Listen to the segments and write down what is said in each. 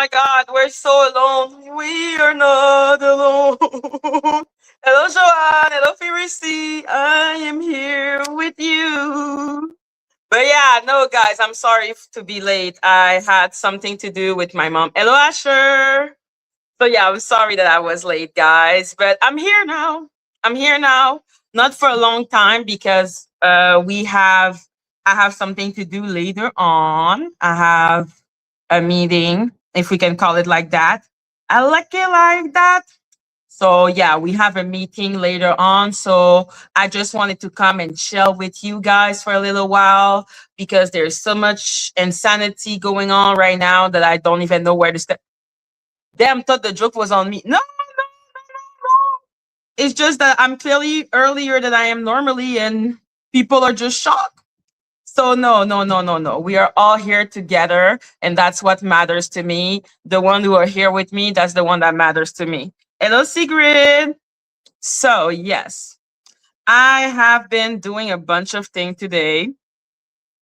my God, we're so alone. We are not alone. Hello, Joanne. Hello, Firisi. I am here with you. But yeah, no, guys, I'm sorry to be late. I had something to do with my mom. Hello, Asher. So yeah, I'm sorry that I was late, guys. But I'm here now. I'm here now. Not for a long time because I have something to do later on. I have a meeting, if we can call it like that. I like it like that. So yeah, we have a meeting later on. So I just wanted to come and chill with you guys for a little while because there's so much insanity going on right now that I don't even know where to start. Damn, thought the joke was on me. No, no, no, no, no. It's just that I'm clearly earlier than I am normally, and people are just shocked. So no, no, no, no, no. We are all here together, and that's what matters to me. The one who are here with me, that's the one that matters to me. Hello, Sigrid. So yes, I have been doing a bunch of things today.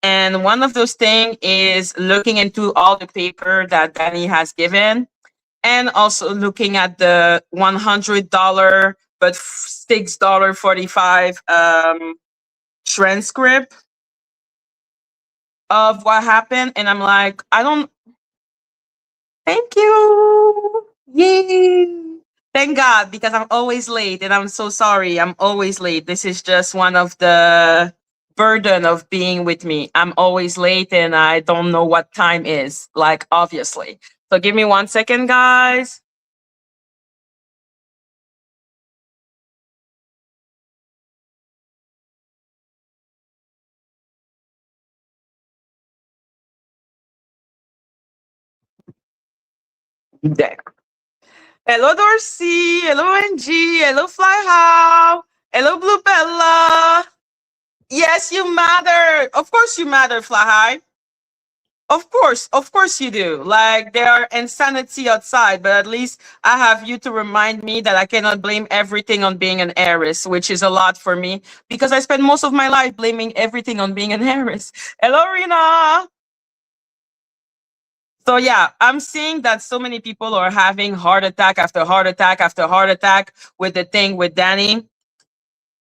And one of those things is looking into all the paper that Dani has given and also looking at the $100 but $6.45 transcript of what happened. And I'm like, I don't, thank you. Yay. Thank God, because I'm always late and I'm so sorry. I'm always late. This is just one of the burden of being with me. I'm always late and I don't know what time is, like, obviously. So give me 1 second, guys. There. Hello, Dorsey. Hello, NG. Hello, Fly How. Hello, Blue Bella. Yes, you matter. Of course, you matter, Fly High. Of course you do. Like there are insanity outside, but at least I have you to remind me that I cannot blame everything on being an heiress, which is a lot for me because I spend most of my life blaming everything on being an heiress. Hello, Rina. So yeah, I'm seeing that so many people are having heart attack after heart attack after heart attack with the thing with Dani,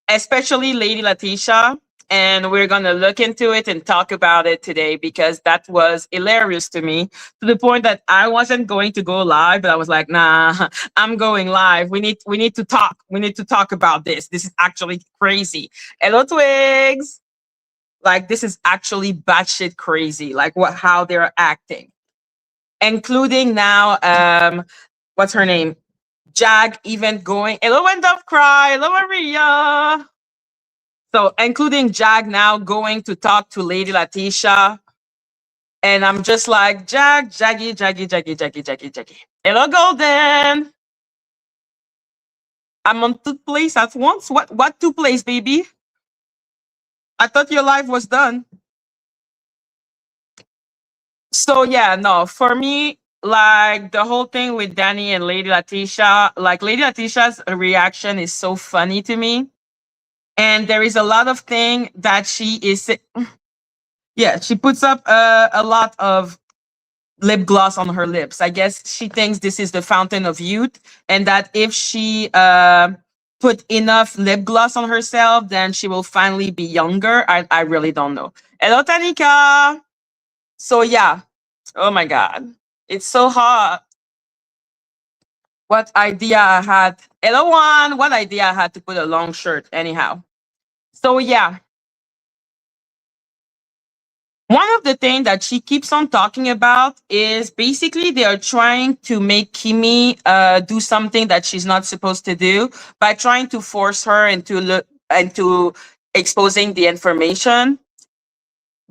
especially Lady Letitia. And we're going to look into it and talk about it today because that was hilarious to me to the point that I wasn't going to go live, but I was like, nah, I'm going live. We need to talk. We need to talk about this. This is actually crazy. Hello, Twigs. Like this is actually batshit crazy. Like how they're acting, including now, what's her name? Jag even going, hello, End of Cry. Hello, Maria. So, including Jag now going to talk to Lady Letitia. And I'm just like, Jaggy. Hello, Golden. I'm on two plays at once. What two plays, baby? I thought your life was done. So yeah, no, for me, like the whole thing with Dani and Lady Letitia, like Lady Letitia's reaction is so funny to me. And there is a lot of thing that she is, yeah, she puts up a lot of lip gloss on her lips. I guess she thinks this is the fountain of youth, and that if she put enough lip gloss on herself, then she will finally be younger. I really don't know. Hello, Tanika. So yeah. Oh my God. It's so hot. What idea I had. Hello, one. What idea I had to put a long shirt anyhow. So yeah. One of the things that she keeps on talking about is basically they are trying to make Kimi do something that she's not supposed to do by trying to force her into exposing the information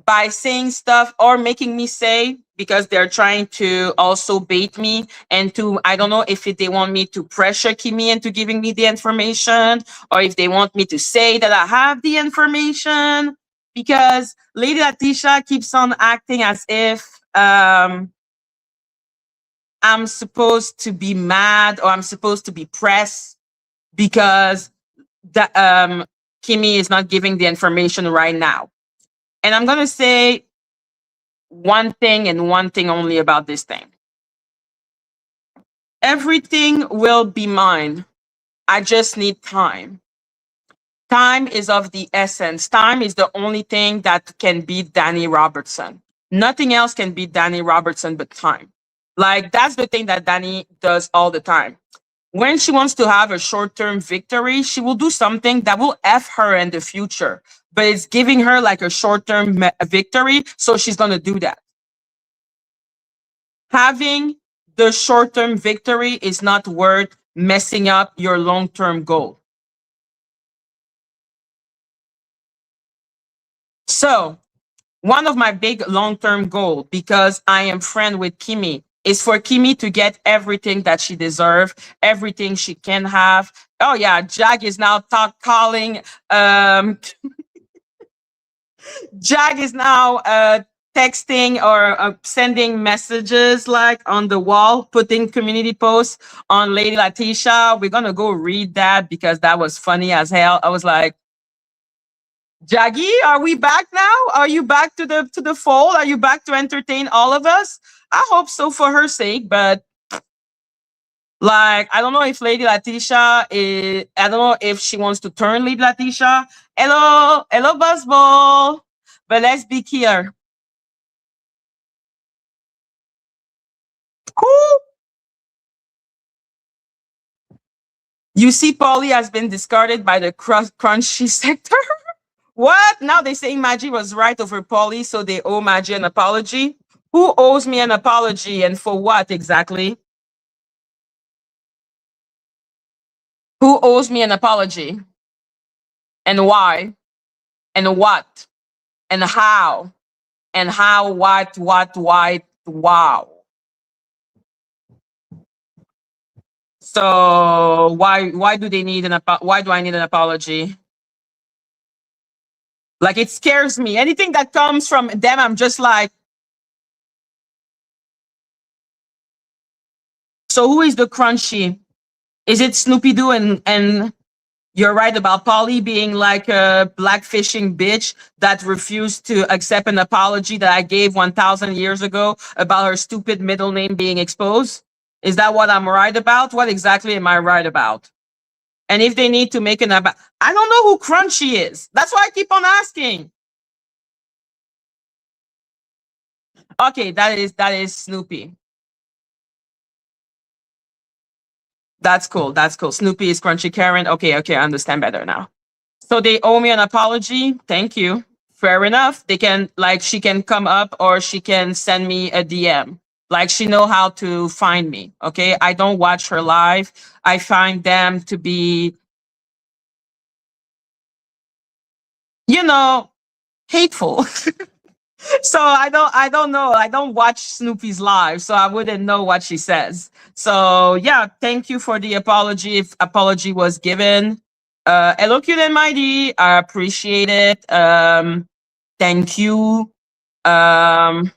by saying stuff or making me say, because they're trying to also bait me and to, I don't know if they want me to pressure Kimi into giving me the information or if they want me to say that I have the information, because Lady Letitia keeps on acting as if I'm supposed to be mad or I'm supposed to be pressed because that Kimi is not giving the information right now. And I'm going to say one thing and one thing only about this thing. Everything will be mine. I just need time. Time is of the essence. Time is the only thing that can beat Dani Robertson. Nothing else can beat Dani Robertson but time. Like, that's the thing that Dani does all the time. When she wants to have a short-term victory, she will do something that will F her in the future, but it's giving her like a short-term victory. So she's going to do that. Having the short-term victory is not worth messing up your long-term goal. So one of my big long-term goal, because I am friend with Kimi, is for Kimi to get everything that she deserves, everything she can have. Oh yeah, Jag is now calling. Jag is now texting or sending messages like on the wall, putting community posts on Lady Letitia. We're gonna go read that because that was funny as hell. I was like, Jaggy, are we back now? Are you back to the fold? Are you back to entertain all of us? I hope so for her sake, but like, I don't know if Lady Letitia is, I don't know if she wants to turn Lady Letitia. Hello, hello, Buzzball. But let's be clear. Who? You see, Polly has been discarded by the crunchy sector. What? Now they saying Madgie was right over Polly, so they owe Madgie an apology. Who owes me an apology and for what exactly? Who owes me an apology? And why? And what? And how? And how, what, why, wow. So why do they need why do I need an apology? Like, it scares me. Anything that comes from them, I'm just like, so who is the crunchy? Is it Snoopy Doo and you're right about Polly being like a blackfishing bitch that refused to accept an apology that I gave 1,000 years ago about her stupid middle name being exposed? Is that what I'm right about? What exactly am I right about? And if they need to make an about, I don't know who Crunchy is. That's why I keep on asking. Okay, that is Snoopy. That's cool. That's cool. Snoopy is Crunchy Karen. Okay, okay, I understand better now. So they owe me an apology. Thank you. Fair enough. They can, like, she can come up or she can send me a DM. Like, she know how to find me. Okay. I don't watch her live. I find them to be, you know, hateful. So I don't know. I don't watch Snoopy's live, so I wouldn't know what she says. So yeah, thank you for the apology. If apology was given. Hello, cute and mighty. I appreciate it. Thank you. Um,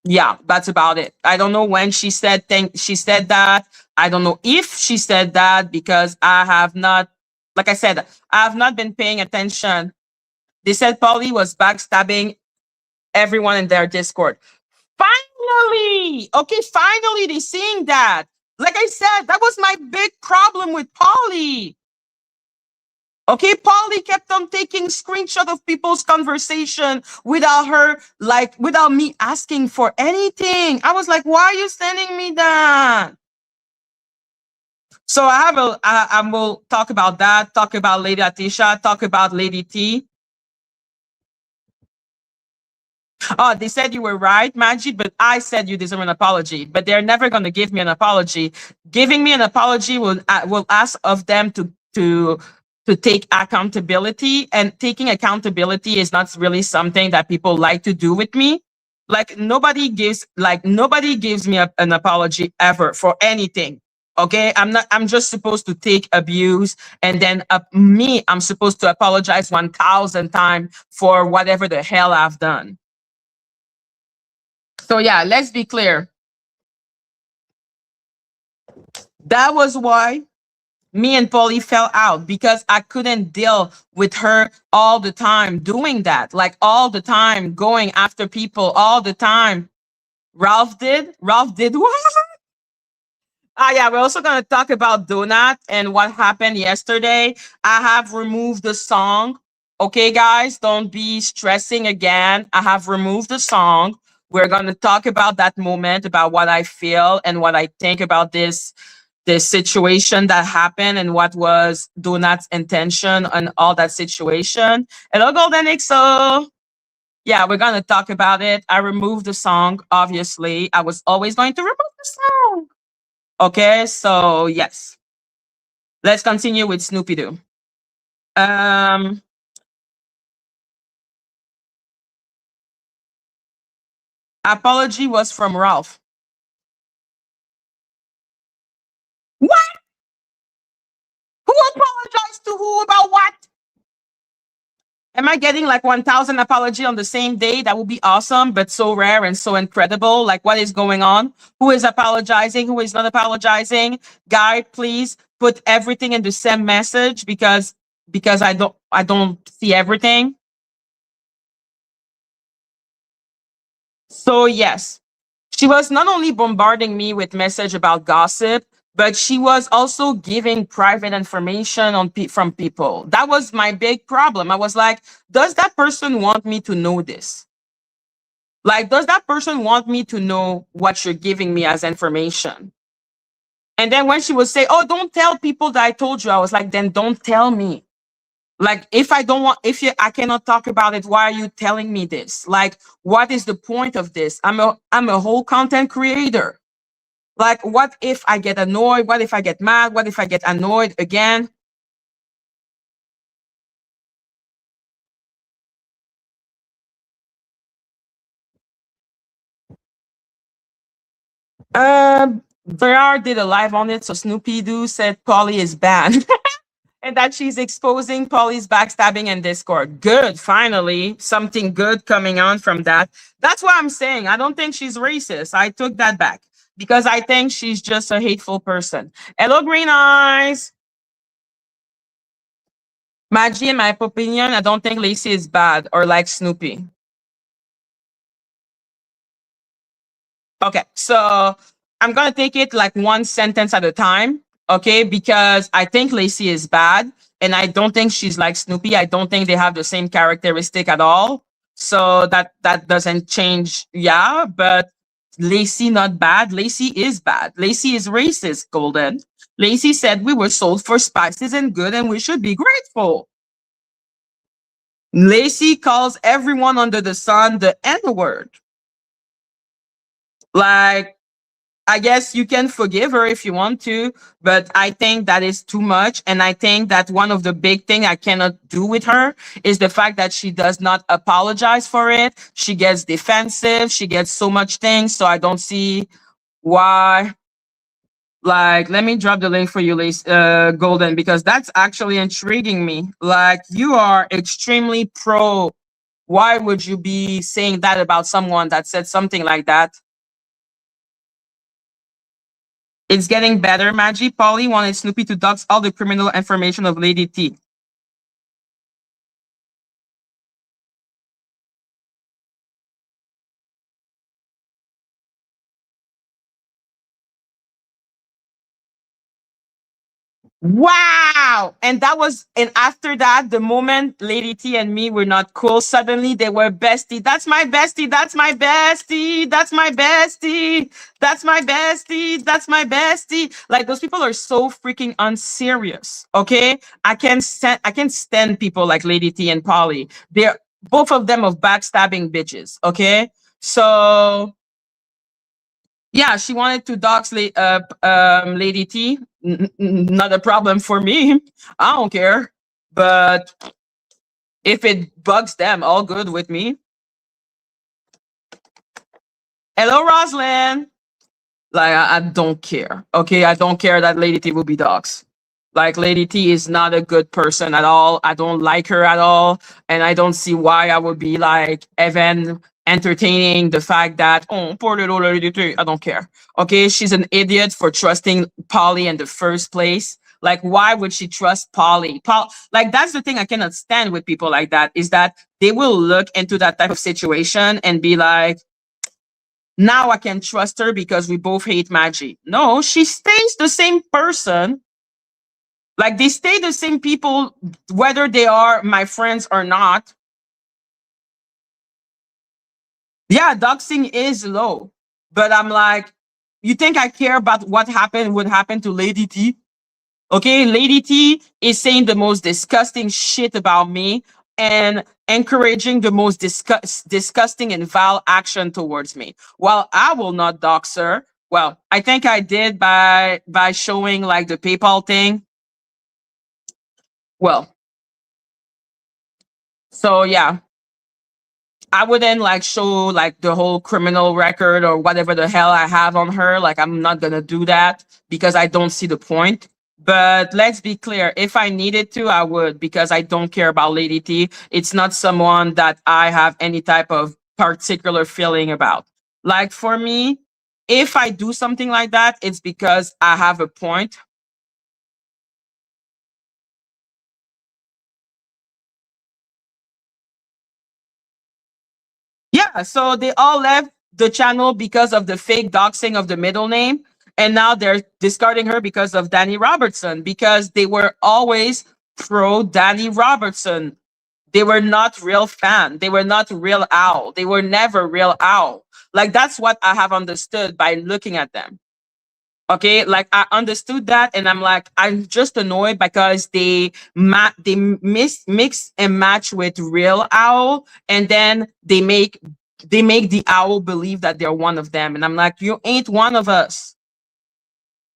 yeah, that's about it. I don't know when she said she said that. I don't know if she said that because I have not, like I said, I have not been paying attention. They said Polly was backstabbing everyone in their Discord. Finally, okay, finally they're seeing that. Like I said, that was my big problem with Polly. Okay, Polly kept on taking screenshot of people's conversation without her, like, without me asking for anything. I was like, why are you sending me that? So I will talk about that, talk about Lady Atisha, talk about Lady T. Oh, they said you were right, Madgie, but I said you deserve an apology. But they're never going to give me an apology. Giving me an apology will ask of them to take accountability, and taking accountability is not really something that people like to do with me. Like, nobody gives me an apology ever for anything. Okay, I'm just supposed to take abuse, and then I'm supposed to apologize 1,000 times for whatever the hell I've done. So yeah, let's be clear. That was why me and Polly fell out, because I couldn't deal with her all the time doing that, like all the time going after people all the time. Ralph did what? Ah, yeah, we're also going to talk about Donut and what happened yesterday. I have removed the song. Okay, guys, don't be stressing again. I have removed the song. We're going to talk about that moment, about what I feel and what I think about this situation that happened and what was Donut's intention and all that situation. Hello, Golden XO. Yeah, we're going to talk about it. I removed the song, obviously. I was always going to remove the song. Okay, so yes, let's continue with Snoopy Doo. Um, Apology was from Ralph. What? Who apologized to who about what? Am I getting like 1,000 apology on the same day? That would be awesome, but so rare and so incredible. Like, what is going on? Who is apologizing? Who is not apologizing? Guy, please put everything in the same message because I don't see everything. So yes, she was not only bombarding me with message about gossip, but she was also giving private information from people. That was my big problem. I was like, does that person want me to know this? Like, does that person want me to know what you're giving me as information? And then when she would say, oh, don't tell people that I told you, I was like, then don't tell me. Like, if I don't want, if you, I cannot talk about it, why are you telling me this? Like, what is the point of this? I'm a whole content creator. Like, what if I get annoyed? What if I get mad? What if I get annoyed again? Berard did a live on it, so Snoopy Doo said Polly is banned. And that she's exposing Polly's backstabbing in Discord. Good, finally, something good coming on from that. That's what I'm saying. I don't think she's racist. I took that back because I think she's just a hateful person. Hello, Green Eyes. Madgie, in my opinion, I don't think Lacey is bad or like Snoopy. Okay, so I'm gonna take it like one sentence at a time, okay? Because I think Lacey is bad, and I don't think she's like Snoopy. I don't think they have the same characteristic at all. So that doesn't change, yeah. But Lacey not bad. Lacey is bad. Lacey is racist. Golden. Lacey said we were sold for spices and good, and we should be grateful. Lacey calls everyone under the sun the N word. Like, I guess you can forgive her if you want to, but I think that is too much. And I think that one of the big thing I cannot do with her is the fact that she does not apologize for it. She gets defensive. She gets so much things. So I don't see why. Like, let me drop the link for you, Golden, because that's actually intriguing me. Like, you are extremely pro. Why would you be saying that about someone that said something like that? It's getting better, Madgie. Polly wanted Snoopy to dox all the criminal information of Lady T. Wow! And after that, the moment Lady T and me were not cool, suddenly they were bestie. That's my bestie. That's my bestie. That's my bestie. That's my bestie. That's my bestie. Like, those people are so freaking unserious. Okay, I can stand people like Lady T and Polly. They're both of them of backstabbing bitches. Okay, so yeah, she wanted to dox Lady T. Not a problem for me. I don't care. But if it bugs them, all good with me. Hello, Roslyn. Like, I don't care. Okay, I don't care that Lady T will be dogs. Like, Lady T is not a good person at all. I don't like her at all, and I don't see why I would be like even entertaining the fact that, oh, poor little Lady T. I don't care. Okay, she's an idiot for trusting Polly in the first place. Like, why would she trust Polly? Like, that's the thing I cannot stand with people like that, is that they will look into that type of situation and be like, Now I can trust her because we both hate Madgie. No, she stays the same person. Like they stay the same people, whether they are my friends or not. Yeah, doxing is low. But I'm like, you think I care about what happened would happen to Lady T? Okay, Lady T is saying the most disgusting shit about me and encouraging the most disgusting and vile action towards me. While I will not dox her. Well, I think I did by showing like the PayPal thing. Well, so yeah, I wouldn't like show like the whole criminal record or whatever the hell I have on her. Like I'm not gonna do that because I don't see the point. But let's be clear, if I needed to, I would, because I don't care about Lady T. It's not someone that I have any type of particular feeling about. Like for me, if I do something like that, it's because I have a point. Yeah, so they all left the channel because of the fake doxing of the middle name. And now they're discarding her because of Dani Robertson, because they were always pro Dani Robertson. They were not real fan. They were not real owl. They were never real owl. Like that's what I have understood by looking at them. Okay, like I understood that, and I'm like, I'm just annoyed because they mix and match with real owl, and then they make the owl believe that they're one of them, and I'm like, you ain't one of us.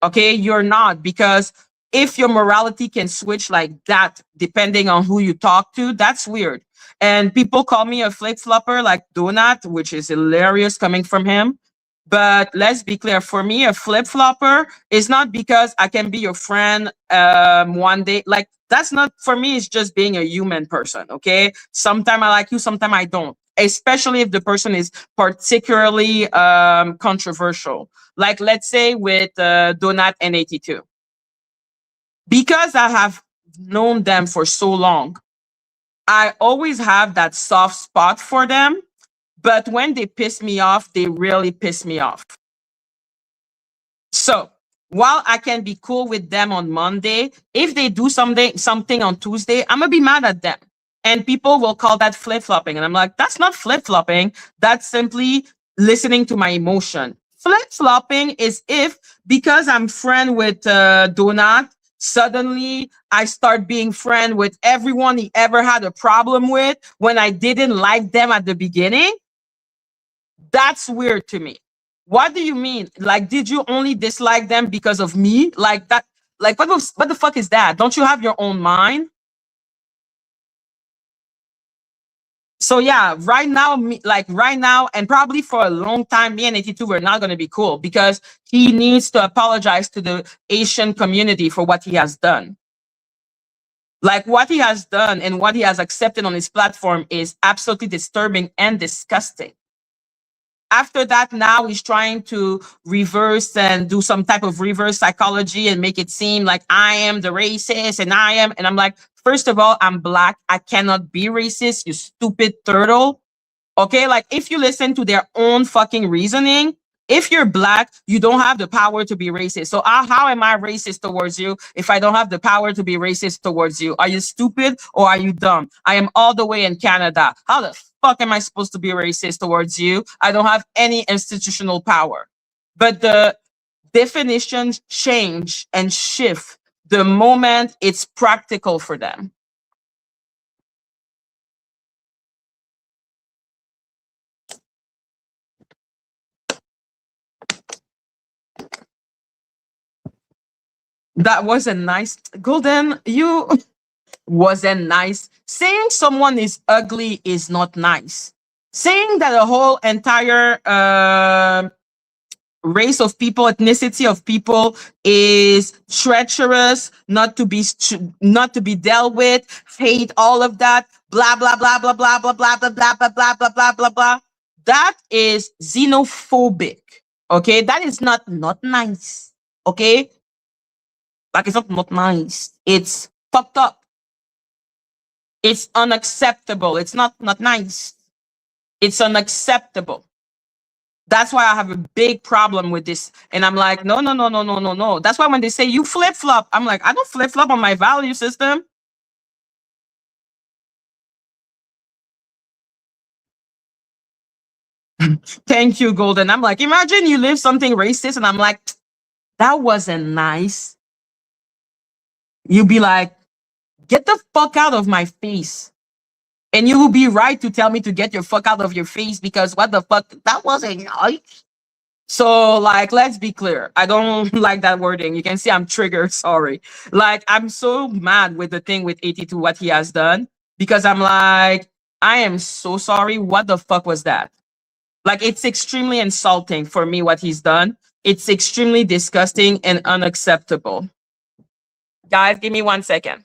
Okay, you're not, because if your morality can switch like that depending on who you talk to, that's weird. And people call me a flip flopper like Donut, which is hilarious coming from him. But let's be clear, for me, a flip flopper is not because I can be your friend one day. Like that's not for me, it's just being a human person. Okay. Sometimes I like you, sometimes I don't. Especially if the person is particularly controversial. Like let's say with Donut and 82. Because I have known them for so long, I always have that soft spot for them. But when they piss me off, they really piss me off. So while I can be cool with them on Monday, if they do something on Tuesday, I'm gonna be mad at them. And people will call that flip flopping. And I'm like, that's not flip flopping. That's simply listening to my emotion. Flip flopping is if, because I'm friend with Donut, suddenly I start being friend with everyone he ever had a problem with when I didn't like them at the beginning. That's weird to me. What do you mean? Like, did you only dislike them because of me? Like that? Like, what the fuck is that? Don't you have your own mind? So yeah, right now, like right now, and probably for a long time, me and 82 we're not gonna be cool because he needs to apologize to the Asian community for what he has done. Like what he has done and what he has accepted on his platform is absolutely disturbing and disgusting. After that, now he's trying to reverse and do some type of reverse psychology and make it seem like I am the racist and I am. And I'm like, first of all, I'm black. I cannot be racist, you stupid turtle. Okay, like if you listen to their own fucking reasoning, if you're black, you don't have the power to be racist. So how am I racist towards you if I don't have the power to be racist towards you? Are you stupid or are you dumb? I am all the way in Canada. How the fuck am I supposed to be racist towards you? I don't have any institutional power. But the definitions change and shift the moment it's practical for them. That wasn't nice. Golden, you wasn't nice. Saying someone is ugly is not nice. Saying that a whole entire race of people, ethnicity of people is treacherous, not to be dealt with, hate all of that, blah blah blah blah blah blah blah blah blah blah blah blah blah blah blah. That is xenophobic. Okay, that is not nice. Okay, like it's not nice. It's fucked up. It's unacceptable. It's not nice. It's unacceptable. That's why I have a big problem with this. And I'm like, no, no, no, no, no, no, no. That's why when they say you flip flop, I'm like, I don't flip flop on my value system. Thank you, Golden. I'm like, imagine you live something racist, and I'm like, that wasn't nice. You'd be like, get the fuck out of my face. And you will be right to tell me to get your fuck out of your face because what the fuck? That wasn't nice. So, like, let's be clear. I don't like that wording. You can see I'm triggered. Sorry. Like, I'm so mad with the thing with 82, what he has done, because I'm like, I am so sorry. What the fuck was that? Like, it's extremely insulting for me what he's done. It's extremely disgusting and unacceptable. Guys, give me 1 second.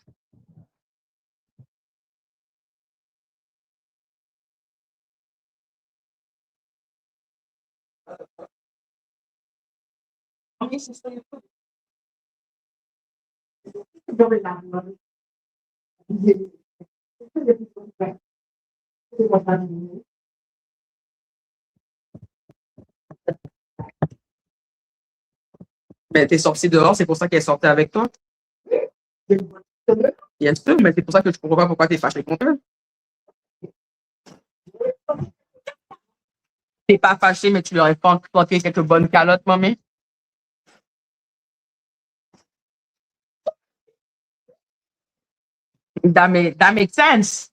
Mais t'es sorti dehors, c'est pour ça qu'elle sortait avec toi. Bien sûr, mais c'est pour ça que je comprends pas pourquoi t'es fâché contre eux. T'es pas fâché, mais tu leur as planté quelques bonnes calottes, mamie. That makes sense.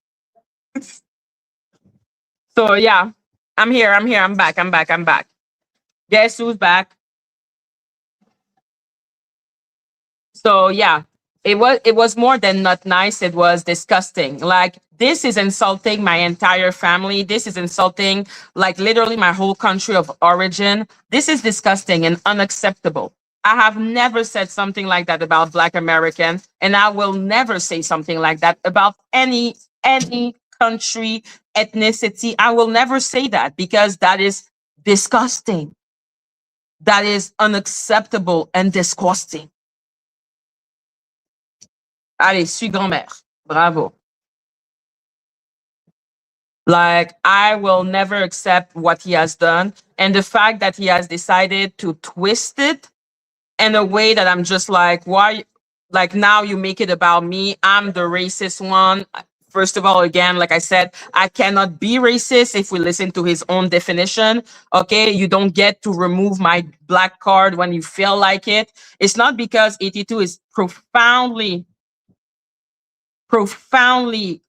So yeah, I'm here. I'm here. I'm back. I'm back. I'm back. Guess who's back? So yeah, it was more than not nice. It was disgusting. Like this is insulting my entire family. This is insulting like literally my whole country of origin. This is disgusting and unacceptable. I have never said something like that about Black Americans, and I will never say something like that about any country, ethnicity. I will never say that because that is disgusting. That is unacceptable and disgusting. Allez, suis grand-mère. Bravo. Like, I will never accept what he has done. And the fact that he has decided to twist it in a way that I'm just like, why? Like, now you make it about me. I'm the racist one. First of all, again, like I said, I cannot be racist if we listen to his own definition. Okay. You don't get to remove my black card when you feel like it. It's not because 82 is profoundly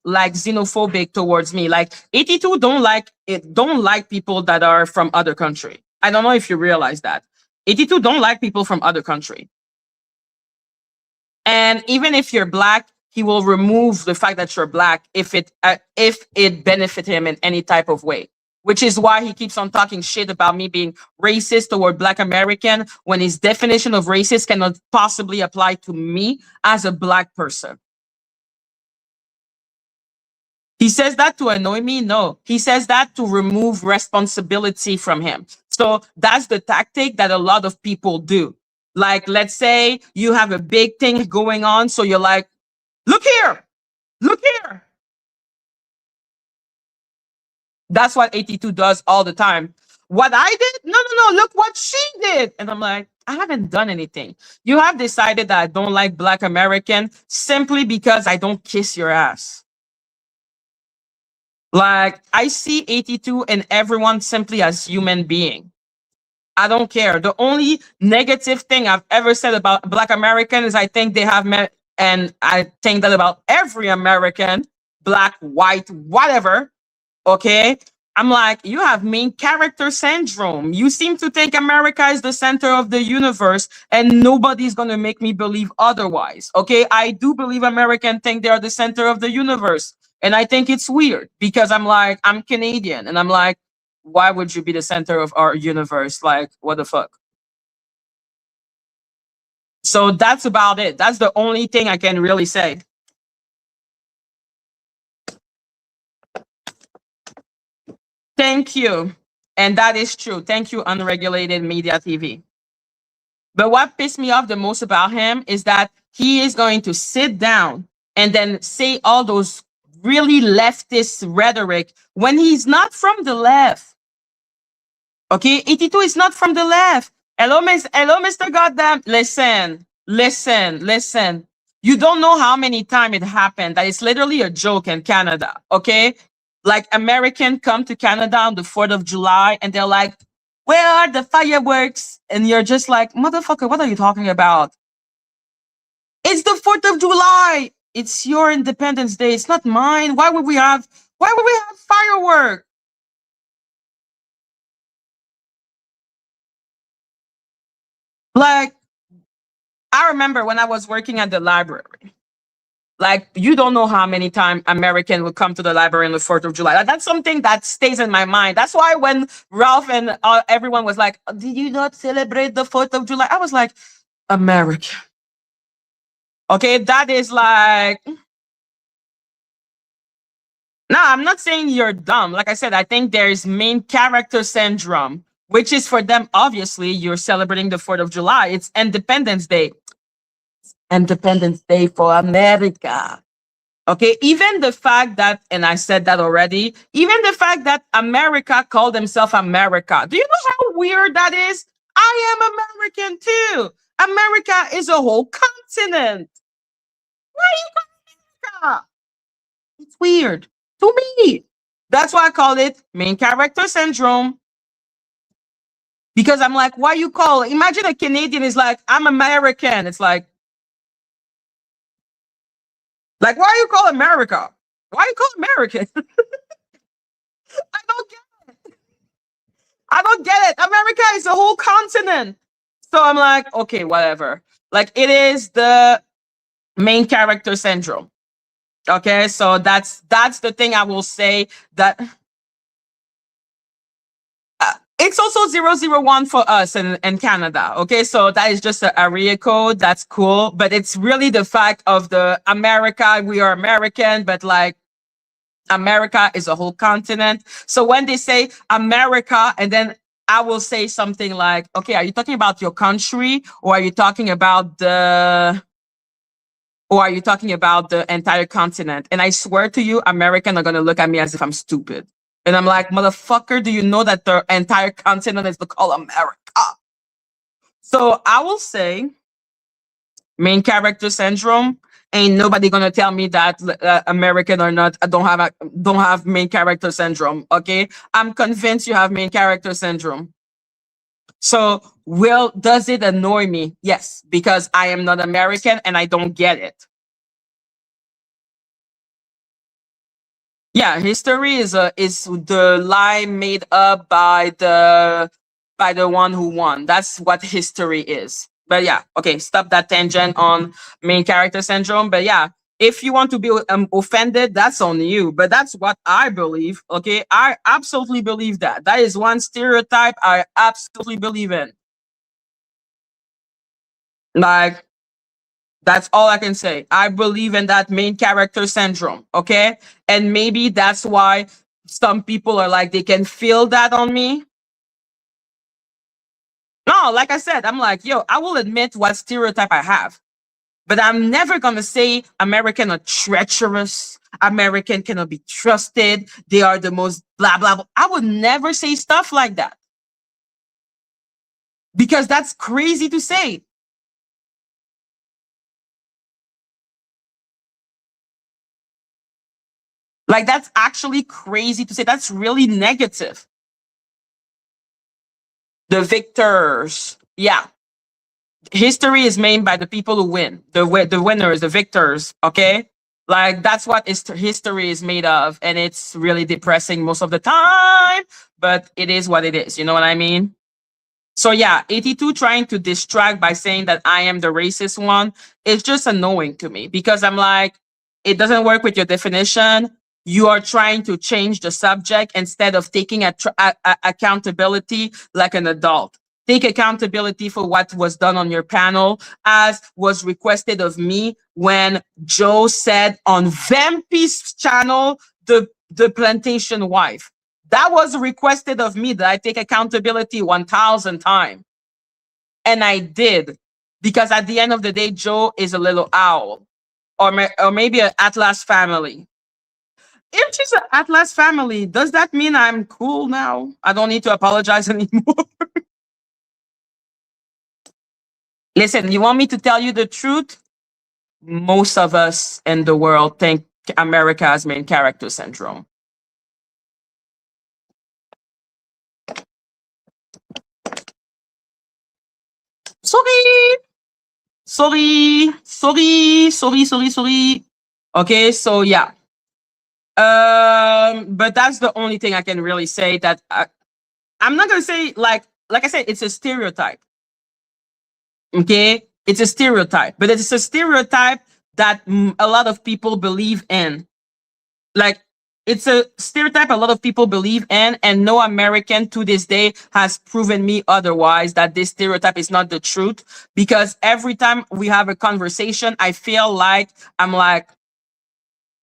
like xenophobic towards me. Like 82 don't like people that are from other country. I don't know if you realize that. 82 don't like people from other country. And even if you're black, he will remove the fact that you're black if it benefit him in any type of way. Which is why he keeps on talking shit about me being racist toward Black American when his definition of racist cannot possibly apply to me as a black person. He says that to annoy me? No. He says that to remove responsibility from him. So that's the tactic that a lot of people do. Like, let's say you have a big thing going on. So you're like, look here, look here. That's what 82 does all the time. What I did? No, no, no. Look what she did. And I'm like, I haven't done anything. You have decided that I don't like Black American simply because I don't kiss your ass. Like, I see 82 and everyone simply as human being. I don't care. The only negative thing I've ever said about Black American is I think they have met, and I think that about every American, black, white, whatever. Okay. I'm like, you have main character syndrome. You seem to think America is the center of the universe and nobody's going to make me believe otherwise. Okay. I do believe Americans think they are the center of the universe. And I think it's weird because I'm like, I'm Canadian and I'm like, why would you be the center of our universe? Like, what the fuck? So that's about it. That's the only thing I can really say. Thank you. And that is true. Thank you, Unregulated Media TV. But what pissed me off the most about him is that he is going to sit down and then say all those really leftist rhetoric when he's not from the left. Okay, 82 is not from the left. Hello, hello, Mr. Goddamn. Listen, listen, listen. You don't know how many times it happened. That it's literally a joke in Canada. Okay, like Americans come to Canada on the 4th of July and they're like, "Where are the fireworks?" And you're just like, "Motherfucker, what are you talking about? It's the 4th of July. It's your Independence Day. It's not mine. Why would we have? Why would we have fireworks?" Like, I remember when I was working at the library. Like, you don't know how many times American would come to the library on the 4th of July. Like, that's something that stays in my mind. That's why when Ralph and everyone was like, "Did you not celebrate the 4th of July?" I was like, America. Okay, that is like, no, I'm not saying you're dumb. Like I said, I think there's main character syndrome, which is for them, obviously, you're celebrating the 4th of July. It's Independence Day. Independence Day for America. Okay, even the fact that, and I said that already, even the fact that America called themselves America. Do you know how weird that is? I am American too. America is a whole continent. Why are you America? It's weird to me. That's why I call it main character syndrome. Because I'm like, why you call? Imagine a Canadian is like, I'm American. It's like why you call America? Why you call American? I don't I don't get it. America is a whole continent. So I'm like, okay, whatever. Like it is the main character syndrome. Okay, so that's the thing I will say that it's also 001 for us in Canada. Okay, so that is just an area code. That's cool, but it's really the fact of the America. We are American, but like America is a whole continent. So when they say America, and then I will say something like, okay, are you talking about your country or are you talking about the entire continent? And I swear to you, Americans are going to look at me as if I'm stupid. And I'm like, motherfucker, do you know that the entire continent is called America? So I will say main character syndrome. Ain't nobody gonna tell me that American or not, I don't have main character syndrome. Okay, I'm convinced you have main character syndrome. So, does it annoy me? Yes, because I am not American and I don't get it. Yeah, history is the lie made up by the one who won. That's what history is. But yeah, okay, stop that tangent on main character syndrome. But yeah, if you want to be offended, that's on you. But that's what I believe. Okay, I absolutely believe that. That is one stereotype I absolutely believe in. Like, that's all I can say. I believe in that main character syndrome. Okay, and maybe that's why some people are like they can feel that on me. No, like I said, I'm like, yo, I will admit what stereotype I have. But I'm never gonna say American are treacherous. American cannot be trusted. They are the most blah blah blah. I would never say stuff like that because that's crazy to say. Like that's actually crazy to say. That's really negative. The victors, yeah. History is made by the people who win. The winners, the victors. Okay, like that's what history is made of, and it's really depressing most of the time. But it is what it is. You know what I mean? So yeah, 82 trying to distract by saying that I am the racist one is just annoying to me because I'm like, it doesn't work with your definition. You are trying to change the subject instead of taking accountability like an adult. Take accountability for what was done on your panel, as was requested of me when Joe said on Vampi's channel, the plantation wife. That was requested of me that I take accountability 1,000 times. And I did. Because at the end of the day, Joe is a little owl. Or maybe an Atlas family. If she's an Atlas family, does that mean I'm cool now? I don't need to apologize anymore. Listen, you want me to tell you the truth? Most of us in the world think America has main character syndrome. Sorry, sorry. Okay, so yeah. But that's the only thing I can really say. That I'm not gonna say like I said, it's a stereotype. Okay, it's a stereotype, but it's a stereotype that a lot of people believe in. Like, it's a stereotype a lot of people believe in, and no American to this day has proven me otherwise, that this stereotype is not the truth. Because every time we have a conversation, I feel like I'm like,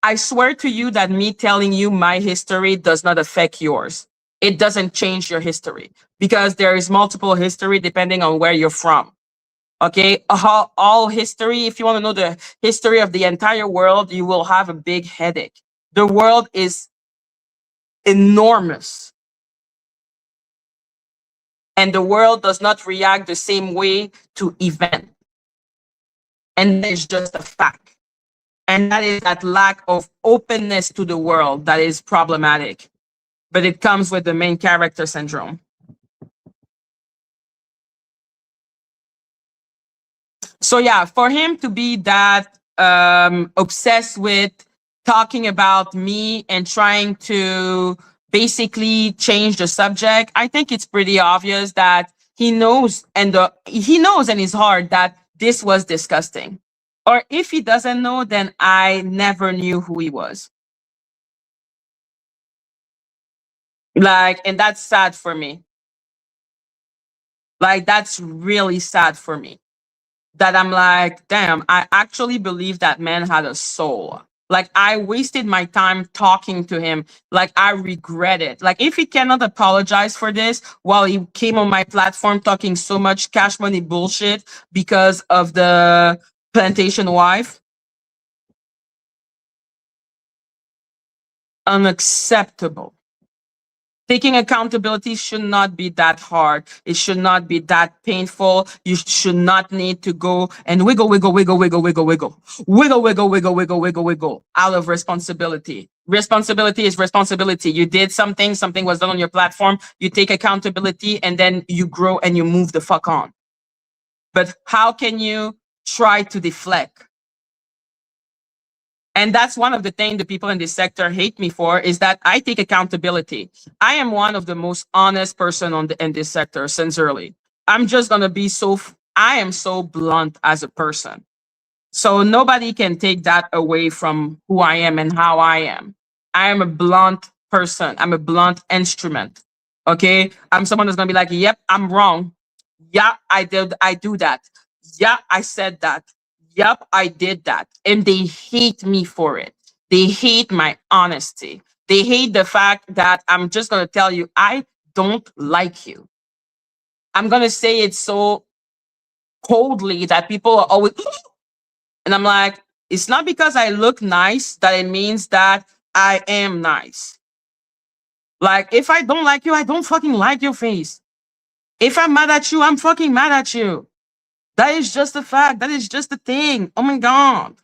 I swear to you that me telling you my history does not affect yours. It doesn't change your history, because there is multiple history depending on where you're from. Okay, all history, if you want to know the history of the entire world, you will have a big headache. The world is enormous, and the world does not react the same way to event. And that is just a fact. And that is that lack of openness to the world that is problematic. But it comes with the main character syndrome. So yeah, for him to be that obsessed with talking about me and trying to basically change the subject, I think it's pretty obvious that he knows in his heart that this was disgusting. Or if he doesn't know, then I never knew who he was. Like, and that's sad for me. Like, that's really sad for me. That I'm like, damn, I actually believe that man had a soul. Like, I wasted my time talking to him. Like, I regret it. Like, if he cannot apologize for this while he came on my platform talking so much cash money bullshit because of the plantation wife, unacceptable. Taking accountability should not be that hard. It should not be that painful. You should not need to go and wiggle out of responsibility. Responsibility is responsibility. You did something, something was done on your platform. You take accountability, and then you grow and you move the fuck on. But how can you try to deflect? And that's one of the things the people in this sector hate me for, is that I take accountability. I am one of the most honest person in this sector since early. I'm just going to be I am so blunt as a person. So nobody can take that away from who I am and how I am. I am a blunt person. I'm a blunt instrument. Okay. I'm someone that's going to be like, yep, I'm wrong. Yeah, I do that. Yeah, I said that. Yep, I did that. And they hate me for it. They hate my honesty. They hate the fact that I'm just going to tell you, I don't like you. I'm going to say it so coldly that people are always, and I'm like, it's not because I look nice that it means that I am nice. Like, if I don't like you, I don't fucking like your face. If I'm mad at you, I'm fucking mad at you. That is just a fact. That is just a thing. Oh my God.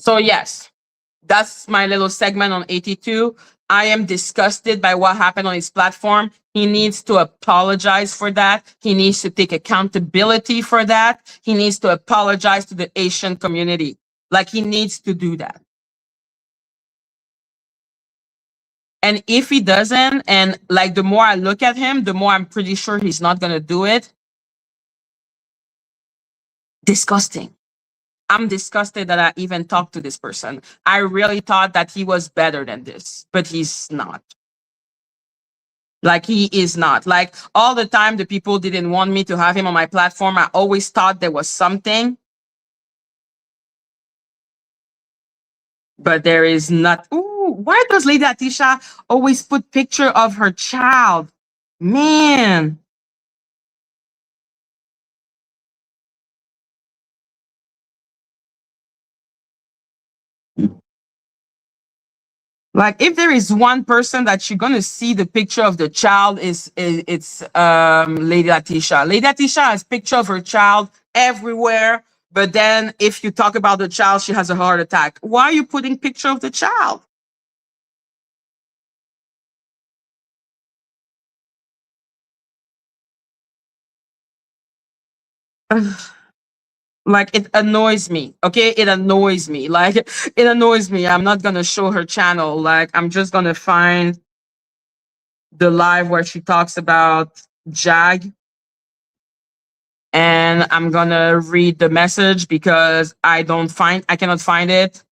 So, yes, that's my little segment on 82. I am disgusted by what happened on his platform. He needs to apologize for that. He needs to take accountability for that. He needs to apologize to the Asian community. Like, he needs to do that. And if he doesn't, and like, the more I look at him, the more I'm pretty sure he's not going to do it. Disgusting. I'm disgusted that I even talked to this person. I really thought that he was better than this, but he's not. Like, he is not. Like, all the time, the people didn't want me to have him on my platform. I always thought there was something, but there is not. Ooh, why does Lady Atisha always put picture of her child? Man. Like if there is one person that you're gonna see the picture of the child is it's Lady Letitia. Lady Letitia has picture of her child everywhere, but then if you talk about the child, she has a heart attack. Why are you putting picture of the child? Like it annoys me. Okay, it annoys me. Like it annoys me. I'm not gonna show her channel. Like I'm just gonna find the live where she talks about Jag, and I'm gonna read the message because I cannot find it,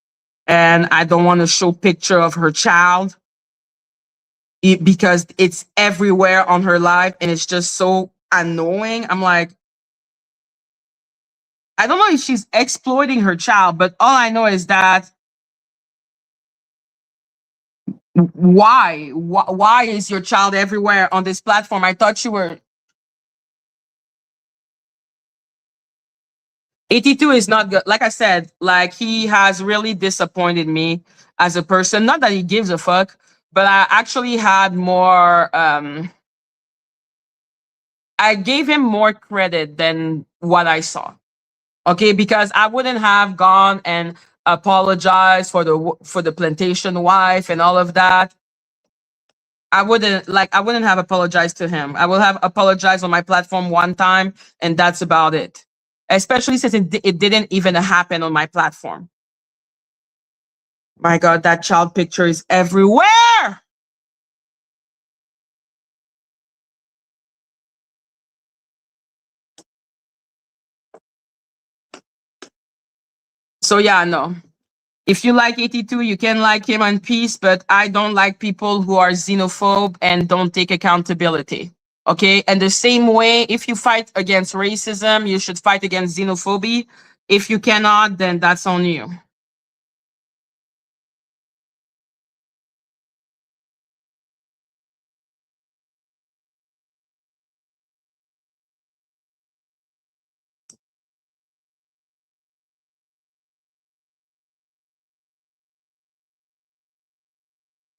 and I don't want to show picture of her child because it's everywhere on her live and it's just so annoying. I'm like, I don't know if she's exploiting her child, but all I know is that why is your child everywhere on this platform? I thought you were 82 is not good. Like I said, like he has really disappointed me as a person. Not that he gives a fuck, but I actually had more I gave him more credit than what I saw. Okay, because I wouldn't have gone and apologized for the plantation wife and all of that. I wouldn't have apologized to him. I will have apologized on my platform one time and that's about it. Especially since it didn't even happen on my platform. My God, that child picture is everywhere. So yeah, no. If you like 82, you can like him in peace, but I don't like people who are xenophobe and don't take accountability. Okay. And the same way, if you fight against racism, you should fight against xenophobia. If you cannot, then that's on you.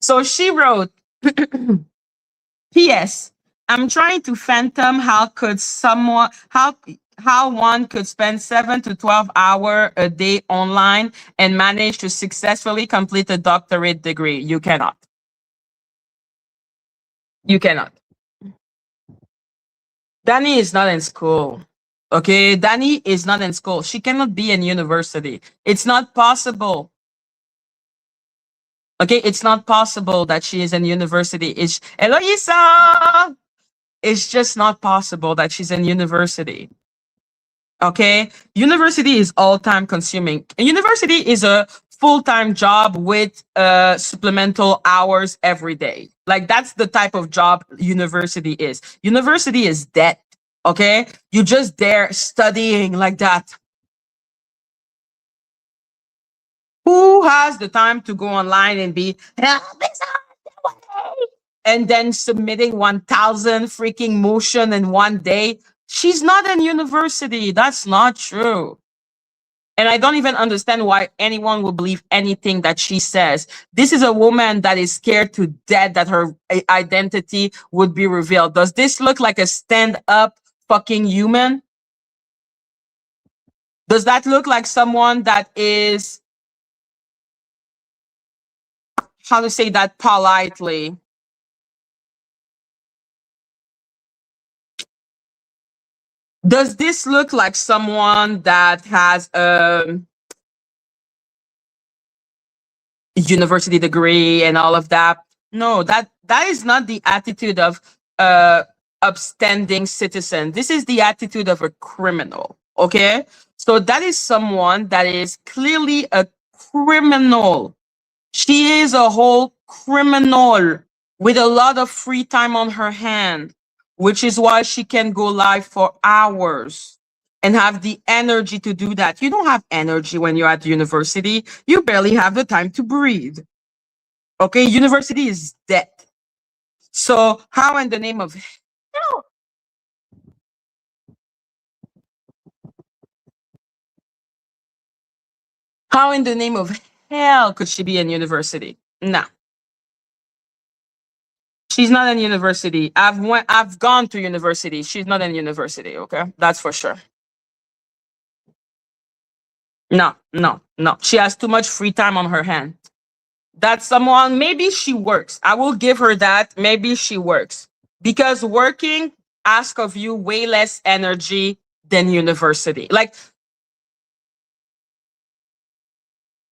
So she wrote, P.S. I'm trying to phantom how one could spend 7 to 12 hours a day online and manage to successfully complete a doctorate degree. You cannot. You cannot. Dani is not in school. Okay, Dani is not in school. She cannot be in university. It's not possible. Okay, it's not possible that she is in university. It's Eloisa. It's just not possible that she's in university. Okay, university is all time consuming. University is a full-time job with supplemental hours every day. Like that's the type of job university is. University is debt. Okay, you just there studying like that. Who has the time to go online and be and then submitting 1,000 freaking motion in one day? She's not in university. That's not true. And I don't even understand why anyone will believe anything that she says. This is a woman that is scared to death that her identity would be revealed. Does this look like a stand up fucking human? Does that look like someone that is, how to say that politely? Does this look like someone that has a university degree and all of that? No, that is not the attitude of uh upstanding citizen. This is the attitude of a criminal. Okay, so that is someone that is clearly a criminal. She is a whole criminal with a lot of free time on her hand, which is why she can go live for hours and have the energy to do that. You don't have energy when you're at university. You barely have the time to breathe. Okay, university is dead. So how in the name of hell, how in the name of hell could she be in university? No. She's not in university. I've gone to university. She's not in university, okay? That's for sure. No, no, no. She has too much free time on her hand. That's someone, maybe she works. I will give her that. Maybe she works. Because working asks of you way less energy than university. Like,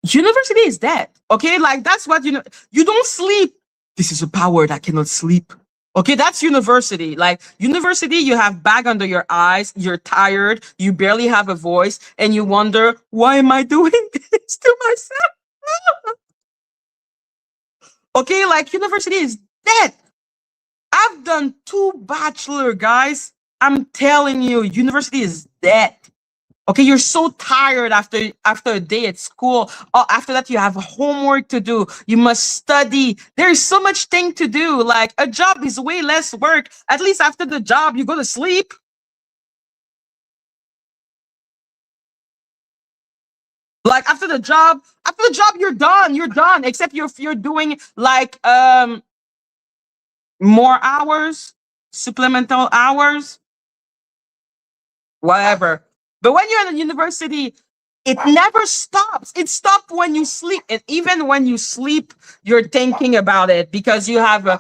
university is dead. Okay, like that's what you don't sleep. This is a power that cannot sleep. Okay, that's university. Like university, you have bag under your eyes, you're tired, you barely have a voice, and you wonder, why am I doing this to myself? Okay, like university is dead. I've done 2 bachelor, guys. I'm telling you, university is dead. Okay, you're so tired after a day at school. Oh, after that, you have homework to do. You must study. There's so much thing to do. Like a job is way less work. At least after the job, you go to sleep. Like after the job, you're done. You're done. Except you're doing like more hours, supplemental hours, whatever. But when you're in a university, it never stops. It stops when you sleep. And even when you sleep, you're thinking about it because you have a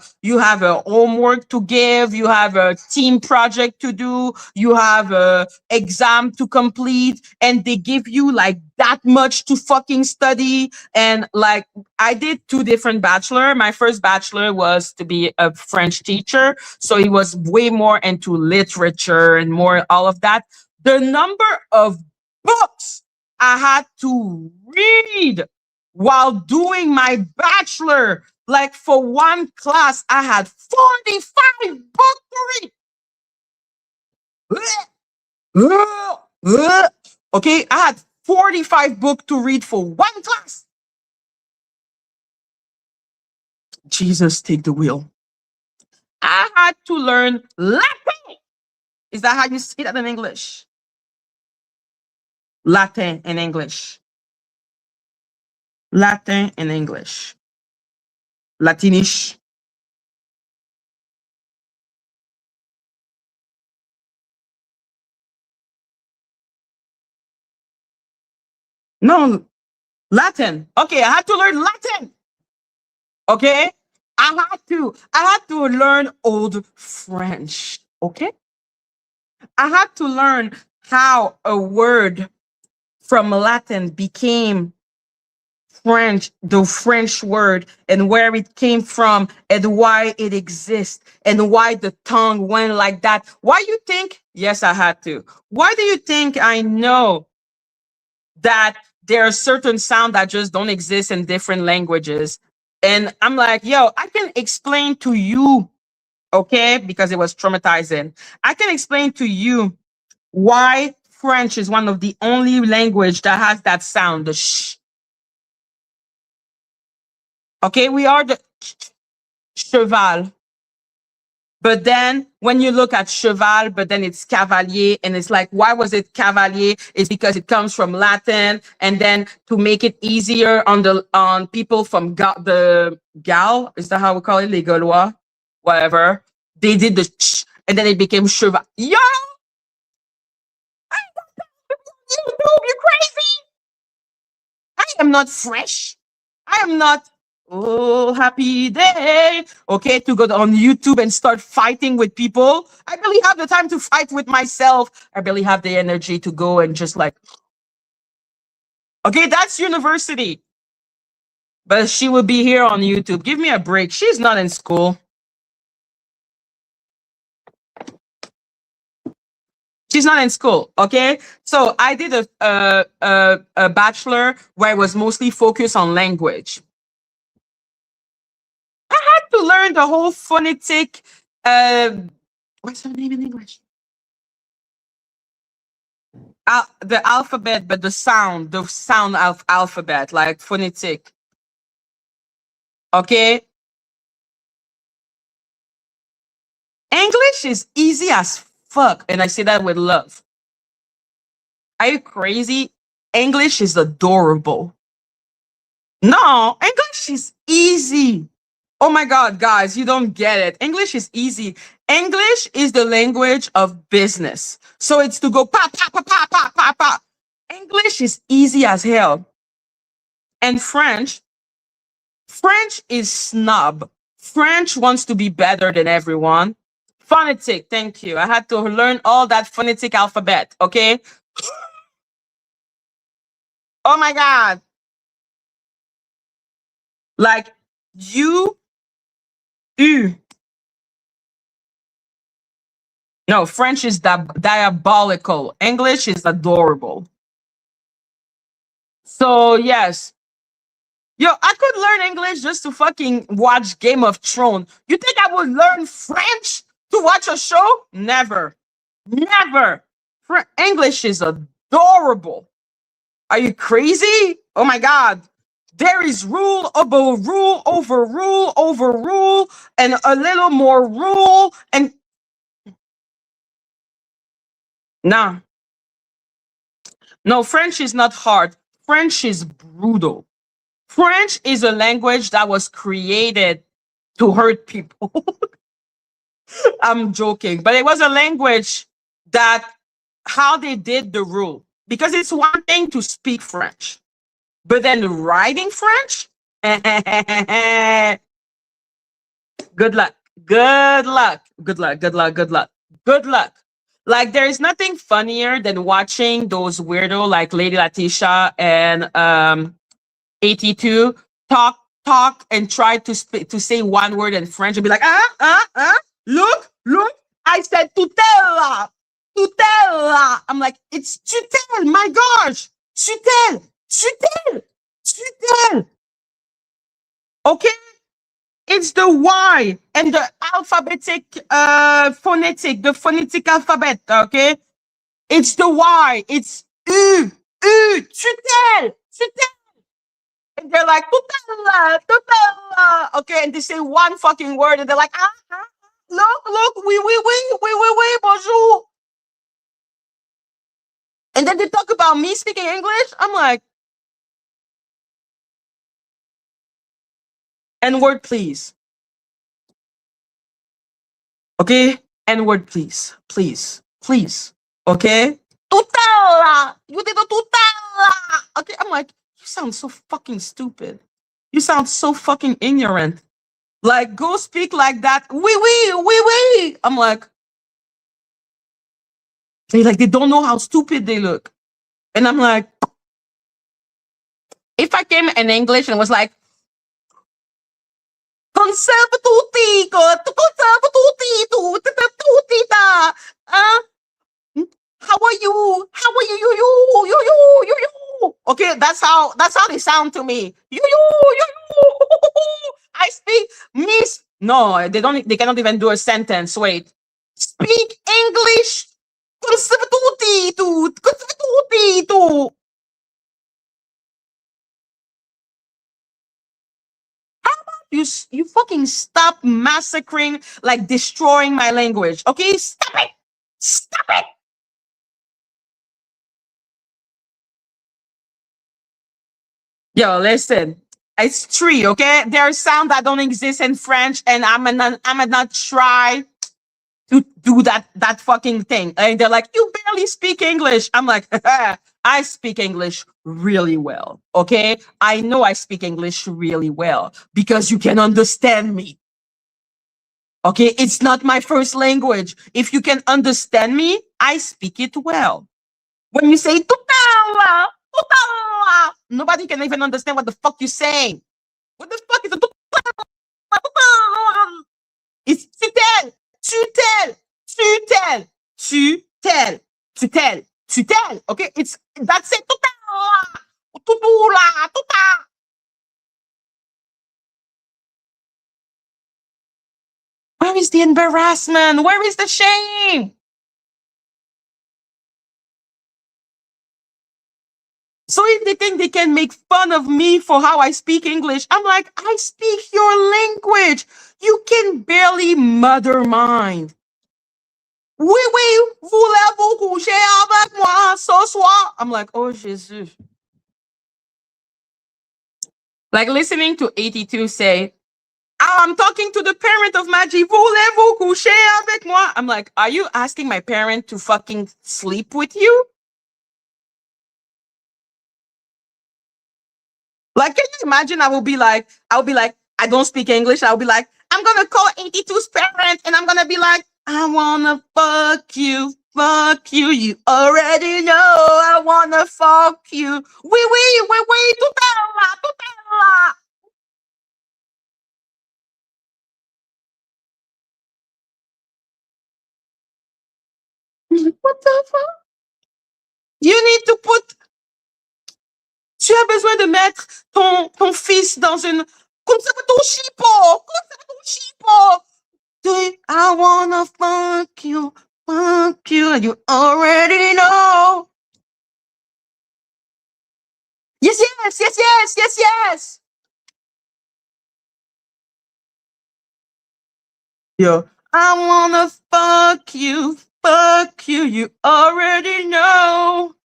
homework to give, you have a team project to do, you have a exam to complete, and they give you like that much to fucking study. And like I did 2 different bachelor. My first bachelor was to be a French teacher. So he was way more into literature and more all of that. The number of books I had to read while doing my bachelor. Like for one class, I had 45 books to read. Okay, I had 45 books to read for one class. Jesus, take the wheel. I had to learn Latin. Is that how you say that in English? Latin in English. Latin in English. Latinish. No, Latin. Okay, I had to learn Latin. Okay? I had to learn old French. Okay? I had to learn how a word from Latin became French, the French word, and where it came from, and why it exists, and why the tongue went like that. Why you think? Yes, I had to. Why do you think I know that there are certain sounds that just don't exist in different languages? And I'm like, yo, I can explain to you, okay, because it was traumatizing. I can explain to you why French is one of the only language that has that sound, the sh. Okay, we are the cheval. But then when you look at cheval, but then it's cavalier, and it's like, why was it cavalier? It's because it comes from Latin, and then to make it easier on people from the Gal, is that how we call it, les Gaulois, whatever. They did the ch, and then it became cheval. Yo, YouTube, you crazy? I am not fresh. I am not. Oh, happy day. Okay, to go on YouTube and start fighting with people. I barely have the time to fight with myself. I barely have the energy to go and just like, okay, that's university. But she will be here on YouTube. Give me a break. She's not in school. She's not in school. Okay. So I did a bachelor where I was mostly focused on language. To learn the whole phonetic, what's her name in English? The alphabet, but the sound of alphabet, like phonetic. Okay, English is easy as fuck, and I say that with love. Are you crazy? English is adorable. No, English is easy. Oh my God, guys, you don't get it. English is easy. English is the language of business. So it's to go pa, pa, pa, pa, pa, pa, pa. English is easy as hell. And French is snob. French wants to be better than everyone. Phonetic, thank you. I had to learn all that phonetic alphabet, okay? Oh my God. Like you, you. No, French is diabolical. English is adorable. So, yes. Yo, I could learn English just to fucking watch Game of Thrones. You think I would learn French to watch a show? Never. Never. English is adorable. Are you crazy? Oh my God. There is rule over rule, and a little more rule. And nah, no, French is not hard. French is brutal. French is a language that was created to hurt people. I'm joking, but it was a language that how they did the rule. Because it's one thing to speak French, but then writing French, good luck. Good luck. Good luck. Good luck. Good luck. Good luck. Like there is nothing funnier than watching those weirdo like Lady Letitia and 82 talk and try to to say one word in French and be like look, I said tutela, tutela. I'm like, it's tutel, my gosh, tutel, tutel, tutel. Okay, it's the Y and the alphabetic phonetic, the phonetic alphabet. Okay, it's the Y. It's tutel, tutel. And they're like, tutela, tutela. Okay, and they say one fucking word, and they're like, look, oui, bonjour. And then they talk about me speaking English. I'm like, N-word, please. Okay? N-word, please. Please. Okay? Tutela! You did a tutela! Okay, I'm like, you sound so fucking stupid. You sound so fucking ignorant. Like, go speak like that. Oui. I'm like, they don't know how stupid they look. And I'm like, if I came in English and was like, conserve tutti, conserve tutti, how are you? How are you? Okay, that's how they sound to me. You. I speak Miss. No, they don't. They cannot even do a sentence. Wait, speak English. Conserve tutti, you fucking stop massacring, like destroying my language. Okay, stop it. Stop it. Yo, listen. It's three, okay? There are sounds that don't exist in French, and I'm not try to do that fucking thing. And they're like, you barely speak English. I'm like, I speak English really well. Okay? I know I speak English really well because you can understand me. Okay, it's not my first language. If you can understand me, I speak it well. When you say tutela, tutela, nobody can even understand what the fuck you're saying. What the fuck is a tutela? It's tutel, tutel, tutel, tutel, tutel, tutel. Okay, it's that's it. Tutela, tutula, tuta. Where is the embarrassment? Where is the shame? So if they think they can make fun of me for how I speak English, I'm like, I speak your language. You can barely mother mine. Oui, voulez-vous coucher avec moi ce soir? I'm like, oh, Jesus. Like listening to 82 say, I'm talking to the parent of Madgie. Voulez-vous coucher avec moi? I'm like, are you asking my parent to fucking sleep with you? Like, can you imagine? I don't speak English. I'll be like, I'm gonna call 82's parent and I'm gonna be like, I wanna fuck you. Fuck you. You already know I wanna fuck you. Oui, tout est là, tout est là. What the fuck? You need to put. Tu as besoin de mettre ton fils dans une. Comme ça, ton chipo. Comme ça, ton chipo. I wanna fuck you, and you already know. Yes. Yo, I wanna fuck you already know.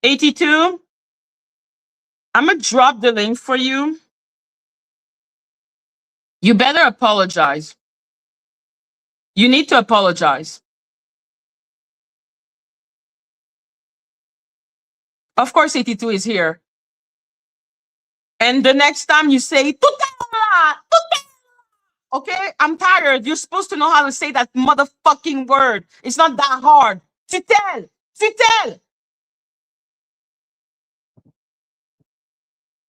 82, I'm gonna drop the link for you. You better apologize. You need to apologize. Of course, 82 is here. And the next time you say, tutela, okay? I'm tired. You're supposed to know how to say that motherfucking word. It's not that hard. Tutel.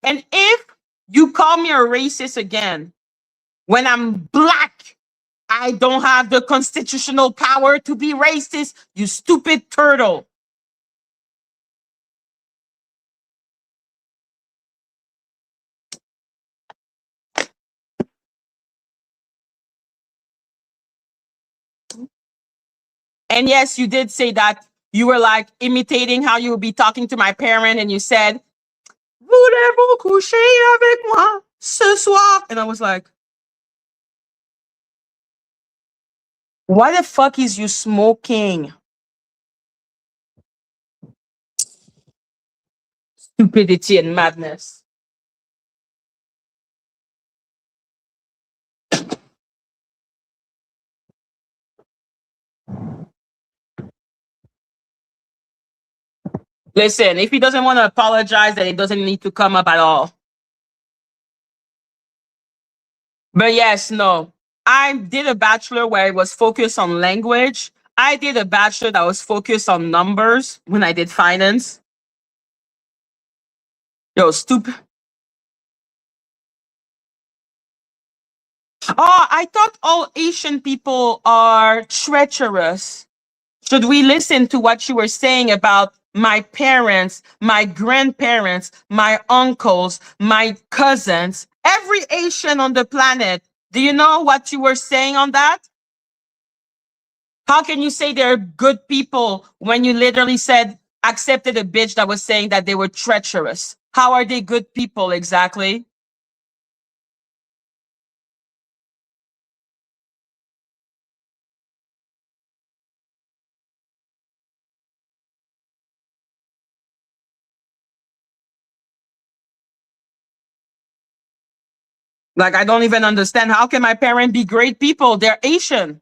And if you call me a racist again, when I'm black, I don't have the constitutional power to be racist, you stupid turtle. And yes, you did say that you were like imitating how you would be talking to my parent, and you said, Voulez-vous coucher avec moi ce soir? And I was like, why the fuck is you smoking? Stupidity and madness. Listen, if he doesn't want to apologize, then it doesn't need to come up at all. But yes, no. I did a bachelor where it was focused on language. I did a bachelor that was focused on numbers when I did finance. Yo, stupid. Oh, I thought all Asian people are treacherous. Should we listen to what you were saying about my parents, my grandparents, my uncles, my cousins, every Asian on the planet? Do you know what you were saying on that? How can you say they're good people when you literally said, accepted a bitch that was saying that they were treacherous? How are they good people exactly? Like, I don't even understand. How can my parents be great people? They're Asian.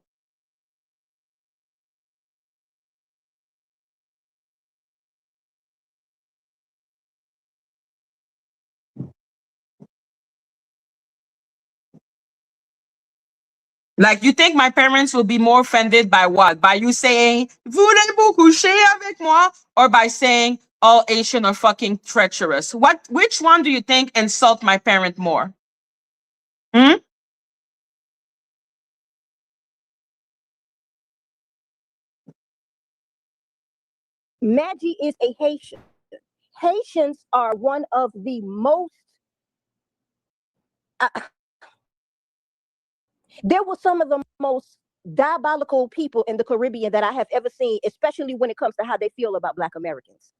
Like, you think my parents will be more offended by what? By you saying, Voulez-vous coucher avec moi? Or by saying, all Asian are fucking treacherous? Which one do you think insult my parent more? Hmm? Madgie is a Haitian. Haitians are one of the most. Uh, there were some of the most diabolical people in the Caribbean that I have ever seen, especially when it comes to how they feel about Black Americans.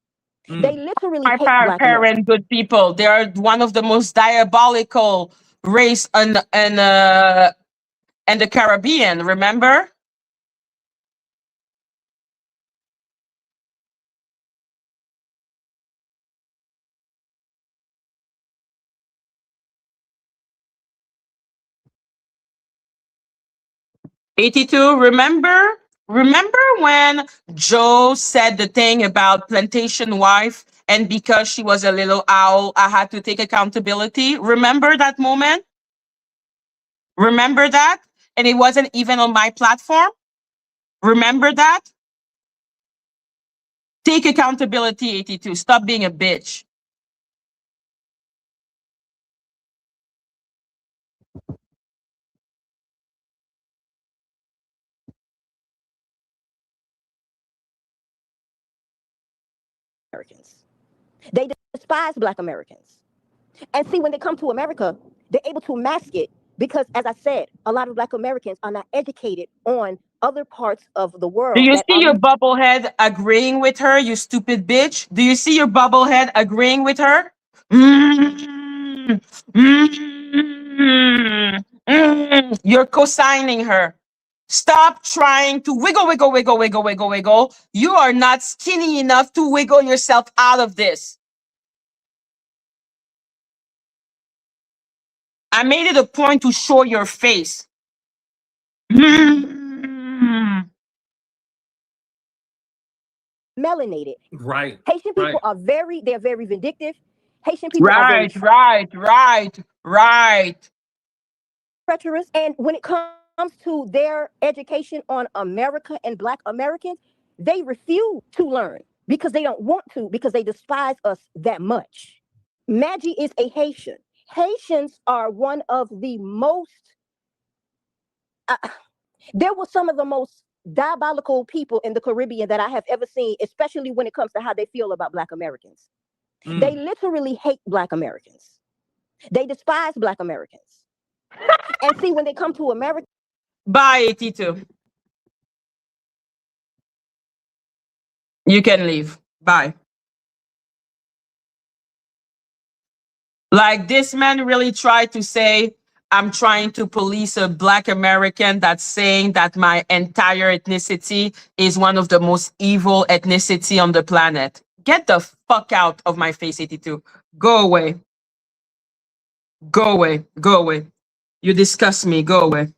They literally My hate Black Americans. parent, good people. They are one of the most diabolical race in the Caribbean. Remember? 82, remember when Joe said the thing about plantation wife, and because she was a little owl, I had to take accountability? Remember that moment? Remember that? And it wasn't even on my platform? Remember that? Take accountability, 82. Stop being a bitch. Americans. They despise Black Americans. And see, when they come to America, they're able to mask it because, as I said, a lot of Black Americans are not educated on other parts of the Do world you that see are. your bubblehead agreeing with her, you stupid bitch? Do you see your bubblehead agreeing with her? Mm, You're co-signing her. Stop trying to wiggle, wiggle, wiggle, wiggle, wiggle, wiggle. You are not skinny enough to wiggle yourself out of this. I made it a point to show your face. Melanated. Right. Haitian people Right. are they're very vindictive. Haitian people are very Right. treacherous. And when it comes to their education on America and Black Americans, they refuse to learn because they don't want to, because they despise us that much. Madgie is a Haitian. Haitians are one of the most, uh, there were some of the most diabolical people in the Caribbean that I have ever seen, especially when it comes to how they feel about Black Americans. They literally hate Black Americans. They despise Black Americans. And see, when they come to America, Bye, 82. You can leave. Bye. Like, this man really tried to say, I'm trying to police a Black American that's saying that my entire ethnicity is one of the most evil ethnicity on the planet. Get the fuck out of my face, 82. Go away. Go away. Go away. You disgust me. Go away.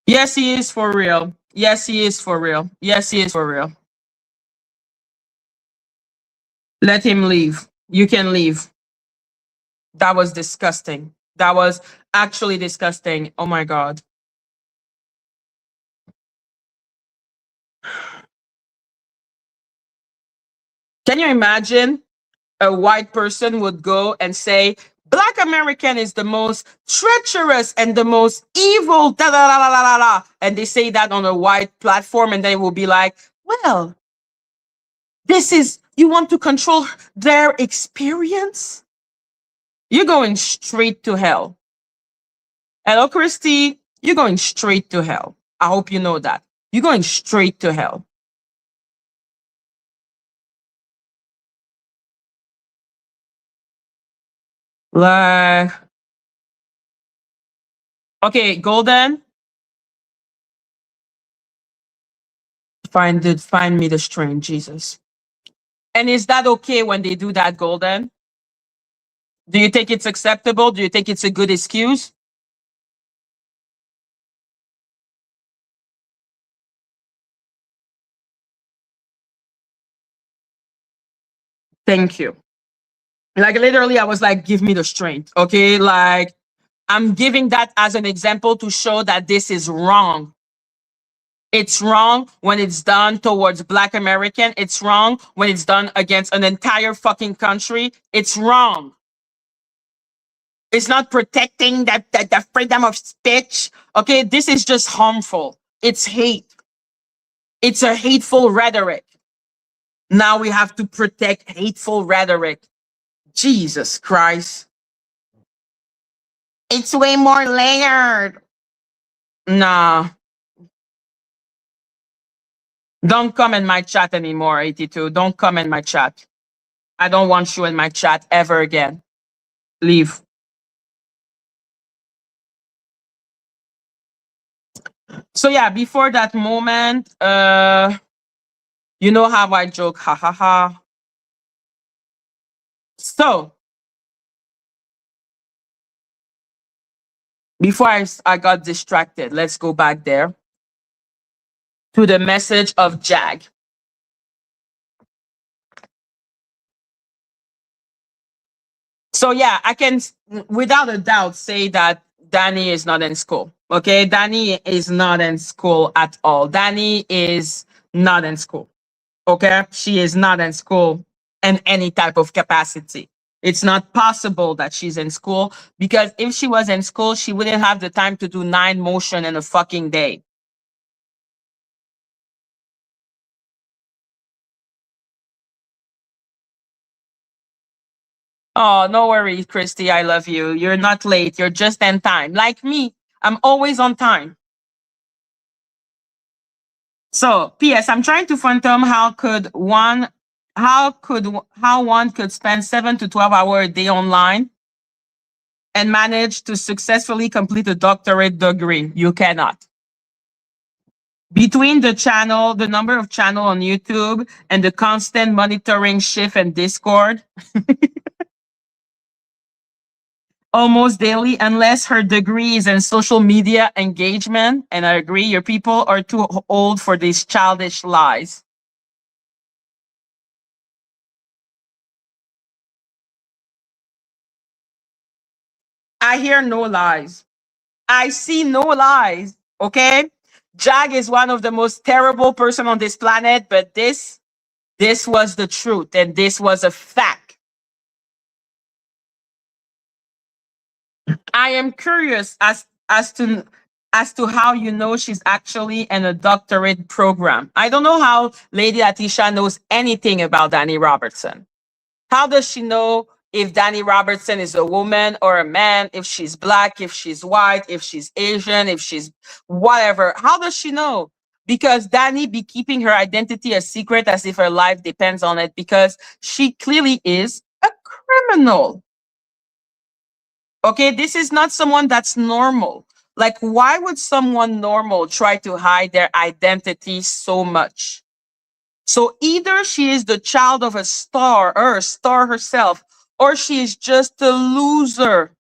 Yes, he is for real. Yes, he is for real. Yes, he is for real. Let him leave. You can leave. That was disgusting. That was actually disgusting. Oh my God. Can you imagine a white person would go and say, Black American is the most treacherous and the most evil, da da da da da da da. And they say that on a white platform, and they will be like, well, this is, you want to control their experience? You're going straight to hell. Hello, Christy. You're going straight to hell. I hope you know that. You're going straight to hell. Like, okay, Golden, find me the string, Jesus. And is that okay when they do that, Golden? Do you think it's acceptable? Do you think it's a good excuse? Thank you. Like, literally, I was like, give me the strength. Okay. Like, I'm giving that as an example to show that this is wrong. It's wrong when it's done towards Black American. It's wrong when it's done against an entire fucking country. It's wrong. It's not protecting the freedom of speech. Okay, this is just harmful. It's hate. It's a hateful rhetoric. Now we have to protect hateful rhetoric. Jesus Christ. It's way more layered. Nah. Don't come in my chat anymore, 82. Don't come in my chat. I don't want you in my chat ever again. Leave. So yeah, before that moment, you know how I joke, ha ha ha. So Before I got distracted, let's go back there to the message of Jag. So yeah, I can without a doubt say that Dani is not in school. Okay, Dani is not in school at all. Dani is not in school. Okay, she is not in school in any type of capacity. It's not possible that she's in school because if she was in school, she wouldn't have the time to do 9 motion in a fucking day. Oh, no worries, Christy. I love you. You're not late. You're just in time. Like me, I'm always on time. So, P.S. I'm trying to phantom how one could spend 7 to 12 hours a day online and manage to successfully complete a doctorate degree. You cannot. Between the channel, the number of channel on YouTube, and the constant monitoring shift and Discord, almost daily, unless her degree is in social media engagement. And I agree, your people are too old for these childish lies. I hear no lies. I see no lies. Okay. Jag is one of the most terrible person on this planet, but this was the truth and this was a fact. I am curious as to how you know she's actually in a doctorate program. I don't know how Lady Atisha knows anything about Dani Robertson. How does she know if Dani Robertson is a woman or a man, if she's black, if she's white, if she's Asian, if she's whatever? How does she know? Because Dani be keeping her identity a secret as if her life depends on it because she clearly is a criminal. Okay, this is not someone that's normal. Like, why would someone normal try to hide their identity so much? So either she is the child of a star or a star herself, or she is just a loser.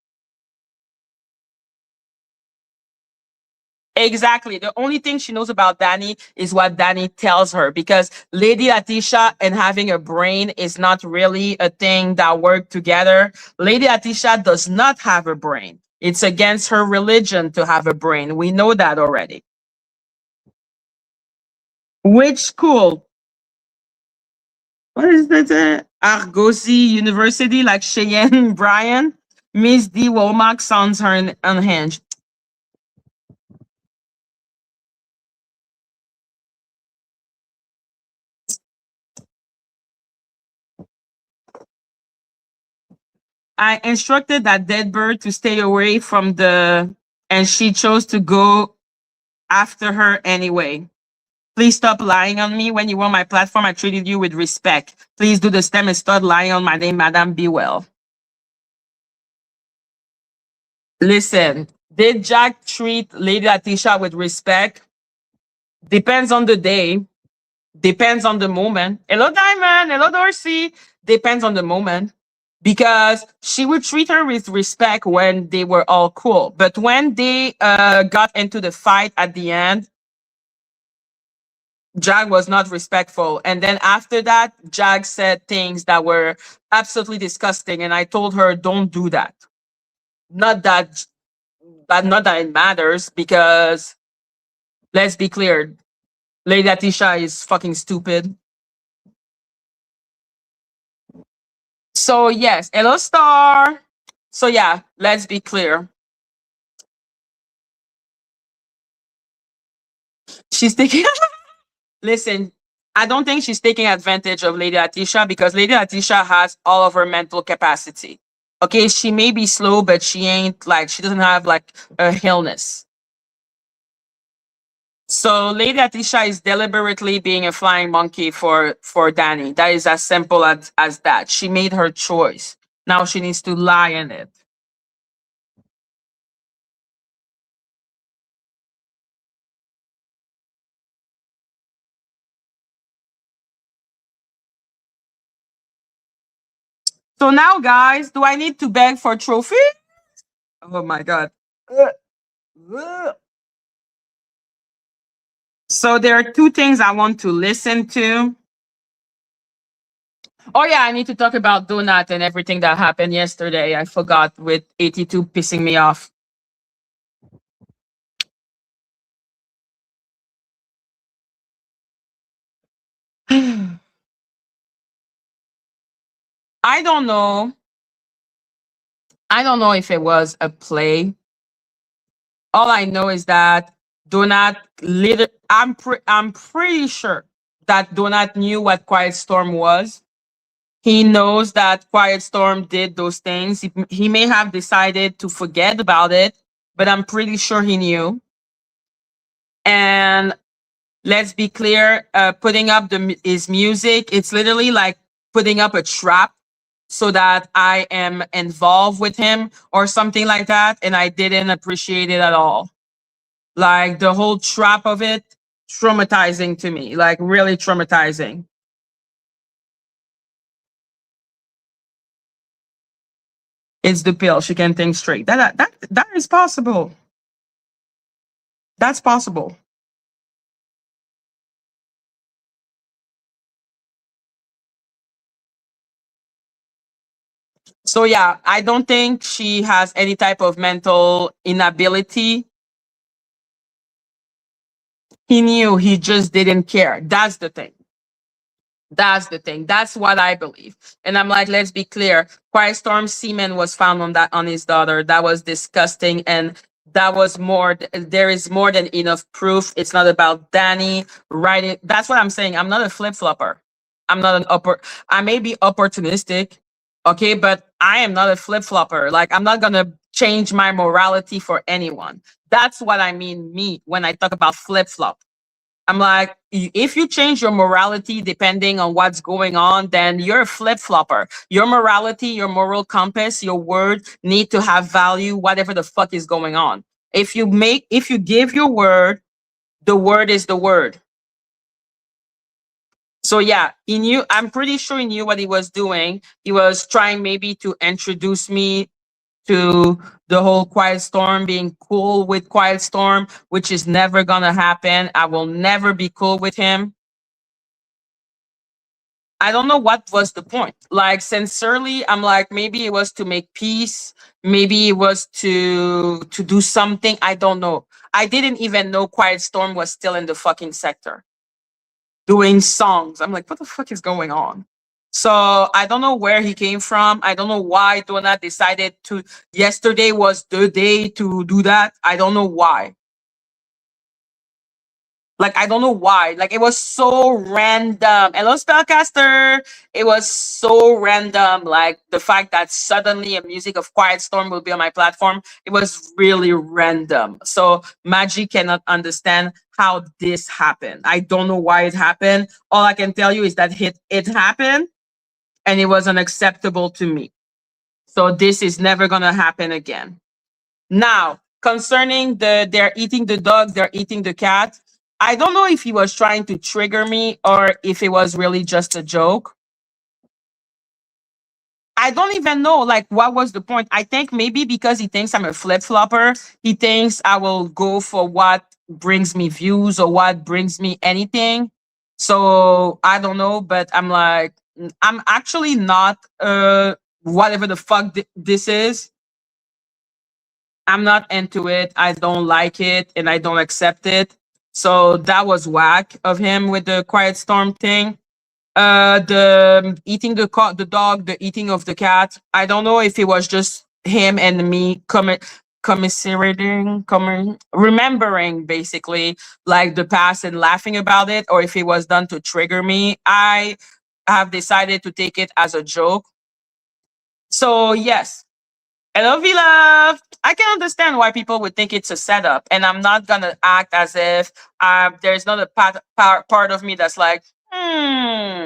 Exactly. The only thing she knows about Dani is what Dani tells her because Lady Atisha and having a brain is not really a thing that work together. Lady Atisha does not have a brain. It's against her religion to have a brain. We know that already. Which school? What is that? Argosy University, like Cheyenne Bryan? Miss D. Womack sounds her unhinged. I instructed that dead bird to stay away from and she chose to go after her anyway. Please stop lying on me. When you were on my platform, I treated you with respect. Please do the stem and start lying on my name, Madame. Be well. Listen, did Jack treat Lady Atisha with respect? Depends on the day. Depends on the moment. Hello, Diamond. Hello, Dorsey. Depends on the moment. Because she would treat her with respect when they were all cool. But when they got into the fight at the end, Jag was not respectful. And then after that, Jag said things that were absolutely disgusting. And I told her, don't do that. Not that, not that it matters, because let's be clear, Lady Atisha is fucking stupid. So yes, hello Star. So yeah, let's be clear. She's taking listen, I don't think she's taking advantage of Lady Atisha because Lady Atisha has all of her mental capacity. Okay, she may be slow, but she ain't like she doesn't have like a illness. So Lady Atisha is deliberately being a flying monkey for Dani. That is as simple as that. She made her choice. Now she needs to lie in it. So now, guys, do I need to beg for trophy? Oh my god. Ugh. So there are two things I want to listen to. Oh yeah, I need to talk about Donut and everything that happened yesterday. I forgot with 82 pissing me off. I don't know. I don't know if it was a play. All I know is that Donut I'm pretty sure that Donut knew what Quiet Storm was. He knows that Quiet Storm did those things. He may have decided to forget about it, but I'm pretty sure he knew. And let's be clear, putting up his music, it's literally like putting up a trap so that I am involved with him or something like that. And I didn't appreciate it at all. Like the whole trap of it, traumatizing to me, like really traumatizing. It's the pill. She can think straight. That is possible. That's possible. So yeah, I don't think she has any type of mental inability. He knew, he just didn't care. That's the thing. That's the thing. That's what I believe. And I'm like, let's be clear. Quiet Storm semen was found on his daughter. That was disgusting. And that was there is more than enough proof. It's not about Dani writing. That's what I'm saying. I'm not a flip-flopper. I'm not an I may be opportunistic, okay, but I am not a flip-flopper. Like I'm not gonna change my morality for anyone. That's what I mean, me, when I talk about flip-flop. I'm like, if you change your morality depending on what's going on, then you're a flip flopper. Your morality, your moral compass, your word need to have value, whatever the fuck is going on. If you give your word, the word is the word. So yeah, he knew, I'm pretty sure he knew what he was doing. He was trying maybe to introduce me to the whole Quiet Storm, being cool with Quiet Storm, which is never gonna happen. I will never be cool with him. I don't know what was the point. Like sincerely, I'm like maybe it was to make peace, maybe it was to do something. I don't know. I didn't even know Quiet Storm was still in the fucking sector doing songs. I'm like, what the fuck is going on? So I don't know where he came from. I don't know why Donna decided to. Yesterday was the day to do that. I don't know why. Like I don't know why. Like it was so random. Hello, Spellcaster. It was so random. Like the fact that suddenly a music of Quiet Storm will be on my platform. It was really random. So Madgie cannot understand how this happened. I don't know why it happened. All I can tell you is that it happened and it was unacceptable to me. So this is never gonna happen again. Now, concerning they're eating the dog, they're eating the cat. I don't know if he was trying to trigger me or if it was really just a joke. I don't even know like what was the point. I think maybe because he thinks I'm a flip-flopper, he thinks I will go for what brings me views or what brings me anything. So I don't know, but I'm like I'm actually not whatever the fuck this is. I'm not into it. I don't like it and I don't accept it. So that was whack of him with the Quiet Storm thing. The eating the dog, the eating of the cat. I don't know if it was just him and me remembering basically like the past and laughing about it, or if it was done to trigger me. I have decided to take it as a joke. So yes, hello, V Love. I can understand why people would think it's a setup, and I'm not gonna act as if there's not a part of me that's like, hmm.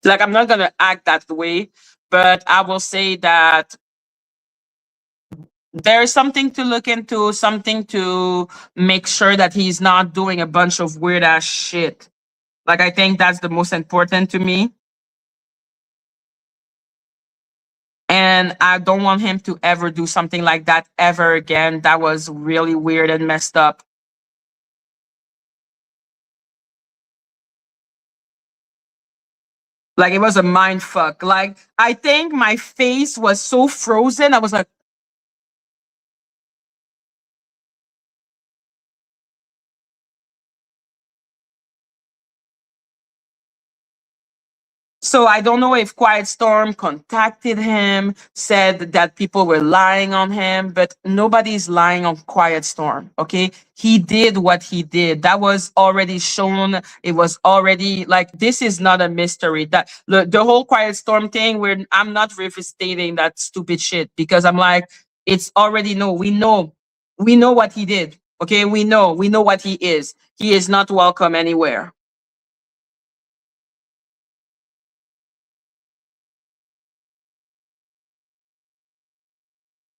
Like I'm not gonna act that way, but I will say that there's something to look into, something to make sure that he's not doing a bunch of weird ass shit. Like I think that's the most important to me. And I don't want him to ever do something like that ever again. That was really weird and messed up. Like it was a mind fuck. Like I think my face was so frozen. I was like, so I don't know if Quiet Storm contacted him, said that people were lying on him, but nobody's lying on Quiet Storm. Okay. He did what he did. That was already shown. It was already like, this is not a mystery. That the whole Quiet Storm thing, where I'm not revisiting that stupid shit because I'm like, it's already no, we know what he did. Okay. We know what he is. He is not welcome anywhere.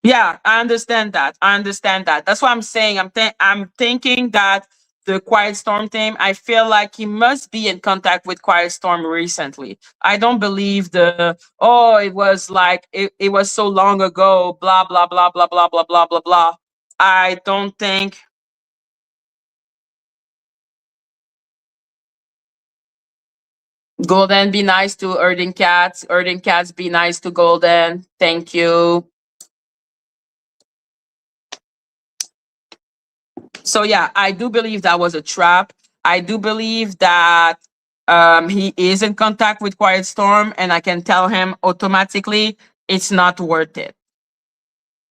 Yeah, I understand that. I understand that. That's what I'm saying. I'm thinking that the Quiet Storm team, I feel like he must be in contact with Quiet Storm recently. I don't believe it was like it was so long ago, blah blah blah blah blah blah blah blah blah. I don't think Golden be nice to Earthing Cats. Earthing Cats be nice to Golden. Thank you. So yeah, I do believe that was a trap. I do believe that he is in contact with Quiet Storm, and I can tell him automatically it's not worth it.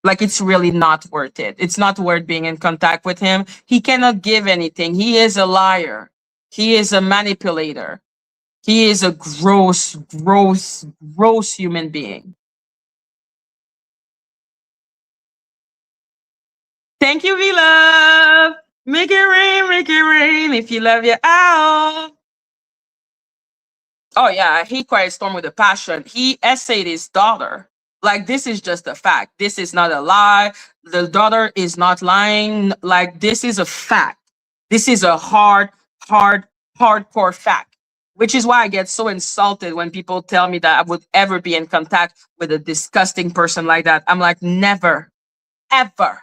Like it's really not worth it. It's not worth being in contact with him. He cannot give anything. He is a liar. He is a manipulator. He is a gross, gross, gross human being. Thank you, V Love. Make it rain if you love your owl. Oh yeah, he Quiet Storm with a passion. He essayed his daughter. Like this is just a fact. This is not a lie. The daughter is not lying. Like this is a fact. This is a hard, hardcore fact. Which is why I get so insulted when people tell me that I would ever be in contact with a disgusting person like that. I'm like, never, ever.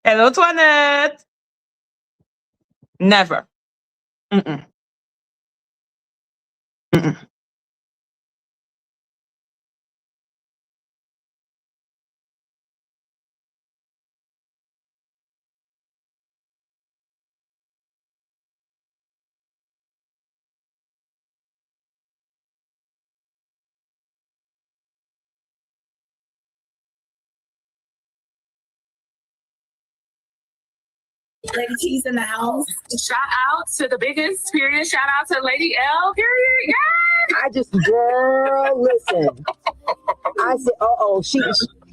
Hello, Toinette. Never. Mm-mm. Mm-mm. Lady T's in the house. Shout out to the biggest, period. Shout out to Lady L, period. Yeah. I just, girl, listen. I said,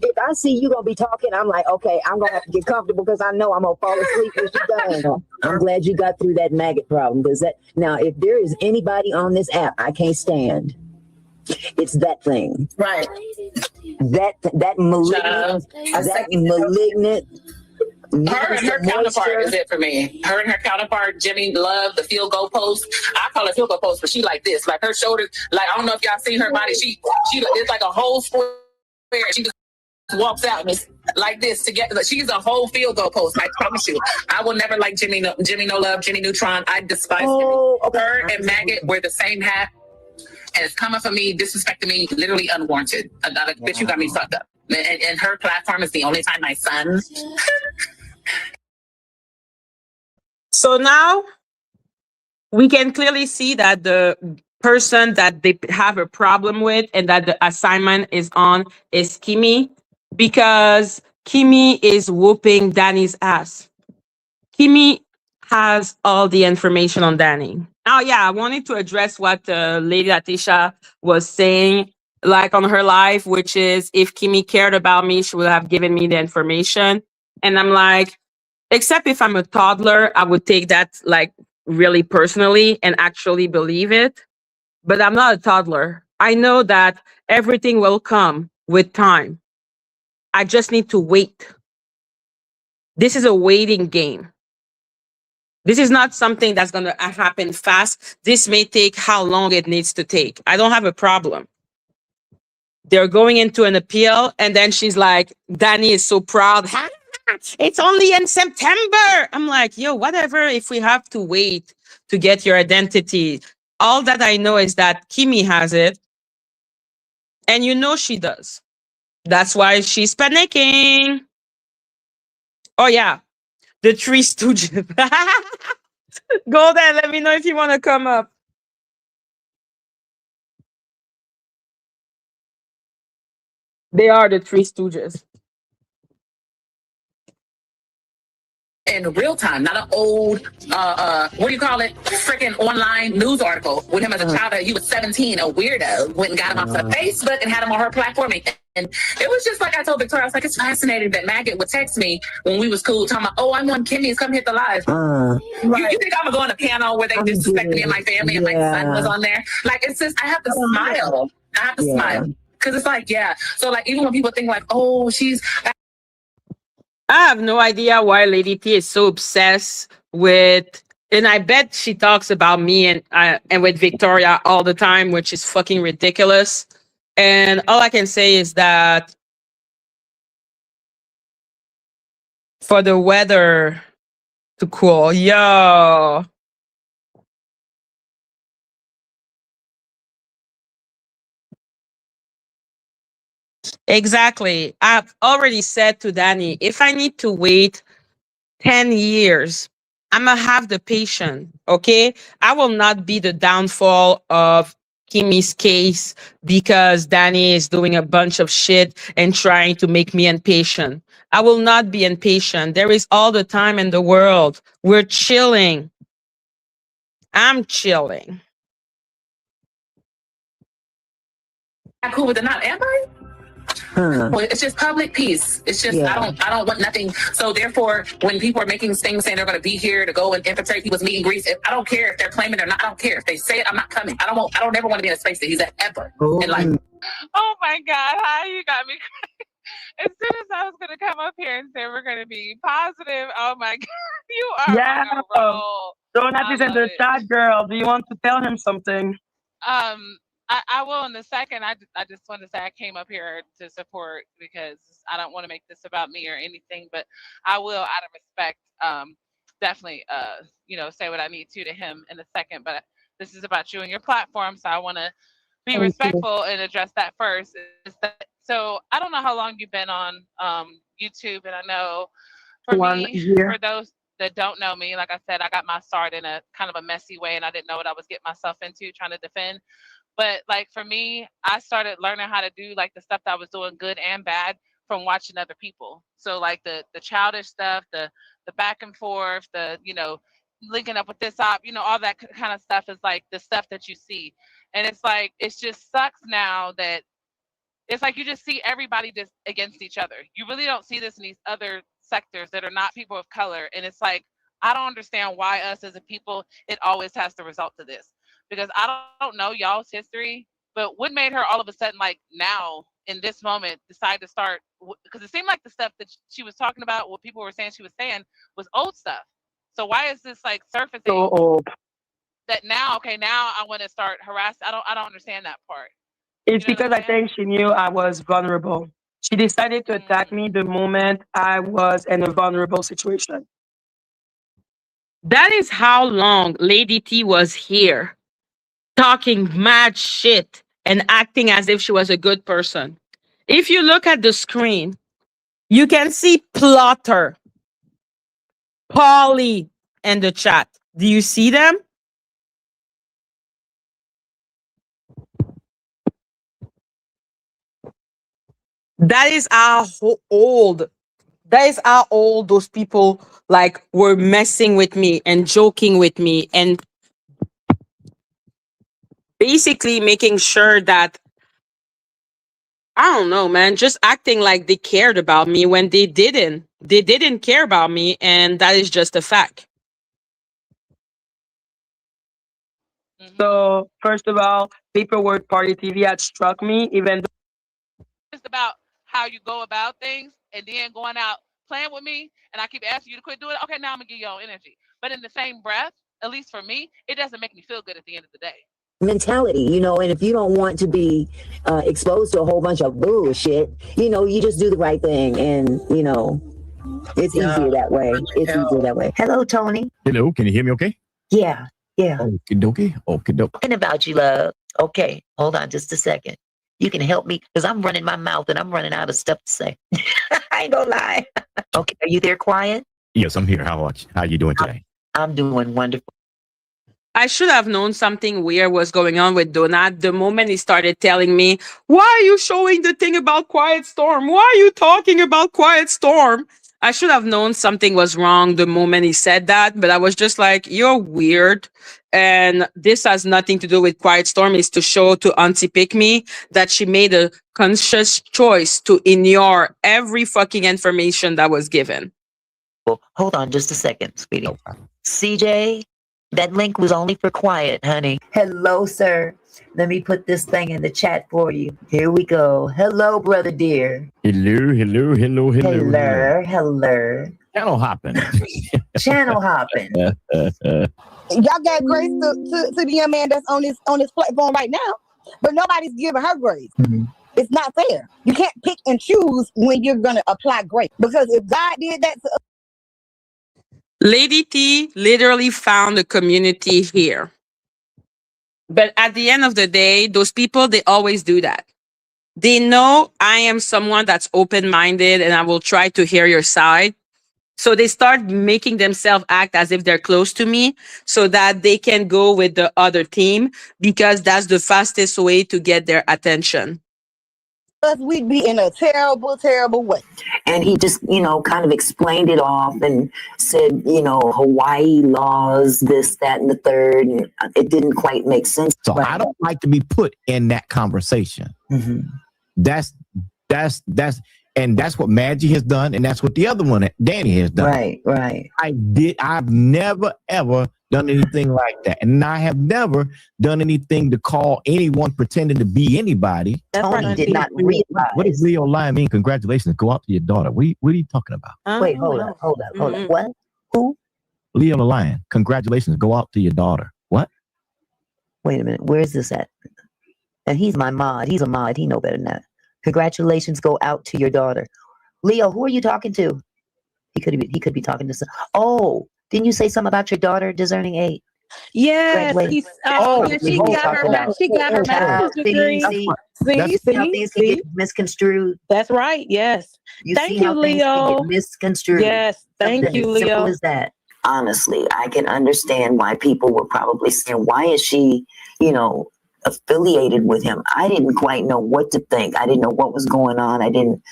if I see you gonna be talking, I'm like, okay, I'm gonna have to get comfortable because I know I'm gonna fall asleep when she's done. I'm glad you got through that maggot problem. Because that now, if there is anybody on this app I can't stand, it's that thing. Right. That malignant, Her and her counterpart is it for me. Her and her counterpart, Jimmy Love, the field goal post. I call it field goal post, but she like this, like her shoulders. Like I don't know if y'all seen her body. She it's like a whole square. She just walks out and it's like this together. She's a whole field goal post. I promise you. I will never like Jimmy No Love, Jimmy Neutron. I despise Jimmy. Okay. Her and Maggot wear the same hat, and it's coming for me, disrespecting me, literally unwarranted. Bitch, you got me fucked up. And her platform is the only time my son. So now we can clearly see that the person that they have a problem with and that the assignment is on is Kimmy, because Kimmy is whooping Dani's ass. Kimmy has all the information on Dani. Oh yeah, I wanted to address what Lady Latisha was saying, like on her live, which is if Kimmy cared about me, she would have given me the information. And I'm like, except if I'm a toddler, I would take that like really personally and actually believe it. But I'm not a toddler. I know that everything will come with time. I just need to wait. This is a waiting game. This is not something that's going to happen fast. This may take how long it needs to take. I don't have a problem. They're going into an appeal, and then she's like, Dani is so proud. It's only in September. I'm like, yo, whatever. If we have to wait to get your identity, all that I know is that Kimi has it, and you know she does. That's why she's panicking. Oh yeah, the Three Stooges. Go there. Let me know if you want to come up. They are the Three Stooges. In real time, not an old, what do you call it? Freaking online news article with him as a child that he was 17, a weirdo, went and got him off of Facebook and had him on her platform. And it was just like I told Victoria, I was like, it's fascinating that Maggot would text me when we was cool, talking about, oh, I'm on Kimmy's, come hit the live. You think I'm gonna go on a panel where they disrespect me and my family and my son was on there? Like, it's just, I have to smile. I have to smile. Because it's like, yeah. So, like, even when people think, like, oh, she's. I have no idea why Lady T is so obsessed with, and I bet she talks about me and with Victoria all the time, which is fucking ridiculous. And all I can say is that for the weather to cool, yo. Exactly. I've already said to Dani, if I need to wait 10 years, I'm going to have the patience, okay? I will not be the downfall of Kimmy's case because Dani is doing a bunch of shit and trying to make me impatient. I will not be impatient. There is all the time in the world. We're chilling. I'm chilling. Not cool with the not, am I? Well, it's just public peace. It's just I don't want nothing. So therefore, when people are making things saying they're going to be here to go and infiltrate people's meet and greets, I don't care if they're claiming it or not. I don't care if they say it. I'm not coming. I don't ever want to be in a space that he's at ever in life. Oh my God! How you got me? As soon as I was going to come up here and say we're going to be positive, oh my God, you are on a roll. Donat is in the chat, girl. Do you want to tell him something? I will in a second. I just want to say I came up here to support because I don't want to make this about me or anything, but I will, out of respect, definitely, say what I need to him in a second. But this is about you and your platform, so I want to be respectful and address that first. So I don't know how long you've been on YouTube, and I know for for those that don't know me, like I said, I got my start in a kind of a messy way, and I didn't know what I was getting myself into trying to defend. But like for me, I started learning how to do like the stuff that I was doing good and bad from watching other people. So like the childish stuff, the back and forth, the linking up with this op, all that kind of stuff is like the stuff that you see. And it's like it just sucks now that it's like you just see everybody just against each other. You really don't see this in these other sectors that are not people of color. And it's like I don't understand why us as a people it always has to result to this. Because I don't know y'all's history, but what made her all of a sudden like now in this moment decide to start because it seemed like the stuff that she was talking about, what people were saying she was saying was old stuff. So why is this like surfacing So old. that now, okay, now I want to start harassing? I don't understand that part. It's because I think she knew I was vulnerable. She decided to attack me the moment I was in a vulnerable situation. That is how long Lady T was here, talking mad shit and acting as if she was a good person. If you look at the screen, you can see Plotter, Polly in the chat. Do you see them? That is how old. That is how old those people like were messing with me and joking with me and basically making sure that I don't know, man, just acting like they cared about me when they didn't. They didn't care about me, and that is just a fact. So, first of all, Paperwork Party TV had struck me, even though it's about how you go about things and then going out playing with me and I keep asking you to quit doing it. Okay, now I'm gonna give you your energy. But in the same breath, at least for me, it doesn't make me feel good at the end of the day. Mentality, and if you don't want to be exposed to a whole bunch of bullshit, you just do the right thing, and it's easier that way. It's easier that way. Hello, Tony. Hello, can you hear me okay? Yeah, yeah. Okie dokie, okie dokie. Talking about you, love. Okay, hold on just a second. You can help me because I'm running my mouth and I'm running out of stuff to say. I ain't gonna lie. Okay, are you there, quiet? Yes, I'm here. How are you doing today? I'm doing wonderful. I should have known something weird was going on with Donut the moment he started telling me, "Why are you showing the thing about Quiet Storm? Why are you talking about Quiet Storm?" I should have known something was wrong the moment he said that, but I was just like, "You're weird." And this has nothing to do with Quiet Storm. It's to show to Auntie Pick Me that she made a conscious choice to ignore every fucking information that was given. Well, hold on just a second, sweetie. CJ, that link was only for quiet, honey. Hello, sir. Let me put this thing in the chat for you. Here we go. Hello, brother dear. Hello, hello, hello, hello. Hello, hello. Channel hopping. Channel hopping. Y'all got grace to the young man that's on this platform right now, but nobody's giving her grace. Mm-hmm. It's not fair. You can't pick and choose when you're gonna apply grace, because if God did that to Lady T literally found a community here. But at the end of the day, those people, they always do that. They know I am someone that's open-minded and I will try to hear your side. So they start making themselves act as if they're close to me so that they can go with the other team, because that's the fastest way to get their attention. us, we'd be in a terrible, terrible way. And he just, kind of explained it off and said, Hawaii laws, this, that, and the third. And it didn't quite make sense. So I don't like to be put in that conversation. Mm-hmm. That's what Madgie has done, and that's what the other one, Dani, has done. Right. I've never ever done anything like that, and I have never done anything to call anyone pretending to be anybody. Tony did not realize. What does Leo Line mean? Congratulations, go out to your daughter. What are you talking about? Wait, hold up. What? Who? Leo the Lion. Congratulations, go out to your daughter. What? Wait a minute. Where is this at? And he's my mod. He's a mod. He know better than that. Congratulations go out to your daughter. Leo, who are you talking to? He could be talking to some. Oh, didn't you say something about your daughter deserving aid? Yes, she got her master's degree. See, things can get misconstrued. That's right. Yes. Thank you, Leo. Get misconstrued. Yes. Thank you, Leo. Simple as that. Honestly, I can understand why people were probably saying, "Why is she, affiliated with him?" I didn't quite know what to think. I didn't know what was going on. I didn't,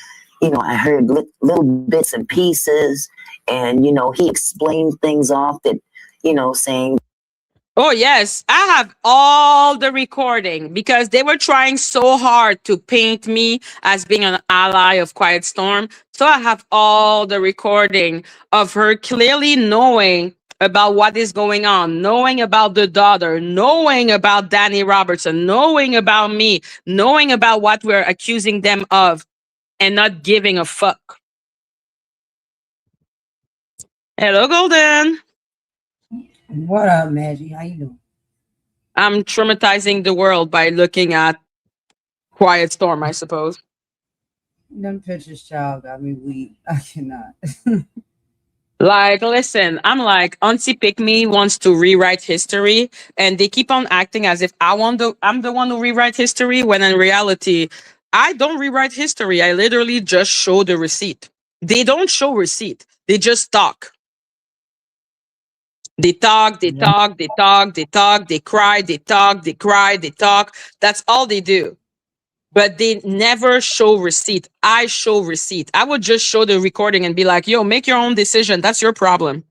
I heard little bits and pieces, and he explained things off that, saying, "Oh yes, I have all the recording," because they were trying so hard to paint me as being an ally of Quiet Storm. So I have all the recording of her clearly knowing about what is going on, knowing about the daughter, knowing about Dani Robertson, knowing about me, knowing about what we're accusing them of, and not giving a fuck. Hello, Golden. What up, Madgie? How you doing? I'm traumatizing the world by looking at Quiet Storm, I suppose. Them pictures, child, got me weak. I cannot. Like, listen, I'm like, Auntie Pick Me wants to rewrite history, and they keep on acting as if I'm the one who rewrite history, when in reality, I don't rewrite history. I literally just show the receipt. They don't show receipt. They just talk. They talk, they talk, they talk, they talk, they cry, they talk, they cry, they talk. That's all they do. But they never show receipt. I show receipt. I would just show the recording and be like, yo, make your own decision. That's your problem.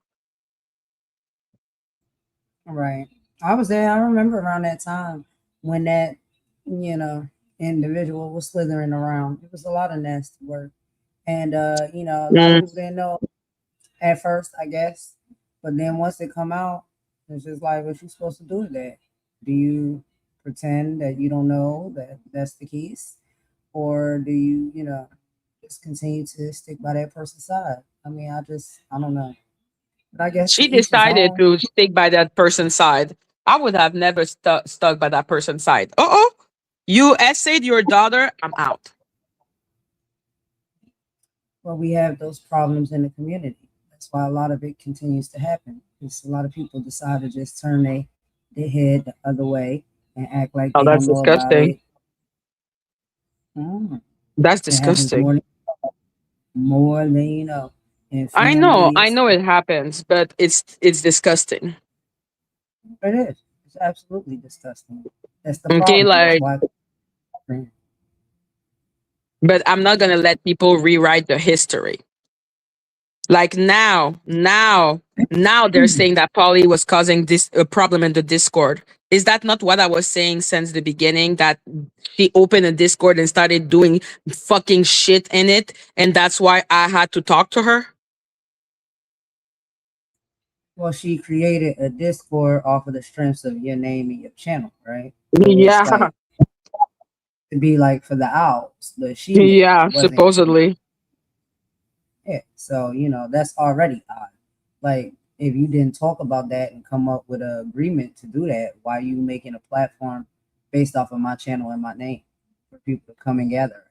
Right. I was there. I remember around that time when that, individual was slithering around. It was a lot of nasty work. And, a lot of people didn't know at first, I guess. But then once they come out, it's just like, what you supposed to do with that? Do you pretend that you don't know that that's the case? Or do you, just continue to stick by that person's side? I mean, I don't know. But I guess to She each his decided own. to stick by that person's side. I would have never stuck by that person's side. Oh, you essayed your daughter. I'm out. Well, we have those problems in the community. That's why a lot of it continues to happen. Because a lot of people decide to just turn their head the other way and act like Oh, they that's don't know about disgusting. it. Mm. That's It happens disgusting. more than you know. In I families, know it happens, but it's disgusting. it is. It's absolutely disgusting. That's the Okay, problem. That's like, why. but I'm not gonna let people rewrite the history. Like now they're saying that Polly was causing this a problem in the Discord. Is that not what I was saying since the beginning? That she opened a Discord and started doing fucking shit in it, and that's why I had to talk to her. Well, she created a Discord off of the strengths of your name and your channel, right? So it's Yeah, like to be like for the owls, but she made it. yeah, It wasn't. supposedly. Yeah. So that's already odd. Like if you didn't talk about that and come up with an agreement to do that, why are you making a platform based off of my channel and my name for people to come and gather?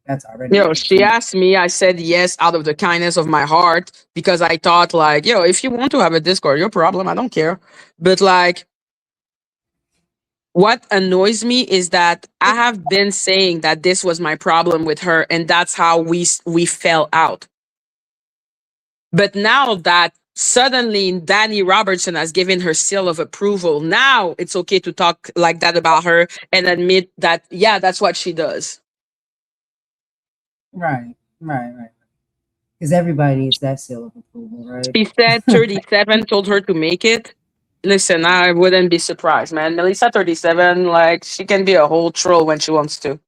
That's already Yo, weird to she me. asked me. I said yes out of the kindness of my heart because I thought like, yo, if you want to have a Discord, your problem. I don't care. But like, what annoys me is that I have been saying that this was my problem with her, and that's how we fell out. But now that suddenly Dani Robertson has given her seal of approval, now it's okay to talk like that about her and admit that yeah, that's what she does. Right. Because everybody needs that seal of approval, right? She said 37 told her to make it. Listen, I wouldn't be surprised, man. Melissa 37, like she can be a whole troll when she wants to.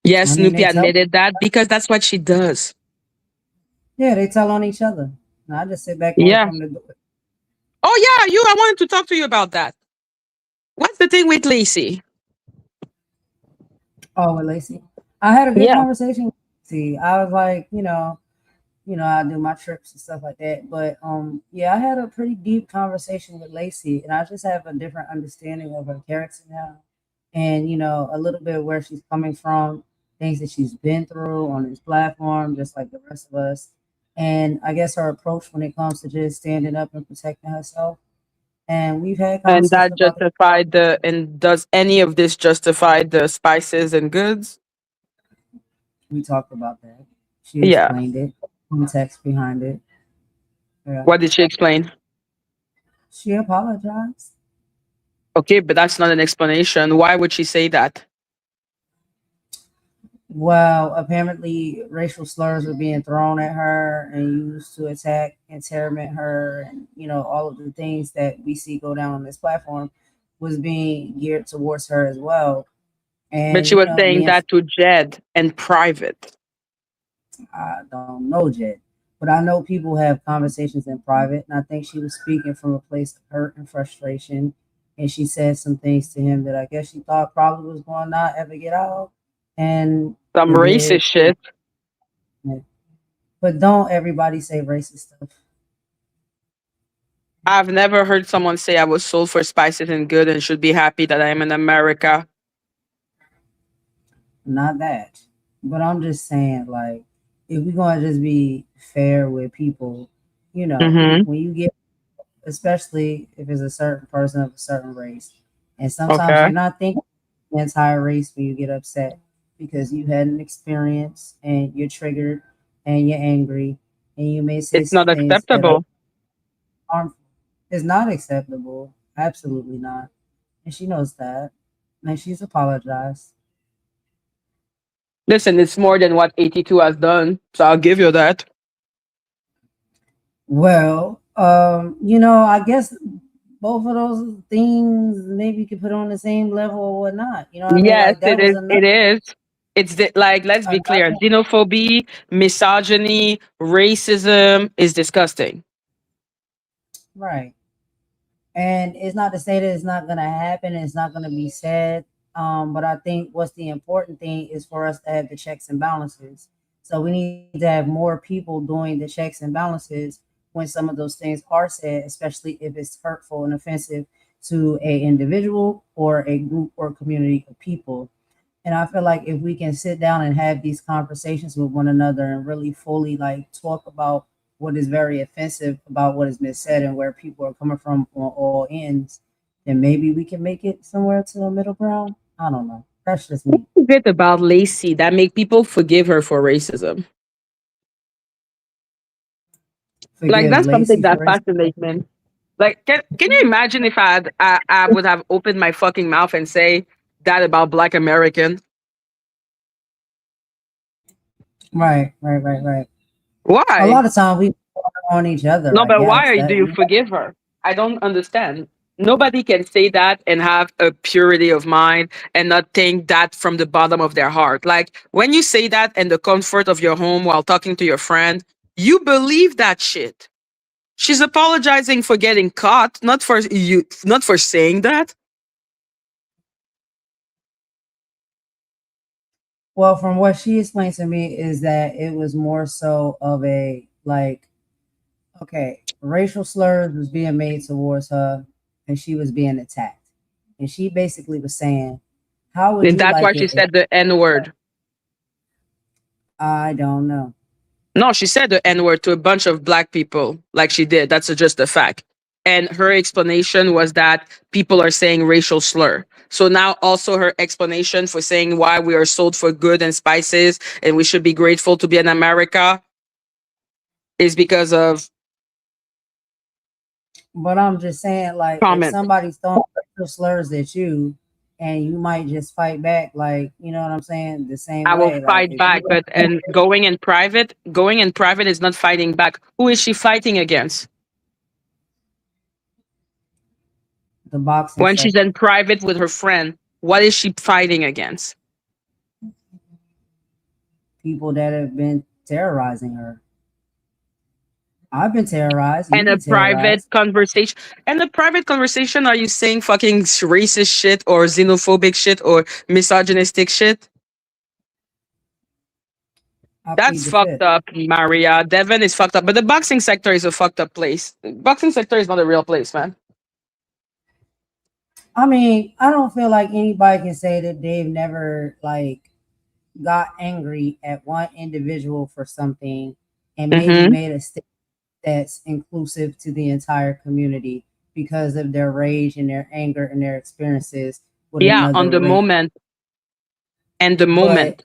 Yes, I mean, Snoopy they tell. admitted that because that's what she does. Yeah, they tell on each other. And I just sit back and wait Yeah. for them to do it. Oh yeah, I wanted to talk to you about that. What's the thing with Lacey? Oh, with Lacey, I had a good Yeah. conversation with Lacey. I was like, I do my trips and stuff like that. But yeah, I had a pretty deep conversation with Lacey, and I just have a different understanding of her character now, and a little bit where she's coming from, things that she's been through on this platform, just like the rest of us. And I guess her approach when it comes to just standing up and protecting herself. And we've had And conversations that about the. justified the and does any of this justify the spices and goods? We talked about that. She Yeah. explained it, context behind it. Yeah. What did she explain? She apologized. Okay, but that's not an explanation. Why would she say that? Well, apparently racial slurs were being thrown at her and used to attack and terrorment her, and all of the things that we see go down on this platform was being geared towards her as well. But And she was saying me and that to Jed and private. I don't know Jed, but I know people have conversations in private, and I think she was speaking from a place of hurt and frustration. And she said some things to him that I guess she thought probably was going to not ever get out, and Some it racist did. shit. Yeah. But don't everybody say racist stuff. I've never heard someone say I was sold for spices and good and should be happy that I am in America. Not that. But I'm just saying, like, if we're going to just be fair with people, Mm-hmm. when you get, especially if it's a certain person of a certain race, and sometimes Okay. you're not thinking the entire race when you get upset because you had an experience and you're triggered and you're angry and you may say It's some not things that are acceptable. harmful. It's not acceptable. Absolutely not. And she knows that. And she's apologized. Listen, it's more than what 82 has done. So I'll give you that. Well, I guess both of those things maybe you could put on the same level or whatnot. You know what I mean? Yes, Like it that was is. It another, is. It's like, let's be clear. another Xenophobia, misogyny, racism is disgusting. right. And it's not to say that it's not gonna happen, it's not gonna be said. But I think what's the important thing is for us to have the checks and balances. So we need to have more people doing the checks and balances when some of those things are said, especially if it's hurtful and offensive to a individual or a group or community of people. And I feel like if we can sit down and have these conversations with one another and really fully like talk about what is very offensive about what has been said and where people are coming from on all ends, then maybe we can make it somewhere to the middle ground. I don't know. That's just me. What is it about Lacey that make people forgive her for racism? Like Forgive that's something Lacey that for his. fascinates me. Like, can you imagine if I would have opened my fucking mouth and say that about Black American? Right. A Why? lot of times we on each other, No, I but guess. do That you forgive her? I don't understand. Nobody can say that and have a purity of mind and not think that from the bottom of their heart. Like when you say that in the comfort of your home while talking to your friend, you believe that shit. She's apologizing for getting caught, not for saying that. well, from what she explained to me is that it was more so of a like, okay, racial slurs was being made towards her and she was being attacked. And she basically was saying, how would And you that's why like she it if said the N word. I don't know? No, she said the N word to a bunch of Black people, like she did. That's just a fact. And her explanation was that people are saying racial slur. So now also her explanation for saying why we are sold for good and spices and we should be grateful to be in America is because of But I'm just saying, like, if comment. somebody's throwing racial slurs at you and you might just fight back, like, you know what I'm saying? The same I will way. Like fight if you back, but and going in private is not fighting back. Who is she fighting against? the boxing When she's section, in private with her friend, what is she fighting against? people that have been terrorizing her. I've been terrorized. You've And a been private terrorized. conversation. And a private conversation, are you saying fucking racist shit or xenophobic shit or misogynistic shit? I plead That's the fucked fifth. up, Maria. Devon is fucked up. But the boxing sector is a fucked up place. Boxing sector is not a real place, man. I mean, I don't feel like anybody can say that they've never like got angry at one individual for something and maybe Mm-hmm. made a statement that's inclusive to the entire community because of their rage and their anger and their experiences with Yeah, on another the race. moment. And the But moment.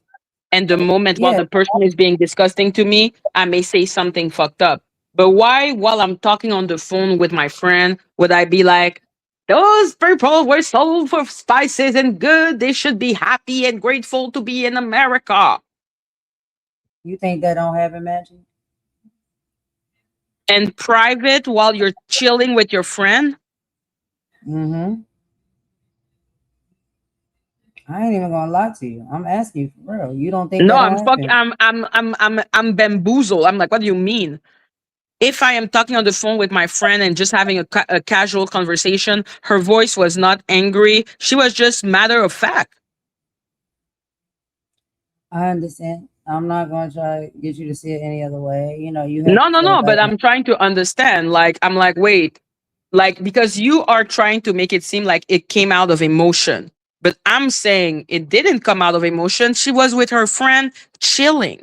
And the moment while yeah, the person is being disgusting to me, I may say something fucked up. But why, while I'm talking on the phone with my friend, would I be like, those people were sold for spices and good. They should be happy and grateful to be in America. you think that don't happen, Madgie? And private, while you're chilling with your friend, Mm-hmm. I ain't even gonna lie to you. I'm asking you for real. You don't think no, that don't happen? I'm bamboozled. I'm like, what do you mean? If I am talking on the phone with my friend and just having a casual conversation, her voice was not angry. She was just matter of fact. I understand. I'm not gonna try to get you to see it any other way. You know, you have No, to no, fall no. back But on. I'm trying to understand. Like, I'm like, wait, like, because you are trying to make it seem like it came out of emotion. But I'm saying it didn't come out of emotion. She was with her friend chilling.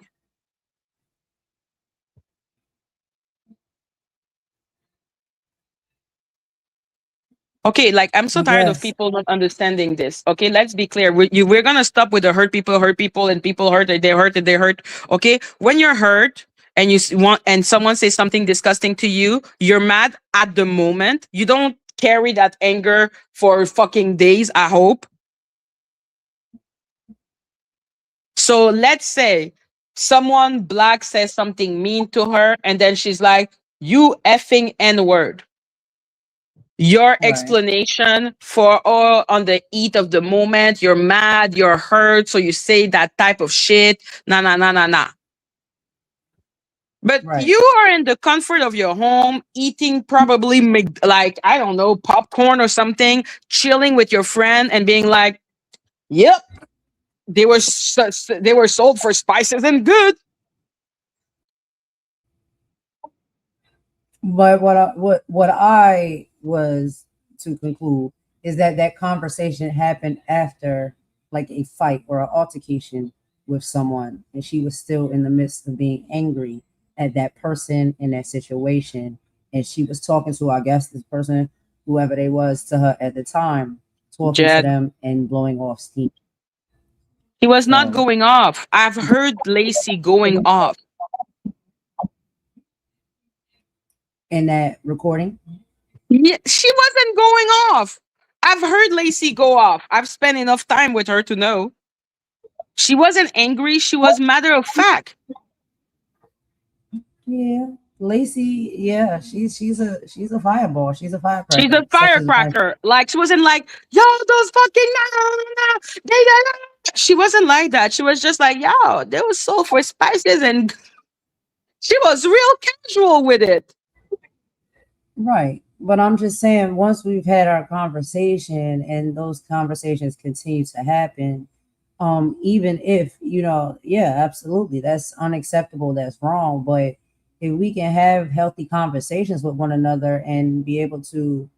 Okay, like I'm so I tired of guess. people not understanding this. Okay, let's be clear. We're gonna stop with the hurt people, and people hurt, and they hurt, and they hurt. Okay, when you're hurt and want, and someone says something disgusting to you, you're mad at the moment. You don't carry that anger for fucking days. I hope. So let's say someone Black says something mean to her, and then she's like, "You effing N word." Your Right. explanation for all on the heat of the moment, you're mad, you're hurt, so you say that type of shit. Nah, nah, nah, nah, nah. But Right. you are in the comfort of your home, eating probably like, I don't know, popcorn or something, chilling with your friend and being like, yep, they were sold for spices and good. But what I was to conclude is that that conversation happened after like a fight or an altercation with someone, and she was still in the midst of being angry at that person in that situation, and she was talking to, I guess, this person, whoever they was to her at the time, talking to Jed. them and blowing off steam. He was not So going off. I've heard Lacey going off. in that recording, Yeah, she wasn't going off. I've heard Lacey go off. I've spent enough time with her to know. She wasn't angry. She was matter of fact. yeah, Lacey, yeah, she's a fireball. She's a She's a firecracker, such as a firecracker. firecracker. Like she wasn't like, yo, those fucking she wasn't like that. She was just like, yo, there was soul for spices, and she was real casual with it. Right. But I'm just saying, once we've had our conversation and those conversations continue to happen, even if, yeah, absolutely, that's unacceptable, that's wrong. But if we can have healthy conversations with one another and be able to,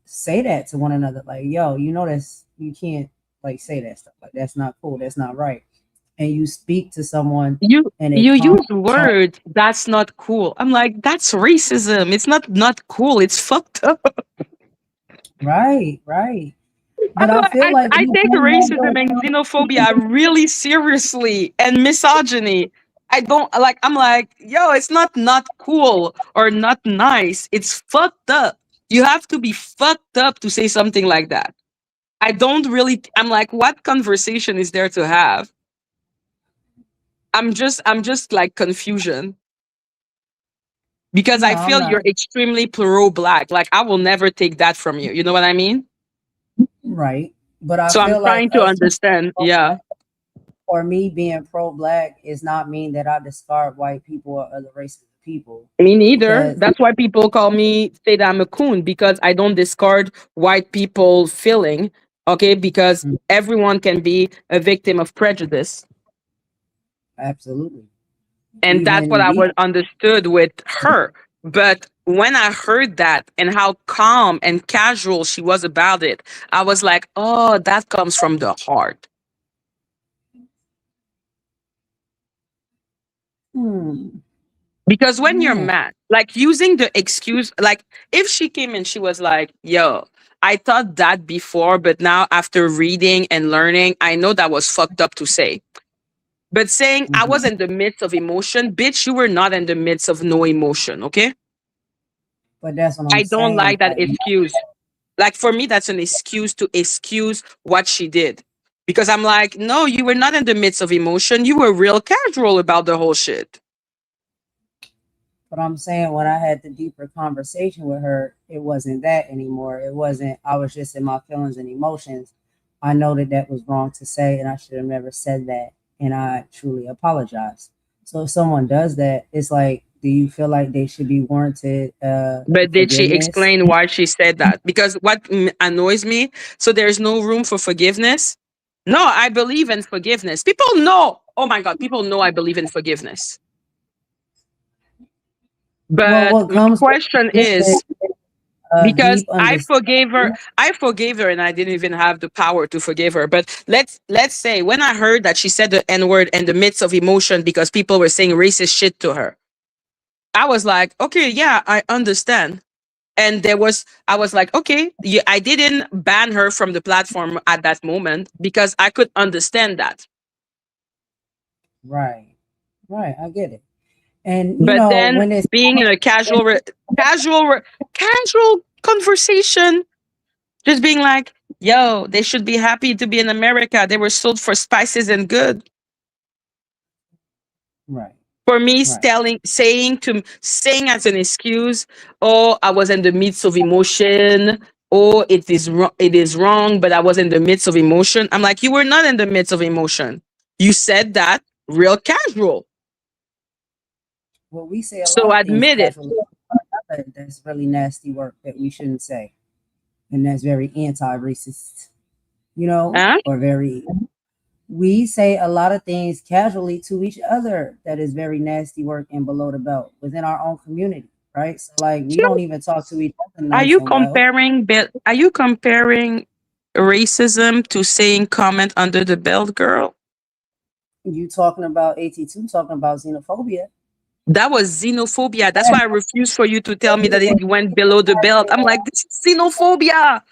say that to one another, like, yo, that's, you can't like say that stuff. Like, that's not cool, that's not right. And you speak to someone You in a you calm use tone. words that's not cool. I'm like, that's racism. It's not cool. It's fucked up. Right, right. I'm But I like, feel I, like I we take can have racism those and xenophobia conversations. really seriously, and misogyny. I don't like, I'm like, yo, it's not cool or not nice. It's fucked up. You have to be fucked up to say something like that. I don't really, I'm like, what conversation is there to have? I'm just like confusion, because No, I I'm feel not. you're extremely pro black. Like, I will never take that from you. You know what I mean? Right. But I So I'm feel like trying to us being understand. Yeah. pro-black, or me being pro-black is not mean that I discard white people or other races of people. Me neither. Because That's why people call me, say that I'm a coon, because I don't discard white people feeling. Okay, because mm, everyone can be a victim of prejudice. absolutely. And that's what Even I me, was understood with her. But when I heard that and how calm and casual she was about it, I was like, oh, that comes from the heart. hmm, Because when you're yeah. mad, like using the excuse, like if she came and she was like, yo, I thought that before, but now after reading and learning, I know that was fucked up to say. But saying I was Mhm. in the midst of emotion, bitch, you were not in the midst of no emotion, okay? But that's what I'm I don't saying. like that excuse. Like for me, that's an excuse to excuse what she did. Because I'm like, no, you were not in the midst of emotion. You were real casual about the whole shit. But I'm saying, when I had the deeper conversation with her, it wasn't that anymore. It wasn't, I was just in my feelings and emotions. I know that that was wrong to say, and I should have never said that. And I truly apologize. So if someone does that, it's like, do you feel like they should be warranted But did she forgiveness? explain why she said that? Because what annoys me, so there's no room for forgiveness. No, I believe in forgiveness. People know. Oh my God, people know I believe in forgiveness. Well, But what my comes with question forgiveness is, is a because deep understanding. I forgave her, and I didn't even have the power to forgive her. But let's say when I heard that she said the N-word in the midst of emotion because people were saying racist shit to her, I was like, okay, yeah, I understand. And I was like, okay, yeah, I didn't ban her from the platform at that moment because I could understand that. Right, right, I get it. And But then when it's being in a casual conversation, just being like, yo, they should be happy to be in America. They were sold for spices and good. right, For me, right. saying as an excuse, oh, I was in the midst of emotion. Oh, it is wrong, but I was in the midst of emotion. I'm like, you were not in the midst of emotion. You said that real casual. Well, we say a lot So of things admit it. casually. That's really nasty work that we shouldn't say, and that's very anti-racist, Huh? or very. We say a lot of things casually to each other that is very nasty work and below the belt within our own community, right? So like we don't even talk to each other Are nice you and well. are you comparing racism to saying comment under the belt, girl? You talking about AT2, talking about xenophobia. That was xenophobia. That's why I refuse for you to tell me that it went below the belt. I'm like, this is xenophobia.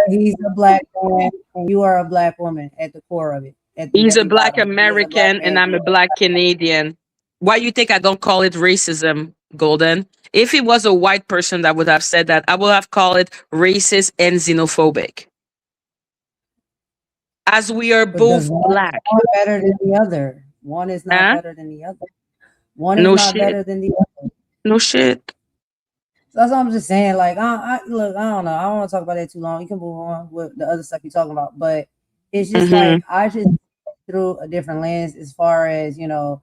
He's a black man and you are a black woman at the core of it, at the He's a very black bottom. He is a black American and man. I'm a black Canadian. Why you think I don't call it racism, Golden? If it was a white person that would have said that, I would have called it racist and xenophobic. As we are But does both one black. better than the other? One is not Huh? better than the other. One is No not shit. better than the other. No shit. So that's what I'm just saying. Like, look, I don't know. I don't want to talk about that too long. You can move on with the other stuff you're talking about. But it's just like I should through a different lens as far as, you know,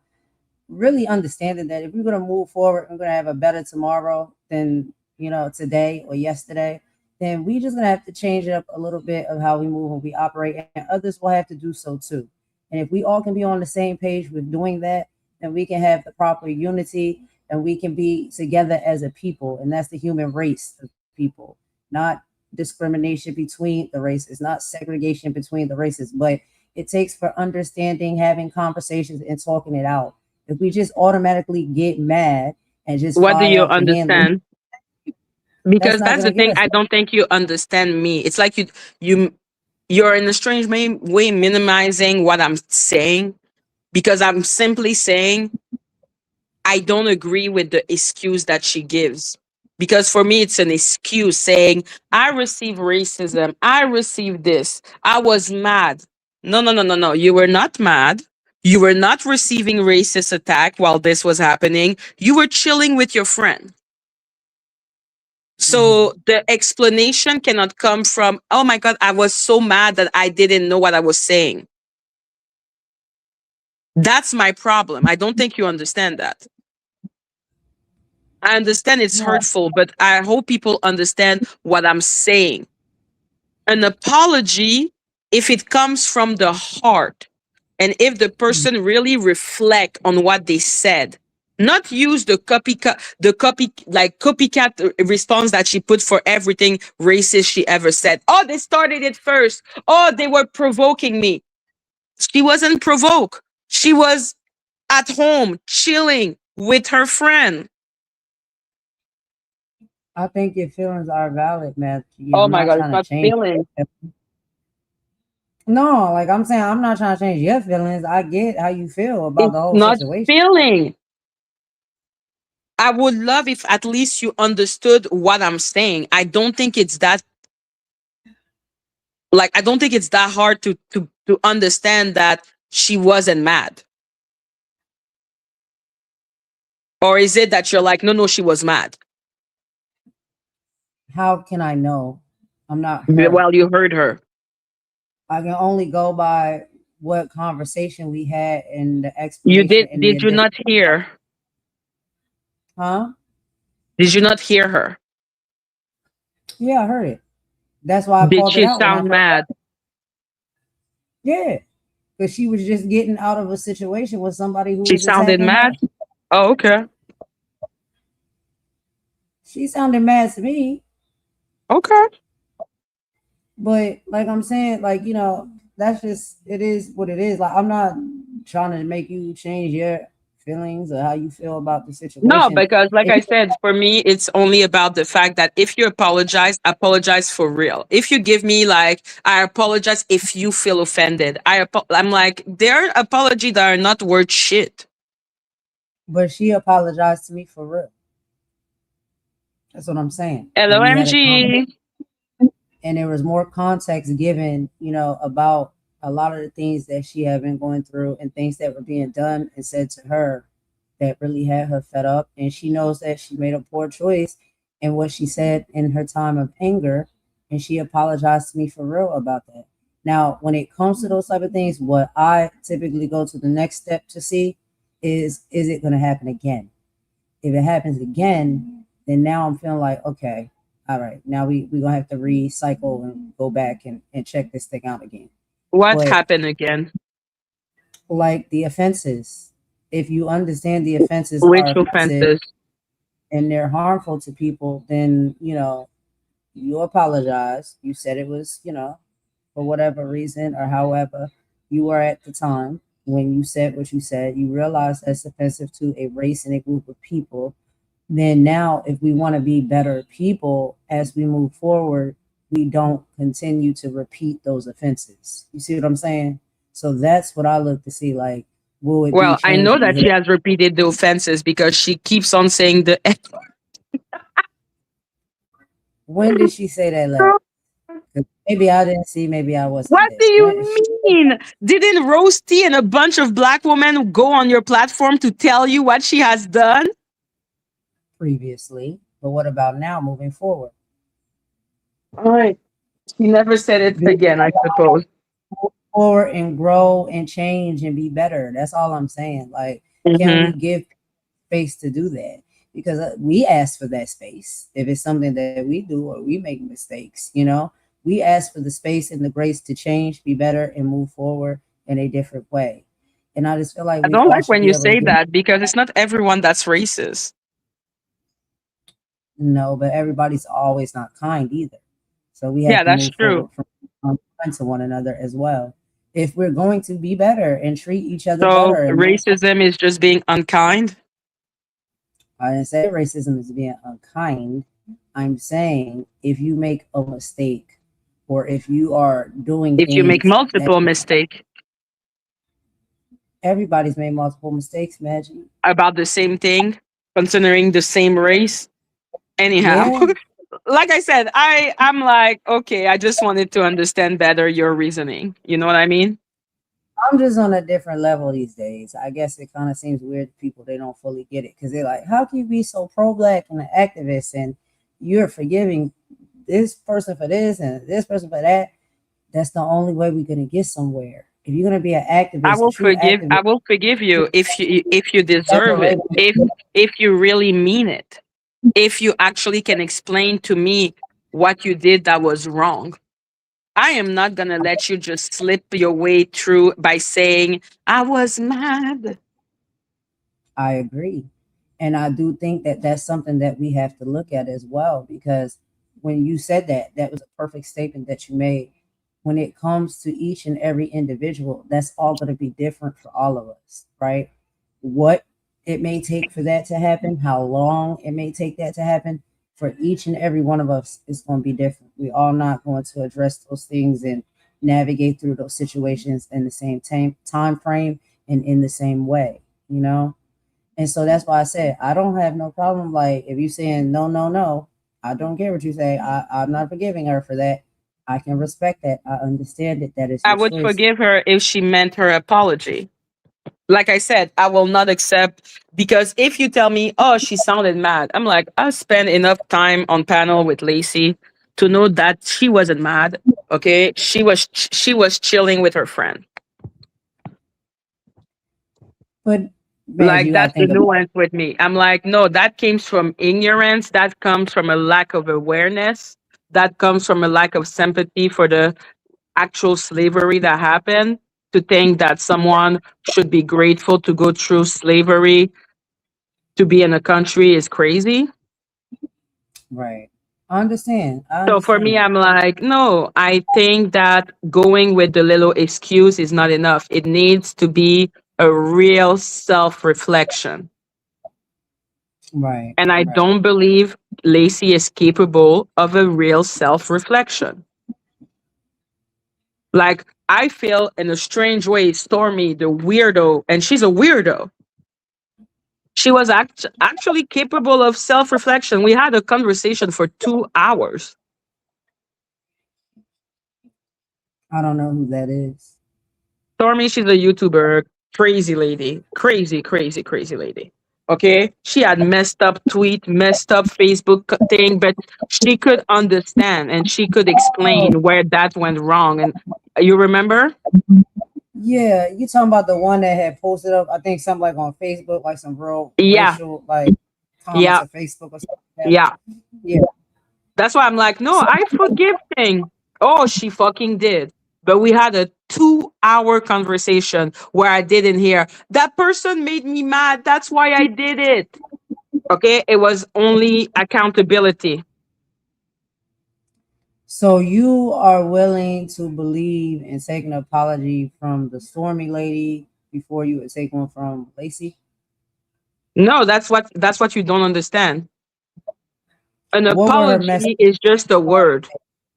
really understanding that if we're going to move forward, we're going to have a better tomorrow than, you know, today or yesterday, then we just going to have to change up a little bit of how we move and we operate, and others will have to do so too. And if we all can be on the same page with doing that, then we can have the proper unity and we can be together as a people. And that's the human race of people, not discrimination between the races, not segregation between the races, but it takes for understanding, having conversations and talking it out. If we just automatically get mad and just What do fly you off the handle, understand? Because not that's gonna the get thing. us. I don't think you understand me. It's like you're in a strange way minimizing what I'm saying, because I'm simply saying I don't agree with the excuse that she gives. Because for me, it's an excuse saying, I received racism. I received this. I was mad. No, no, no, no, no. You were not mad. You were not receiving racist attack while this was happening. You were chilling with your friend. So the explanation cannot come from, oh my God, I was so mad that I didn't know what I was saying. That's my problem. I don't think you understand that. I understand it's hurtful, but I hope people understand what I'm saying. An apology, if it comes from the heart, and if the person really reflect on what they said, not use the copycat response that she put for everything racist she ever said. Oh, they started it first. Oh, they were provoking me. She wasn't provoked. She was at home chilling with her friend. I think your feelings are valid, Matthew. Oh I'm my not God, it's trying not to change. feeling. No, like I'm saying, I'm not trying to change your feelings. I get how you feel about It's the whole not situation. feeling. I would love if at least you understood what I'm saying. I don't think it's that, like, I don't think it's that hard to understand that she wasn't mad. Or is it that you're like, no, she was mad? How can I know? I'm not her. Well, you heard her. I can only go by what conversation we had and the explanation. Did you not hear? Huh? Did you not hear her? Yeah, I heard it. That's why I Did called it she out. sound mad? Yeah, because she was just getting out of a situation with somebody who She was sounded attacking mad? her. Oh, okay. She sounded mad to me. Okay. But like I'm saying, like, you know, that's just, it is what it is. Like, I'm not trying to make you change your feelings or how you feel about the situation. No, because like I said, for me, it's only about the fact that if you apologize for real. If you give me like, I apologize if you feel offended. I'm like, there are apologies that are not worth shit. But she apologized to me for real. That's what I'm saying. LOMG. And there was more context given, you know, about a lot of the things that she had been going through and things that were being done and said to her that really had her fed up. And she knows that she made a poor choice in what she said in her time of anger. And she apologized to me for real about that. Now, when it comes to those type of things, what I typically go to the next step to see is it going to happen again? If it happens again, then now I'm feeling like, okay, all right, now we're going to have to recycle and go back and check this thing out again. What happened again? Like the offenses. If you understand the offenses Which are offenses? and they're harmful to people, then you apologize. You said it was, for whatever reason or however you were at the time when you said what you said, you realize that's offensive to a race and a group of people. Then now, if we want to be better people as we move forward, we don't continue to repeat those offenses. You see what I'm saying? So that's what I look to see. Like, will it be Well, I know changed that she behavior? has repeated the offenses because she keeps on saying the When did she say that last? 'Cause maybe I didn't see, maybe I wasn't What there. do When you mean? Didn't Roasty and a bunch of black women go on your platform to tell you what she has done? previously, but what about now moving forward? All right. She never said it Be- again, I suppose. Move forward and grow and change and be better. That's all I'm saying. Like, can we Mm-hmm. give space to do that? Because we ask for that space. If it's something that we do or we make mistakes, we ask for the space and the grace to change, be better, and move forward in a different way. And I just feel like I we don't all like should when be you able to say give. that because it's not everyone that's racist. No, but everybody's always not kind either. So we have Yeah, to that's move true. forward from kind to one another as well. If we're going to be better and treat each other So better and move, racism is just being unkind. I didn't say racism is being unkind. I'm saying if you make a mistake or if you are doing If you make things that multiple mistakes everybody's made multiple mistakes, Maggie. about the same thing, considering the same race, anyhow. Yeah, Like I said, I'm like, okay, I just wanted to understand better your reasoning. You know what I mean? I'm just on a different level these days. I guess it kind of seems weird to people. They don't fully get it because they're like, how can you be so pro-black and an activist and you're forgiving this person for this and this person for that? That's the only way we're gonna get somewhere. If you're gonna be an activist, a true I activist, will forgive you if you that's the deserve way. it. If you really mean it. If you actually can explain to me what you did that was wrong. I am not going to let you just slip your way through by saying I was mad. I agree. And I do think that that's something that we have to look at as well, because when you said that, that was a perfect statement that you made. When it comes to each and every individual, that's all going to be different for all of us, right? What it may take for that to happen, how long it may take that to happen, for each and every one of us is going to be different. We all not going to address those things and navigate through those situations in the same time frame and in the same way, you know? And so that's why I said I don't have no problem. Like if you saying no, no, no, I don't care what you say. I'm not forgiving her for that. I can respect that. I understand it. That is I your would choice. forgive her if she meant her apology. Like I said, I will not accept because if you tell me, oh, she sounded mad, I'm like, I spent enough time on panel with Lacey to know that she wasn't mad. Okay, she was chilling with her friend. But man, Like you got to that's the think about nuance with me. I'm like, no, that comes from ignorance. That comes from a lack of awareness. That comes from a lack of sympathy for the actual slavery that happened. To think that someone should be grateful to go through slavery to be in a country is crazy. right. I understand. I So for understand me, that. I'm like, no, I think that going with the little excuse is not enough. It needs to be a real self reflection. Right. And I Right. don't believe Lacey is capable of a real self reflection. Like, I feel in a strange way, Stormy, the weirdo, and she's a weirdo. She was actually capable of self reflection. We had a conversation for 2 hours. I don't know who that is. Stormy, she's a YouTuber, crazy lady, crazy, crazy, crazy lady. Okay, she had messed up tweet, messed up Facebook thing, but she could understand and she could explain where that went wrong. And you remember? Yeah, you talking about the one that had posted up? I think something like on Facebook, like some real Yeah, racial like comments yeah, on Facebook or something like that. yeah. Yeah. That's why I'm like, no, So I forgive thing. Oh, she fucking did. But we had a 2 hour conversation where I didn't hear that person made me mad. That's why I did it. Okay, it was only accountability. So you are willing to believe and take an apology from the Stormy lady before you would take one from Lacey? No, that's what you don't understand. An What were her messages? apology is just a word.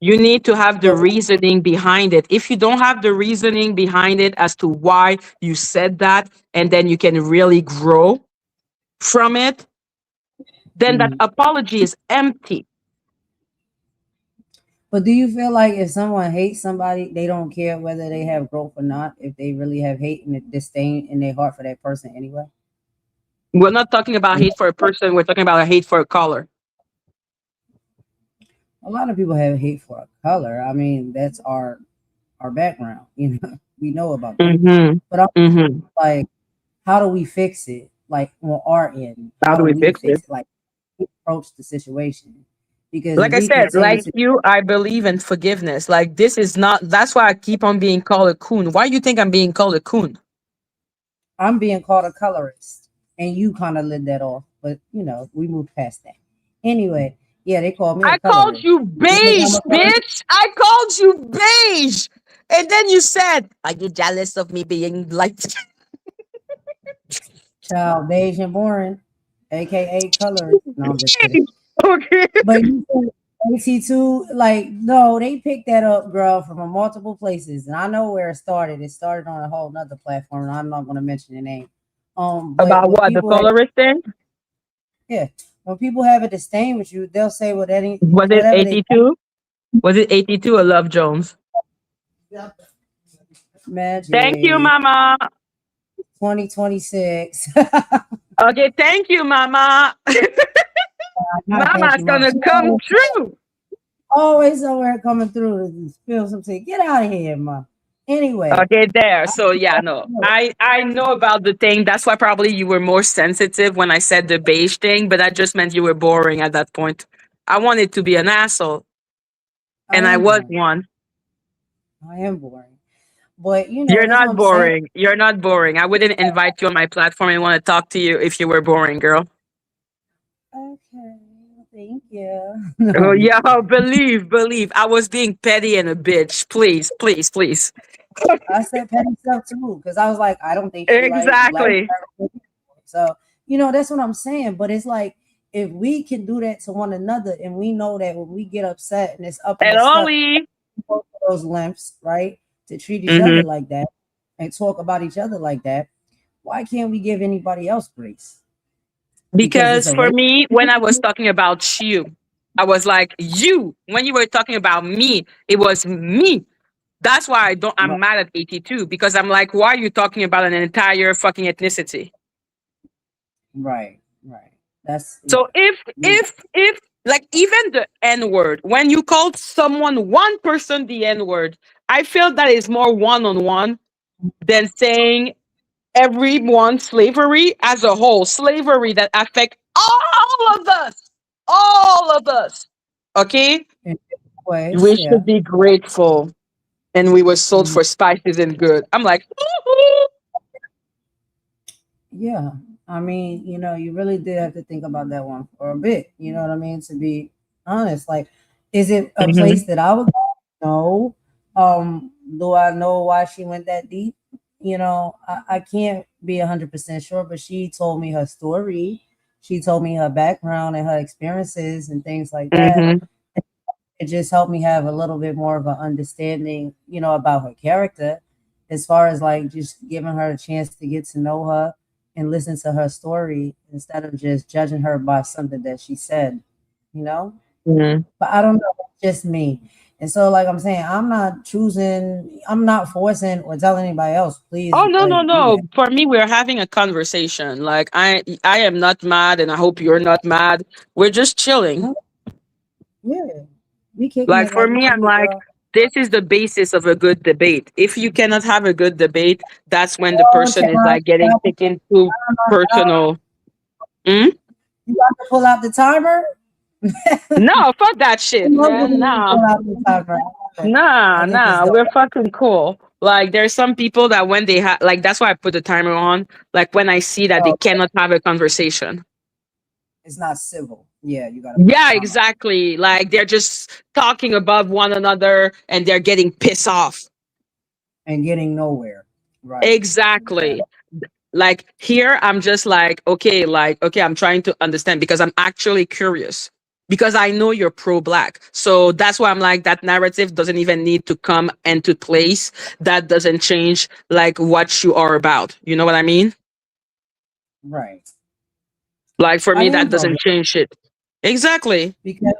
You need to have the reasoning behind it. If you don't have the reasoning behind it as to why you said that, and then you can really grow from it, then that apology is empty. But do you feel like if someone hates somebody, they don't care whether they have growth or not, if they really have hate and disdain in their heart for that person anyway? We're not talking about hate for a person, we're talking about a hate for a color. A lot of people have hate for a color. I mean, that's our background, you know. We know about that. Mm-hmm. But I'm Mm-hmm. like, how do we fix it? Like on our end, How do we fix it? Like approach the situation. Because Like if I we said, continue like to you, I believe in forgiveness. Like this is not, that's why I keep on being called a coon. Why do you think I'm being called a coon? I'm being called a colorist, and you kind of lit that off, but you know, we moved past that. Anyway, yeah, they called me a I called colorist. you You think I'm beige, a colorist? bitch. I called you beige. And then you said, are you jealous of me being like Child, beige and boring, aka colorist. No, I'm just kidding. beige? Okay. But you said AC2, like, no, they picked that up, girl, from a multiple places, and I know where it started. It started on a whole nother platform, and I'm not going to mention the name. But About when what? The people, colorist thing? yeah, when people have a disdain with you, they'll say what any Was it whatever they 82? Was it 82 or Love Jones? Thank you, Magic Mama. 2026. Okay, thank you, Mama. Thank Mama's you, Mom. gonna come true. Always somewhere coming through to spill some tea. Get out of here, Mom. Anyway, Okay, there. So yeah, no. I know about the thing. That's why probably you were more sensitive when I said the beige thing, but that just meant you were boring at that point. I wanted to be an asshole, I and I am was boring. one. I am boring. But you know, You're that's what not I'm saying. boring. You're not boring. I wouldn't invite you on my platform and want to talk to you if you were boring, girl. Okay, thank you. Oh No, I'm yeah, just kidding. believe. I was being petty and a bitch. Please, please, please. I said petty stuff too, because I was like, I don't think she like black. Exactly. So, you know, that's what I'm saying. But it's like if we can do that to one another and we know that when we get upset and it's up and And it's stuck, Ollie. both of those lengths, right? To treat each other Mm-hmm. like that and talk about each other like that, why can't we give anybody else grace? Because it's Because a for race. me, when I was talking about you, I was like, you. When you were talking about me, it was me. That's why I'm mad at 82 because I'm like, why are you talking about an entire fucking ethnicity? Right, right. That's So yeah. if like even the N word, when you called someone one person the N word, I feel that is more one on one than saying everyone slavery as a whole, slavery that affect all of us. Okay, In ways, we yeah. should be grateful, and we were sold Mhm. for spices and good. I'm like, Yeah. I mean, you know, you really did have to think about that one for a bit. You know what I mean? To be honest, like, is it a place mhm, that I would go? No. Do I know why she went that deep? You know, I can't be 100% sure, but she told me her story. She told me her background and her experiences and things like that. mhm, It just helped me have a little bit more of an understanding, you know, about her character, as far as like just giving her a chance to get to know her and listen to her story instead of just judging her by something that she said, you know. mhm. But I don't know, it's just me. And so, like I'm saying, I'm not forcing or telling anybody else, please, Oh no, no, like, do that. no. For me, we're having a conversation. Like I am not mad, and I hope you're not mad. We're just chilling. Huh? Yeah, we kicking Like it for like me, I'm minded, like, girl. this is the basis of a good debate. If you cannot have a good debate, that's when the Oh, person is like getting child, taken too personal. Mm? you got to pull out the timer. No, fuck that shit, man. Nah, Pull out the timer. I think it's nah. dope. We're fucking cool. Like there's some people that when they have, like that's why I put the timer on. Like when I see that they So cannot have a conversation. It's not civil. Yeah, you gotta put a Yeah, comma exactly. Like they're just talking above one another and they're getting pissed off. and getting nowhere. Right. Exactly. Exactly. Like here, I'm just like, okay, I'm trying to understand because I'm actually curious. Because I know you're pro black. So that's why I'm like, that narrative doesn't even need to come into place. That doesn't change like what you are about. You know what I mean? Right. Like for I me, that am pro doesn't black change it. Exactly. because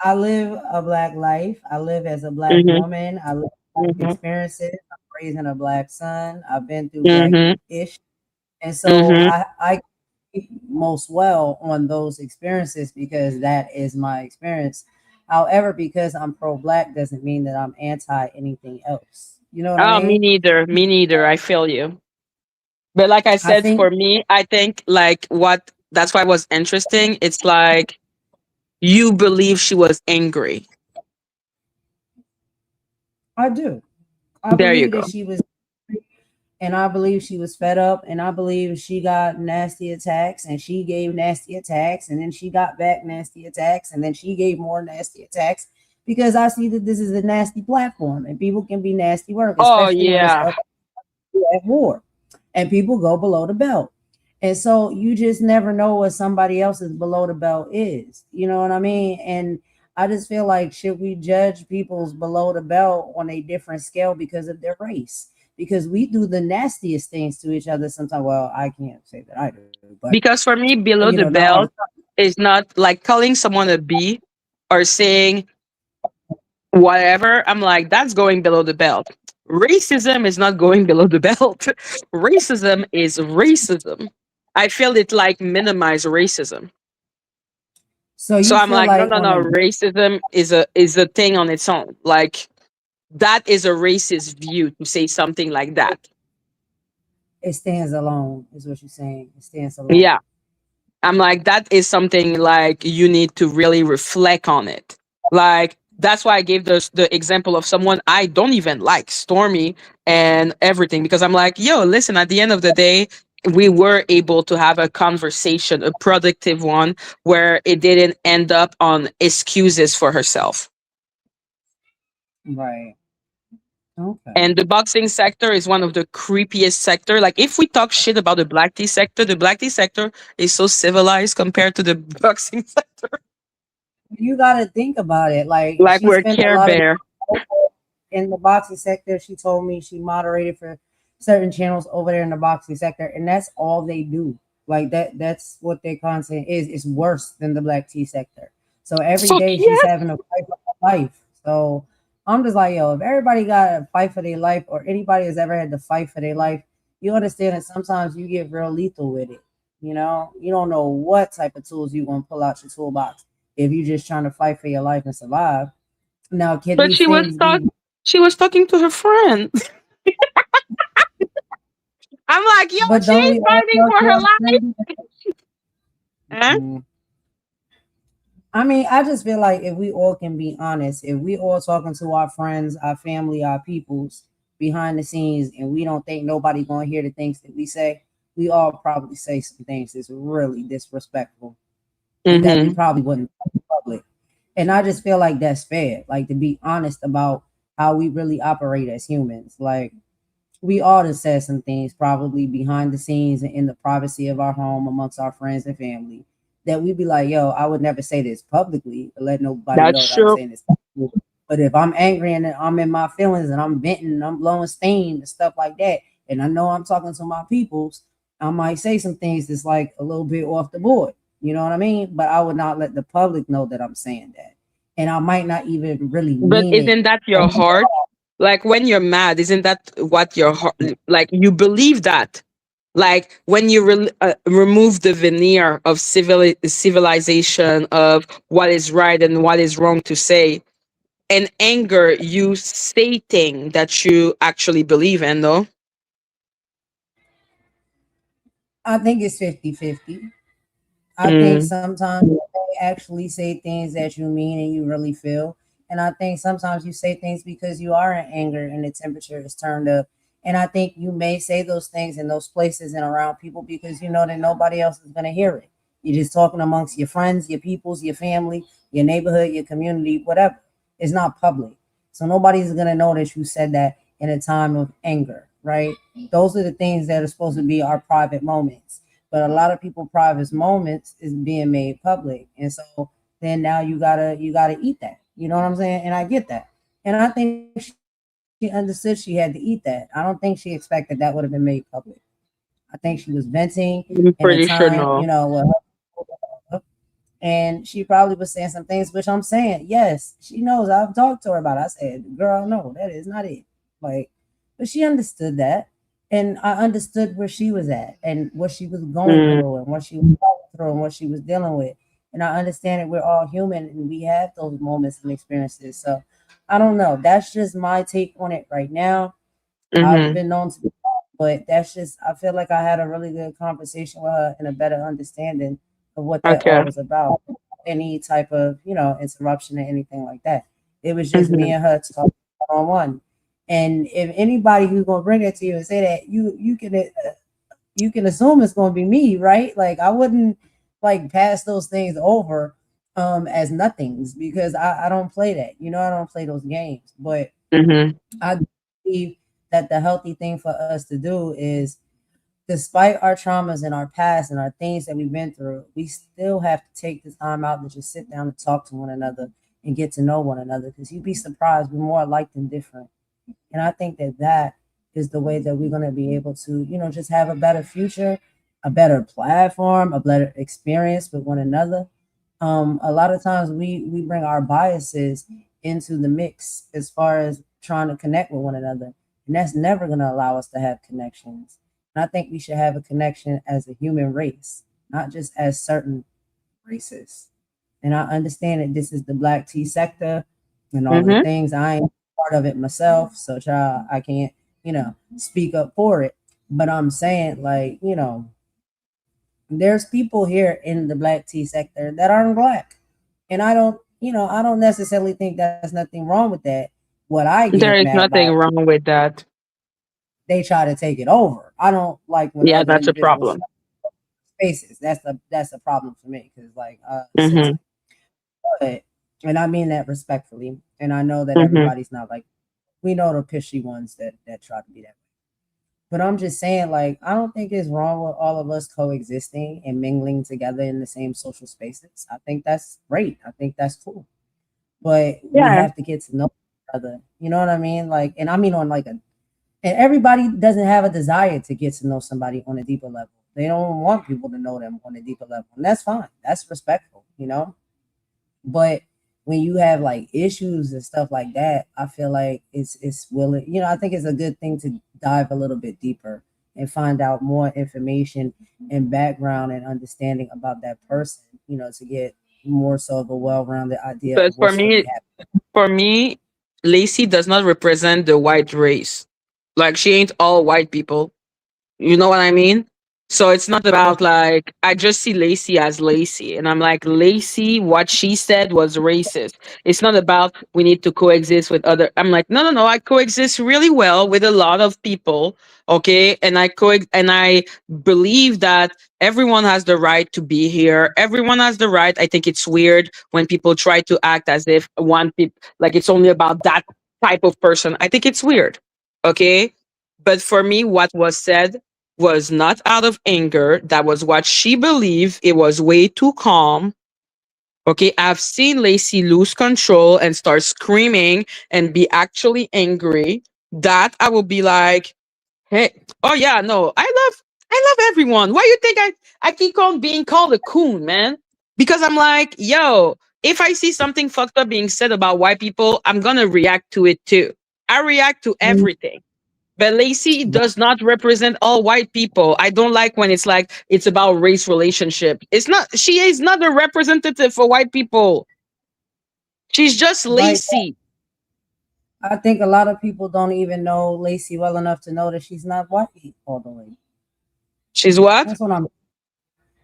I live a black life. I live as a black Mm-hmm. woman. I live black Mm-hmm. experiences. I'm raising a black son. I've been through black Mm-hmm. ish. And so Mm-hmm. I speak most well on those experiences because that is my experience. However, because I'm pro black doesn't mean that I'm anti anything else. You know what I Oh, me mean? neither. Me neither. I feel you. But like I I said, think for me, I think like what that's why it was interesting. It's like you believe she was angry. I do. I There you believe that go. she was, and I believe she was fed up, and I believe she got nasty attacks, and she gave nasty attacks, and then she got back nasty attacks, and then she gave more nasty attacks because I see that this is a nasty platform, and people can be nasty work, Oh especially when it's yeah. up at war, and people go below the belt. And so you just never know what somebody else's below the belt is. You know what I mean? And I just feel like should we judge people's below the belt on a different scale because of their race? Because we do the nastiest things to each other sometimes. Well, I can't say that I do, but Because for me, below the not all the belt is not like calling someone a B or saying whatever. I'm like, that's going below the belt. Racism is not going below the belt. Racism is racism. I feel it like minimize racism. so So you I'm feel like, no, like no, on no. a Racism is a thing on its own. Like that is a racist view to say something like that. it stands alone, is what you're saying. It stands alone. Yeah. I'm like, that is something like you need to really reflect on it. Like, that's why I gave the example of someone I don't even like, Stormy and everything, because I'm like, yo, listen, at the end of the day, we were able to have a conversation, a productive one, where it didn't end up on excuses for herself. Right. Okay. And the boxing sector is one of the creepiest sector. Like if we talk shit about the black tea sector is so civilized compared to the boxing sector. You got to think about it. Like Like she we're spent a Care lot of Bear. in the boxing sector. She told me she moderated for certain channels over there in the boxing sector, and that's all they do. Like that's what their content is. It's worse than the black tea sector. So every Fuck day she's yeah. having a fight for her life. So I'm just like, yo, if everybody got to fight for their life, or anybody has ever had to fight for their life, you understand that sometimes you get real lethal with it. You know, you don't know what type of tools you're gonna pull out your toolbox if you're just trying to fight for your life and survive. Now, can But these things be? she was talking to her friend. I'm like, yo, But she don't ain't we all fighting talk for to her our life. friends? Huh? Mm. I mean, I just feel like if we all can be honest, if we all talking to our friends, our family, our peoples behind the scenes, and we don't think nobody gonna hear the things that we say, we all probably say some things that's really disrespectful and that we Mm-hmm. probably wouldn't tell in public. And I just feel like that's fair, like to be honest about how we really operate as humans. Like we all have said some things probably behind the scenes and in the privacy of our home amongst our friends and family that we'd be like, yo, I would never say this publicly to let nobody know That's that I'm true. saying this publicly. But if I'm angry and I'm in my feelings and I'm venting and I'm blowing steam and stuff like that, and I know I'm talking to my peoples, I might say some things that's like a little bit off the board. You know what I mean? But I would not let the public know that I'm saying that. And I might not even really But mean it. isn't that your heart? Like when you're mad, isn't that what your heart, like you believe that? Like when you remove the veneer of civilization of what is right and what is wrong to say, and anger, you stating that you actually believe in, though. I think it's 50-50. I think Mm, sometimes you may actually say things that you mean and you really feel. And I think sometimes you say things because you are in anger and the temperature is turned up. And I think you may say those things in those places and around people because you know that nobody else is going to hear it. You're just talking amongst your friends, your peoples, your family, your neighborhood, your community, whatever. It's not public. So nobody's gonna know that you said that in a time of anger, right? Those are the things that are supposed to be our private moments. But a lot of people private moments is being made public. And so then now you gotta eat that. You know what I'm saying? And I get that. And I think she understood she had to eat that. I don't think she expected that would have been made public. I think she was venting I'm in a pretty sure time, no. and she probably was saying some things, which I'm saying, yes, she knows. I've talked to her about it. I said, girl, no, that is not it. Like, but she understood that. And I understood where she was at and what she was going through and what she was going through and what she was dealing with. And I understand that we're all human and we have those moments and experiences. So I don't know. That's just my take on it right now. I've been known to be wrong, but that's just, I feel like I had a really good conversation with her and a better understanding of what that all Okay. was about. Any type of, interruption or anything like that. It was just me and her talking one on one. And if anybody who's gonna bring it to you and say that, you can assume it's gonna be me, right? Like I wouldn't like pass those things over as nothings because I don't play that. I don't play those games. But I believe that the healthy thing for us to do is, despite our traumas and our past and our things that we've been through, we still have to take the time out to just sit down and talk to one another and get to know one another, because you'd be surprised we're more alike than different. And I think that that is the way that we're going to be able to, just have a better future, a better platform, a better experience with one another. A lot of times we bring our biases into the mix as far as trying to connect with one another, and that's never going to allow us to have connections. And I think we should have a connection as a human race, not just as certain races. And I understand that this is the black tea sector and all the things. I ain't part of it myself, so child, I can't, speak up for it. But I'm saying, like, there's people here in the black tea sector that aren't black. And I don't necessarily think there's nothing wrong with that. What I There get is mad nothing about, wrong with that. they try to take it over. I don't like when Yeah, other that's a individuals problem. spaces. That's a problem for me because like Mm-hmm. but and I mean that respectfully. And I know that Mm-hmm. everybody's not like, we know the pishy ones that try to be that way. But I'm just saying, like, I don't think it's wrong with all of us coexisting and mingling together in the same social spaces. I think that's great. I think that's cool. But we Yeah. have to get to know each other. You know what I mean? Like, and I mean on like a, and everybody doesn't have a desire to get to know somebody on a deeper level. They don't want people to know them on a deeper level. And that's fine. That's respectful. But when you have like issues and stuff like that, I feel like it's willing, I think it's a good thing to dive a little bit deeper and find out more information and background and understanding about that person, to get more so of a well-rounded idea But of what's really happening. for me, Lacey does not represent the white race. Like she ain't all white people. You know what I mean? So it's not about like I just see Lacey as Lacey, and I'm like Lacey. What she said was racist. It's not about we need to coexist with other. I'm like no, no, no. I coexist really well with a lot of people. Okay, and I believe that everyone has the right to be here. Everyone has the right. I think it's weird when people try to act as if one people like it's only about that type of person. I think it's weird. Okay, but for me, what was said was not out of anger. That was what she believed. It was way too calm. Okay, I've seen Lacey lose control and start screaming and be actually angry. That I will be like, hey, oh yeah, no, I love everyone. Why you think I keep on being called a coon, man? Because I'm like, yo, if I see something fucked up being said about white people, I'm gonna react to it too. I react to everything. But Lacey does not represent all white people. I don't like when it's like it's about race relationship. It's not. She is not a representative for white people. She's just Right. Lacey. I think a lot of people don't even know Lacey well enough to know that she's not white all the way. She's what? That's what I'm.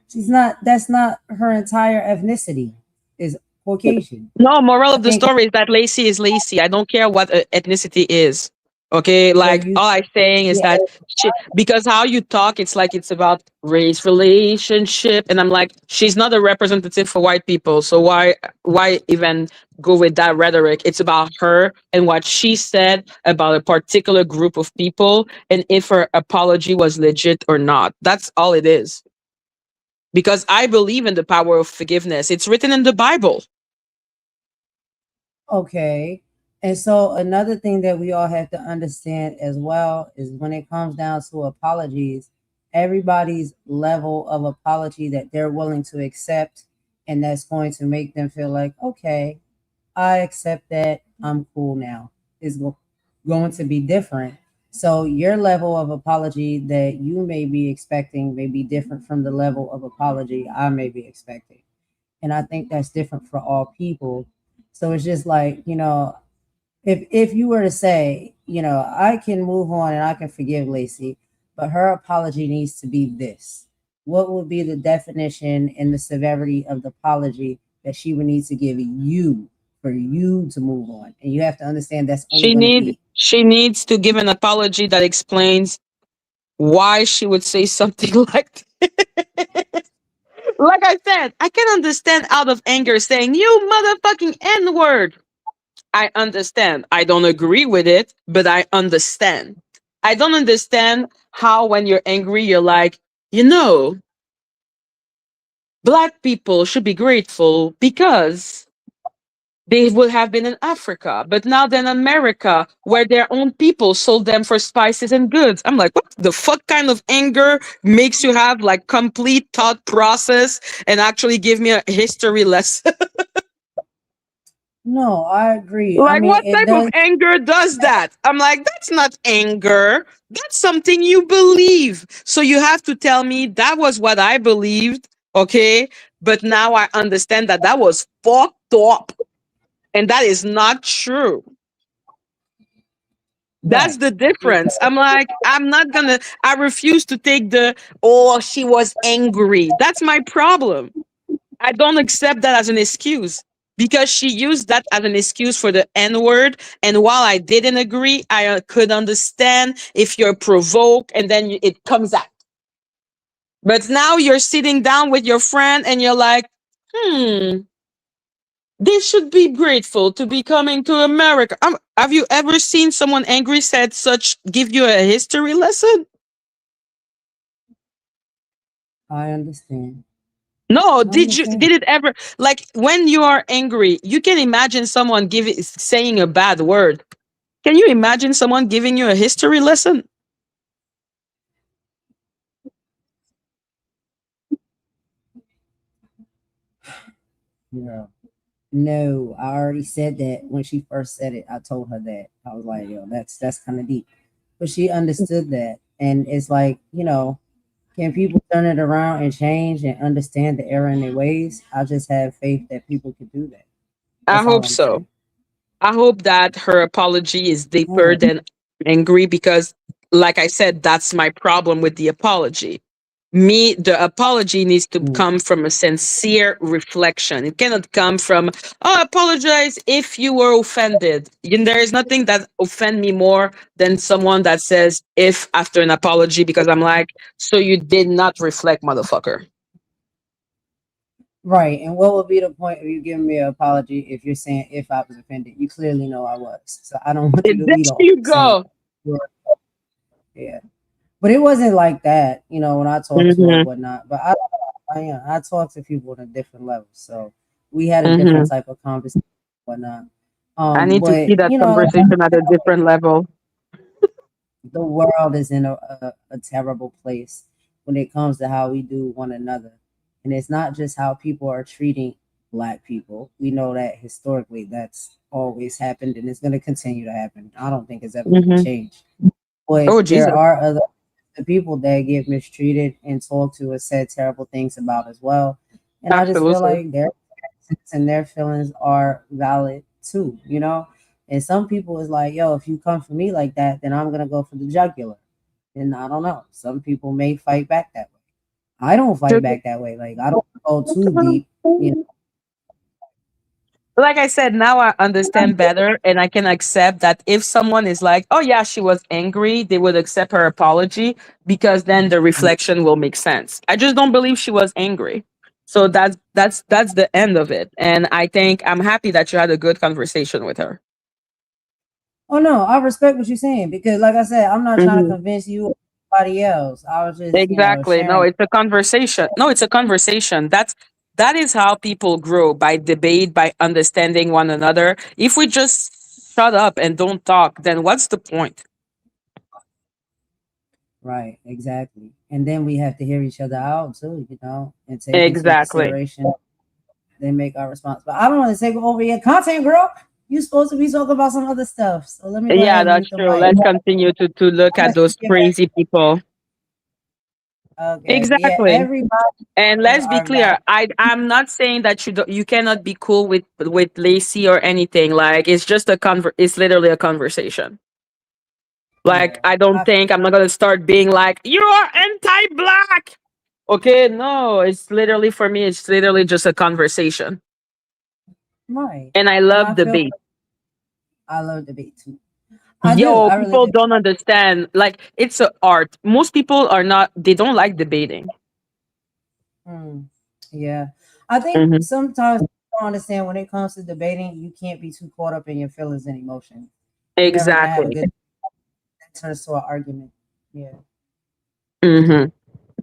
She's not. That's not her entire ethnicity. Is Caucasian. No, moral I of the think story is that Lacey is Lacey. I don't care what ethnicity is. Okay, But like all I'm saying is that because how you talk, it's like it's about race relationship, and I'm like, she's not a representative for white people, so why even go with that rhetoric? It's about her and what she said about a particular group of people, and if her apology was legit or not. That's all it is. Because I believe in the power of forgiveness. It's written in the Bible. Okay. And so another thing that we all have to understand as well is when it comes down to apologies, everybody's level of apology that they're willing to accept, and that's going to make them feel like, okay, I accept that, I'm cool now, is going to be different. So your level of apology that you may be expecting may be different from the level of apology I may be expecting. And I think that's different for all people. So it's just like, if you were to say, I can move on and I can forgive Lacey, but her apology needs to be this, what would be the definition and the severity of the apology that she would need to give you for you to move on? And you have to understand that's only going to be She needs to give an apology that explains why she would say something like that. Like I said, I can understand out of anger saying, you motherfucking N word. I understand. I don't agree with it, but I understand. I don't understand how, when you're angry, you're like, black people should be grateful because they would have been in Africa, but now they're in America where their own people sold them for spices and goods. I'm like, what the fuck kind of anger makes you have like complete thought process and actually give me a history lesson? No, I agree. I Like, mean, what it type of does. anger does that? I'm like, that's not anger. That's something you believe. So you have to tell me that was what I believed, okay? But now I understand that that was fucked up. And that is not true. That's Right. the difference. I'm like, I refuse to take she was angry. That's my problem. I don't accept that as an excuse because she used that as an excuse for the N word. And while I didn't agree, I could understand if you're provoked and then it comes out. But now you're sitting down with your friend and you're like, they should be grateful to be coming to America. Have you ever seen someone angry said such, give you a history lesson? I understand. No, I understand. did it ever, like when you are angry, you can imagine someone saying a bad word. Can you imagine someone giving you a history lesson? Yeah. No, I already said that when she first said it. I told her that. I was like, yo, that's kind of deep. But she understood that. And it's like, can people turn it around and change and understand the error in their ways? I just have faith that people can do that. I That's all hope I'm so. saying. I hope that her apology is deeper Yeah. than angry because, like I said, that's my problem with the apology. The apology needs to Mm. come from a sincere reflection. It cannot come from, oh, apologize if you were offended. There is nothing that offend me more than someone that says if after an apology because I'm like, so you did not reflect, motherfucker. Right. And what would be the point of you giving me an apology if you're saying if I was offended? You clearly know I was. So I don't want you to There lead off you saying, go. yeah. But it wasn't like that, when I talked to her or Hmm. whatnot. But I talk to people on a different level. So we had a Hmm. different type of conversation and whatnot. I need to see But that like conversation at a different level. the world is in a terrible place when it comes to how we do one another. And it's not just how people are treating black people. We know that historically that's always happened and it's going to continue to happen. I don't think it's ever going to Hmm. change. But Oh, there Jesus. are other people that get mistreated and talked to and said terrible things about as well. And I just feel Absolutely. like their experiences and their feelings are valid too. And some people is like, yo, if you come for me like that, then I'm gonna go for the jugular. And I don't know. Some people may fight back that way. I don't fight back that way. Like I don't go too deep. like I said, now I understand better, and I can accept that if someone is like, "Oh yeah, she was angry," they would accept her apology because then the reflection will make sense. I just don't believe she was angry, so that's the end of it. And I think I'm happy that you had a good conversation with her. Oh no, I respect what you're saying because, like I said, I'm not trying to Mhm. convince you or anybody else. I was just, Exactly. No, sharing. it's a conversation. No, it's a conversation. That is how people grow, by debate, by understanding one another. If we just shut up and don't talk, then what's the point? Right, exactly. And then we have to hear each other out too, and take into Exactly. consideration, then make our response. But I don't want to take over your content, girl. You're supposed to be talking about some other stuff. So let me go Yeah, ahead and that's mute the true. mic. Let's continue to look I'm at gonna those kick it back. crazy people. Okay, but yeah, Exactly. everybody And here let's be are valid. clear. I'm not saying that you cannot be cool with Lacey or anything. Like it's just it's literally a conversation. Like Yeah, I don't think I'm not gonna start being like, you are anti-black. Okay, no, it's literally for me, it's literally just a conversation. right. And I And love I feel debate. I love debate too. I do. Yo, I really people do. don't understand. Like it's a art. Most people are not, they don't like debating. Mm, yeah. I think Mhm. sometimes people don't understand when it comes to debating, you can't be too caught up in your feelings and emotions. You're never gonna have a Exactly. good that turns to an argument. Yeah. Hmm.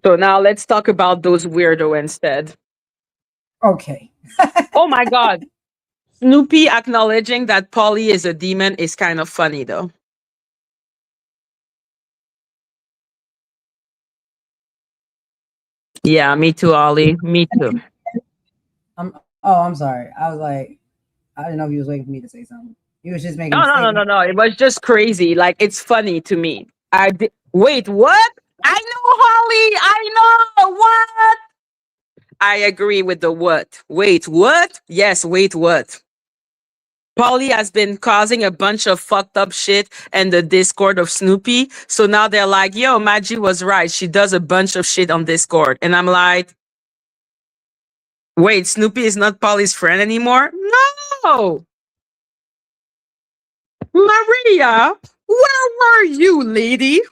So now let's talk about those weirdo instead. Okay. Oh my God. Snoopy acknowledging that Polly is a demon is kind of funny though. Yeah, me too, Ollie. Me too. I'm sorry. I was like, I didn't know if you was waiting for me to say something. You was just making No, a no, no, no, statement. no. It was just crazy. Like it's funny to me. Wait, what? I know, Holly. I know what. I agree with the what. Wait, what? Yes, wait, what? Polly has been causing a bunch of fucked up shit in the Discord of Snoopy. So now they're like, yo, Madgie was right. She does a bunch of shit on Discord. And I'm like, wait, Snoopy is not Polly's friend anymore? No. Maria, where were you, lady?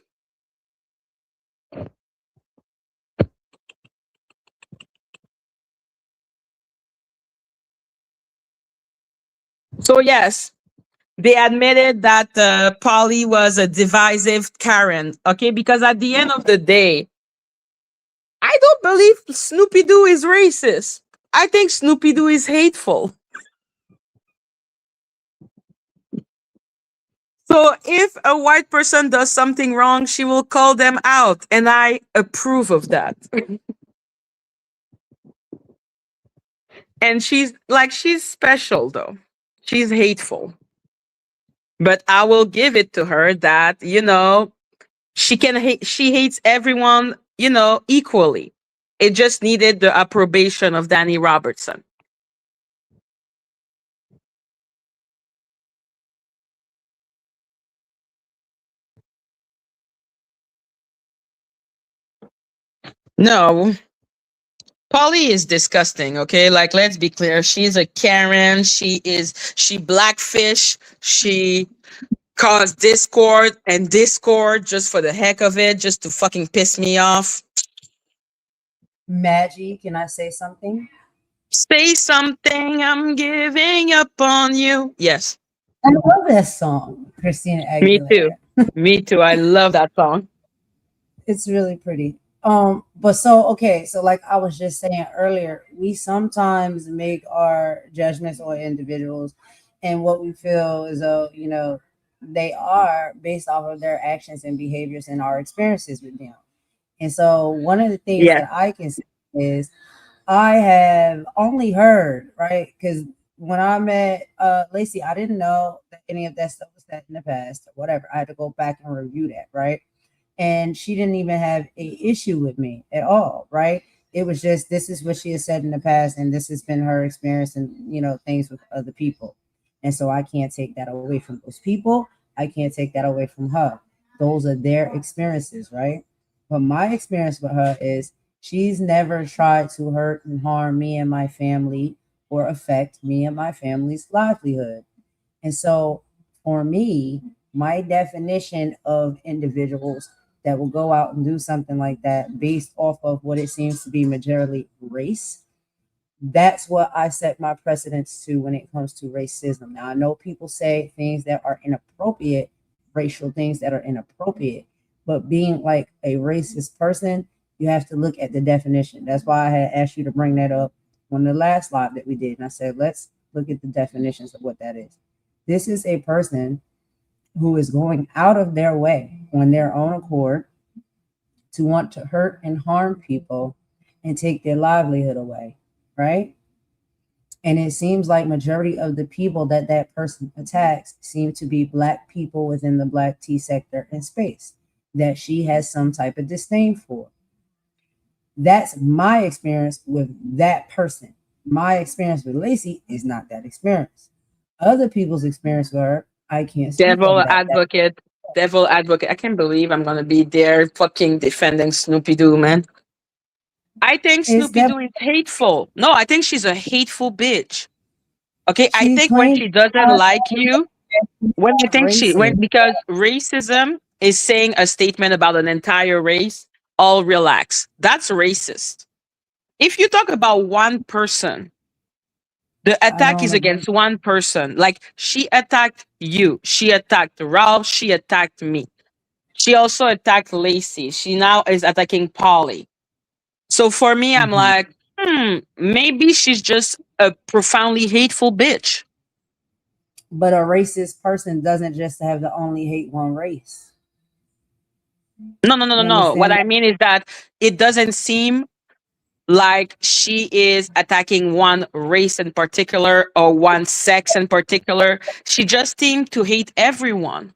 So, yes, they admitted that Polly was a divisive Karen. Okay, because at the end of the day, I don't believe Snoopy Doo is racist. I think Snoopy Doo is hateful. So if a white person does something wrong, she will call them out. And I approve of that. And she's special though. She's hateful. But I will give it to her that, she hates everyone, equally. It just needed the approbation of Dani Robertson. No, Polly is disgusting, okay? Like let's be clear. She's a Karen. She blackfish. She caused discord just for the heck of it, just to fucking piss me off. Maggie, can I say something? Say something, I'm giving up on you. Yes. I love that song, Christina Me too. Aguilera. Me too. I love that song. It's really pretty. But so okay, so like I was just saying earlier, we sometimes make our judgments on individuals and what we feel as though, they are based off of their actions and behaviors and our experiences with them. And so one of the things Yes. that I can say is I have only heard, right? Because when I met Lacey, I didn't know that any of that stuff was said in the past or whatever. I had to go back and review that, right? And she didn't even have a issue with me at all, right? It was just this is what she has said in the past, and this has been her experience and things with other people. And so I can't take that away from those people. I can't take that away from her. Those are their experiences, right? But my experience with her is she's never tried to hurt and harm me and my family or affect me and my family's livelihood. And so for me, my definition of individuals that will go out and do something like that based off of what it seems to be majority race, that's what I set my precedence to when it comes to racism. Now, I know people say things that are inappropriate, racial things that are inappropriate, but being like a racist person, you have to look at the definition. That's why I had asked you to bring that up on the last live that we did. And I said, let's look at the definitions of what that is. This is a person who is going out of their way on their own accord to want to hurt and harm people and take their livelihood away, right? And it seems like majority of the people that that person attacks seem to be Black people within the Black T sector and space that she has some type of disdain for. That's my experience with that person. My experience with Lacey is not that experience. Other people's experience with her, I can't speak Devil of that. advocate. Devil advocate. I can't believe I'm gonna be there fucking defending Snoopy Doo, man. I think Snoopy Doo is hateful. No, I think she's a hateful bitch. Okay, I She think when claims she doesn't like you, because racism is saying a statement about an entire race, all relax. That's racist. If you talk about one person, the attack is against one person. Like she attacked you, she attacked Ralph, she attacked me. She also attacked Lacey. She now is attacking Polly. So for me, I'm like, maybe she's just a profoundly hateful bitch. But a racist person doesn't just have to only hate one race. No. What I mean is that it doesn't seem like she is attacking one race in particular or one sex in particular. She just seemed to hate everyone.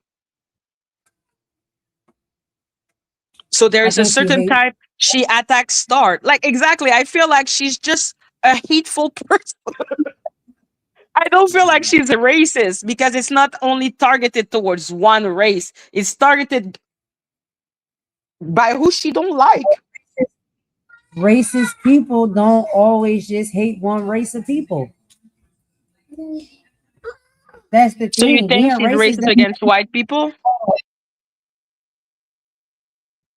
So there is a certain type she attacks Star. Like exactly, I feel like she's just a hateful person. I don't feel like she's a racist because it's not only targeted towards one race. It's targeted by who she don't like. Racist people don't always just hate one race of people. That's the thing. So you think she's racist against white people?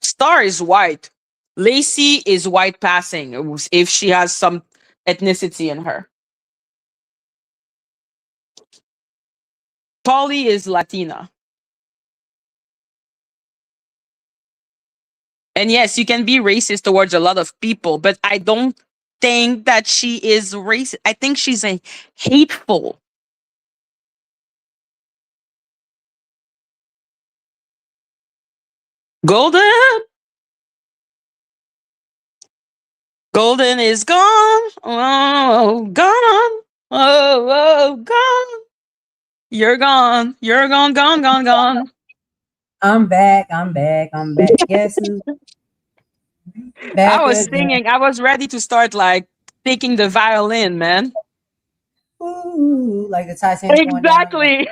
Star is white. Lacey is white passing if she has some ethnicity in her. Polly is Latina. And yes, you can be racist towards a lot of people, but I don't think that she is racist. I think she's a hateful. Golden. Golden is gone. Oh, gone. Oh, gone. You're gone. You're gone, gone. I'm back. Guess who's back? I was singing. I was ready to start like taking the violin, man. Ooh, like the Titanic. Exactly.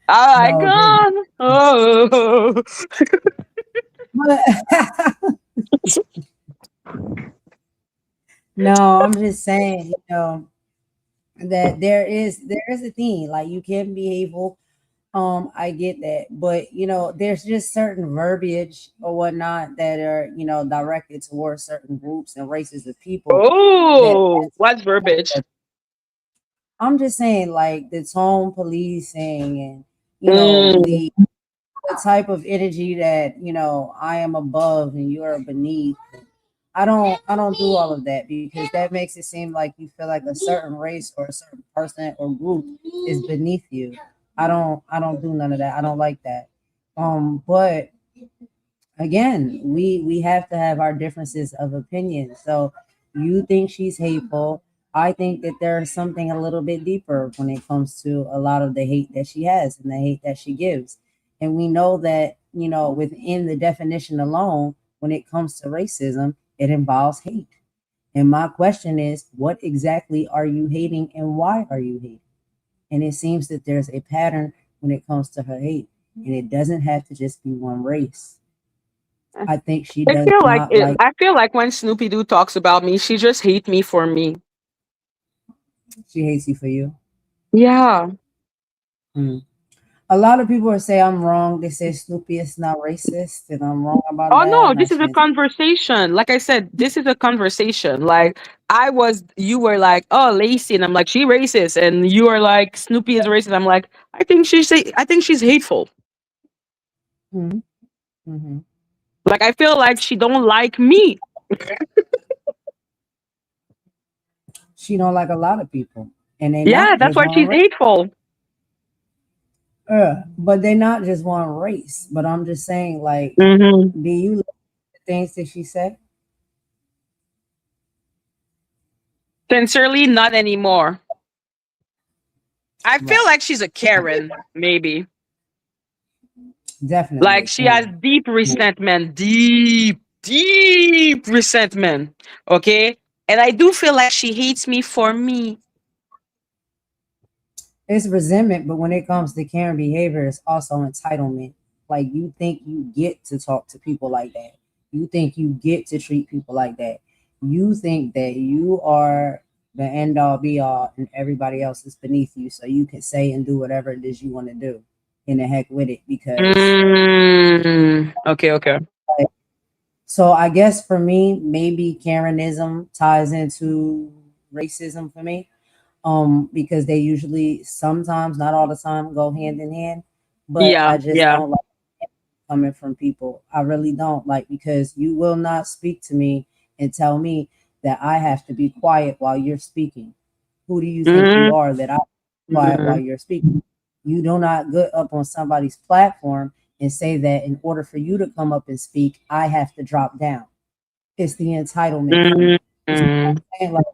I gone. Oh. No, I'm just saying, that there is a thing like you can be hateful. I get that, but there's just certain verbiage or whatnot that are directed towards certain groups and races of people. Oh, what verbiage? I'm just saying, like the tone policing and the type of energy that I am above and you are beneath. I don't do all of that because that makes it seem like you feel like a certain race or a certain person or group is beneath you. I don't do none of that. I don't like that. But again, we have to have our differences of opinion. So you think she's hateful. I think that there's something a little bit deeper when it comes to a lot of the hate that she has and the hate that she gives. And we know that, within the definition alone, when it comes to racism, it involves hate. And my question is, what exactly are you hating and why are you hating? And it seems that there's a pattern when it comes to her hate. And it doesn't have to just be one race. I think she I does feel like not like. I feel like when Snoopy Doo talks about me, she just hate me for me. She hates you for you. Yeah. Hmm. A lot of people say I'm wrong. They say Snoopy is not racist, and I'm wrong about Oh that. no, And I this is a stand. conversation. Like I said, this is a conversation. Like you were like, oh, Lacey, and I'm like, she racist, and you are like, Snoopy is racist. I'm like, I think she's hateful. Mm-hmm. Mm-hmm. Like I feel like she don't like me. She don't like a lot of people, and they Yeah, not that's just why one she's race. hateful. But they not just one race. But I'm just saying, like, Hmm. do you like the things that she said? Sincerely, not anymore. I feel Right. like she's a Karen, maybe. Definitely Like a she has Karen. deep resentment, deep resentment. Okay. And I do feel like she hates me for me. It's resentment, but when it comes to Karen behavior, it's also entitlement. Like you think you get to talk to people like that. You think you get to treat people like that. You think that you are the end all be all and everybody else is beneath you. So you can say and do whatever it is you want to do. And the heck with it because Okay, okay. like, so I guess for me, maybe Karenism ties into racism for me because they usually sometimes not all the time go hand in hand, but Yeah, I just yeah. don't like it coming from people. I really don't like because you will not speak to me and tell me that I have to be quiet while you're speaking. Who do you think you Mm, are that I quiet while you're speaking? You do not get up on somebody's platform and say that in order for you to come up and speak, I have to drop down. It's the entitlement for mm, me. You see what mm, I'm saying? Like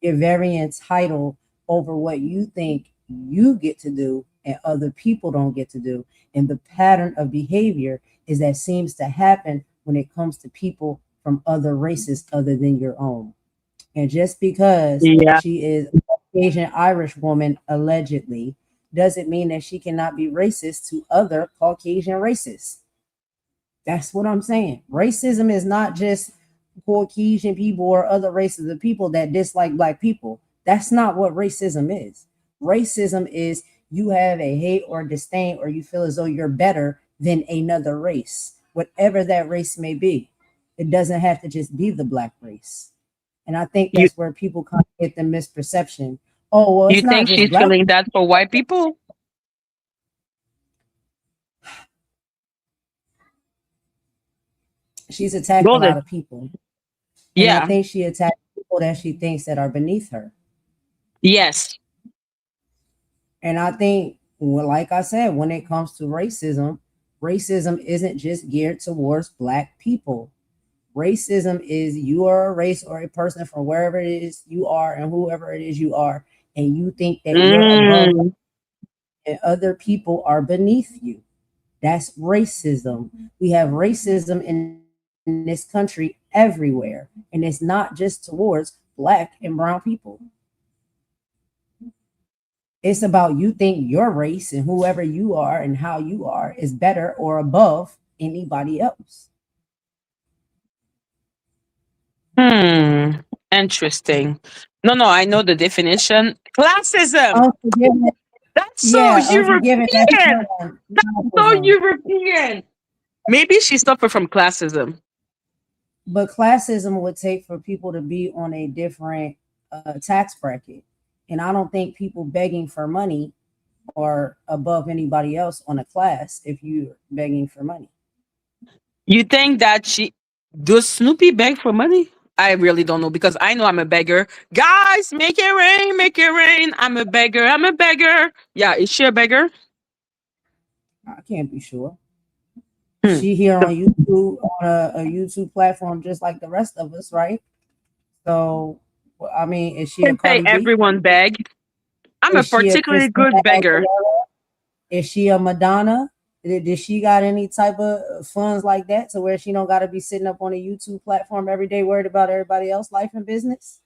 you're very entitled over what you think you get to do and other people don't get to do. And the pattern of behavior is that seems to happen when it comes to people from other races other than your own. And just because yeah. she is a Caucasian Irish woman allegedly doesn't mean that she cannot be racist to other Caucasian races. That's what I'm saying. Racism is not just Caucasian people or other races of people that dislike black people. That's not what racism is. Racism is you have a hate or disdain or you feel as though you're better than another race, whatever that race may be. It doesn't have to just be the black race. And I think You that's where people kind of get the misperception. Oh, well, you it's not think just she's black feeling people. that for white people? She's attacked a lot Golden. of people. And I Yeah. think she attacked people that she thinks that are beneath her. Yes. And I think, well, like I said, when it comes to racism, racism isn't just geared towards black people. Racism is you are a race or a person from wherever it is you are and whoever it is you are, and you think that you're above Mm, and other people are beneath you. That's racism. We have racism in this country everywhere, and it's not just towards black and brown people. It's about you think your race and whoever you are and how you are is better or above anybody else. hmm. Interesting. No, no, I know the definition. Classism. Unforgiveness, That's so yeah, unforgiveness. That's European. one. That's so Classism. European. Maybe she suffered from classism. But classism would take for people to be on a different tax bracket, and I don't think people begging for money are above anybody else on a class if you're begging for money. You think that she does Snoopy beg for money? I really don't know because I know I'm a beggar. Guys, make it rain, make it rain. I'm a beggar. I'm a beggar. Yeah, is she a beggar? I can't be sure. Hmm. She here on YouTube on a YouTube platform just like the rest of us, right? So, well, I mean, is she a Can say Cardi B? everyone beg. I'm a Is she a particularly Christina good beggar. Aguilera? Is she a Madonna? Did she got any type of funds like that to where she don't got to be sitting up on a YouTube platform every day worried about everybody else life and business?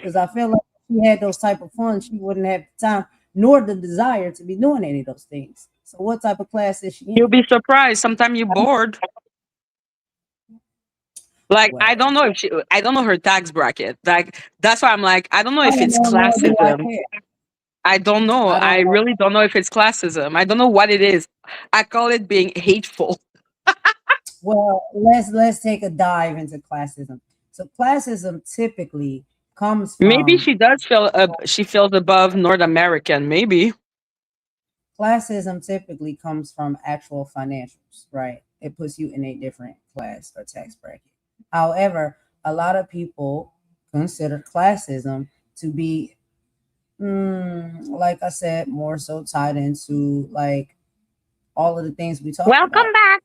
Because I feel like if she had those type of funds, she wouldn't have the time nor the desire to be doing any of those things. So what type of class is she You'll in? be surprised. Sometimes you're bored. Like, Well, I don't know her tax bracket. Like, that's why I'm like, I don't know I if don't it's know, nor do I classism. care. I don't know. I I don't know. really don't know if it's classism. I don't know what it is. I call it being hateful. Well, let's take a dive into classism. So classism typically comes Maybe from she does feel she feels above North American. Maybe. classism typically comes from actual financials, right? It puts you in a different class or tax bracket. However, a lot of people consider classism to be, like I said, more so tied into like all of the things we talked Welcome about, back.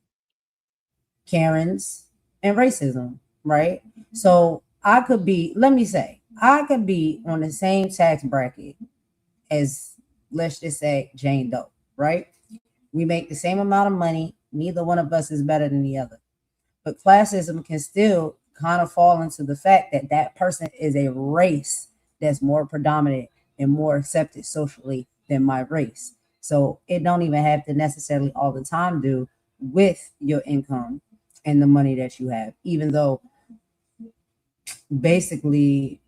Karens and racism, right? So I could be, let me say, I could be on the same tax bracket as, let's just say, Jane Doe, right? We make the same amount of money. Neither one of us is better than the other. But classism can still kind of fall into the fact that that person is a race that's more predominant and more accepted socially than my race. So it don't even have to necessarily all the time do with your income and the money that you have, even though basically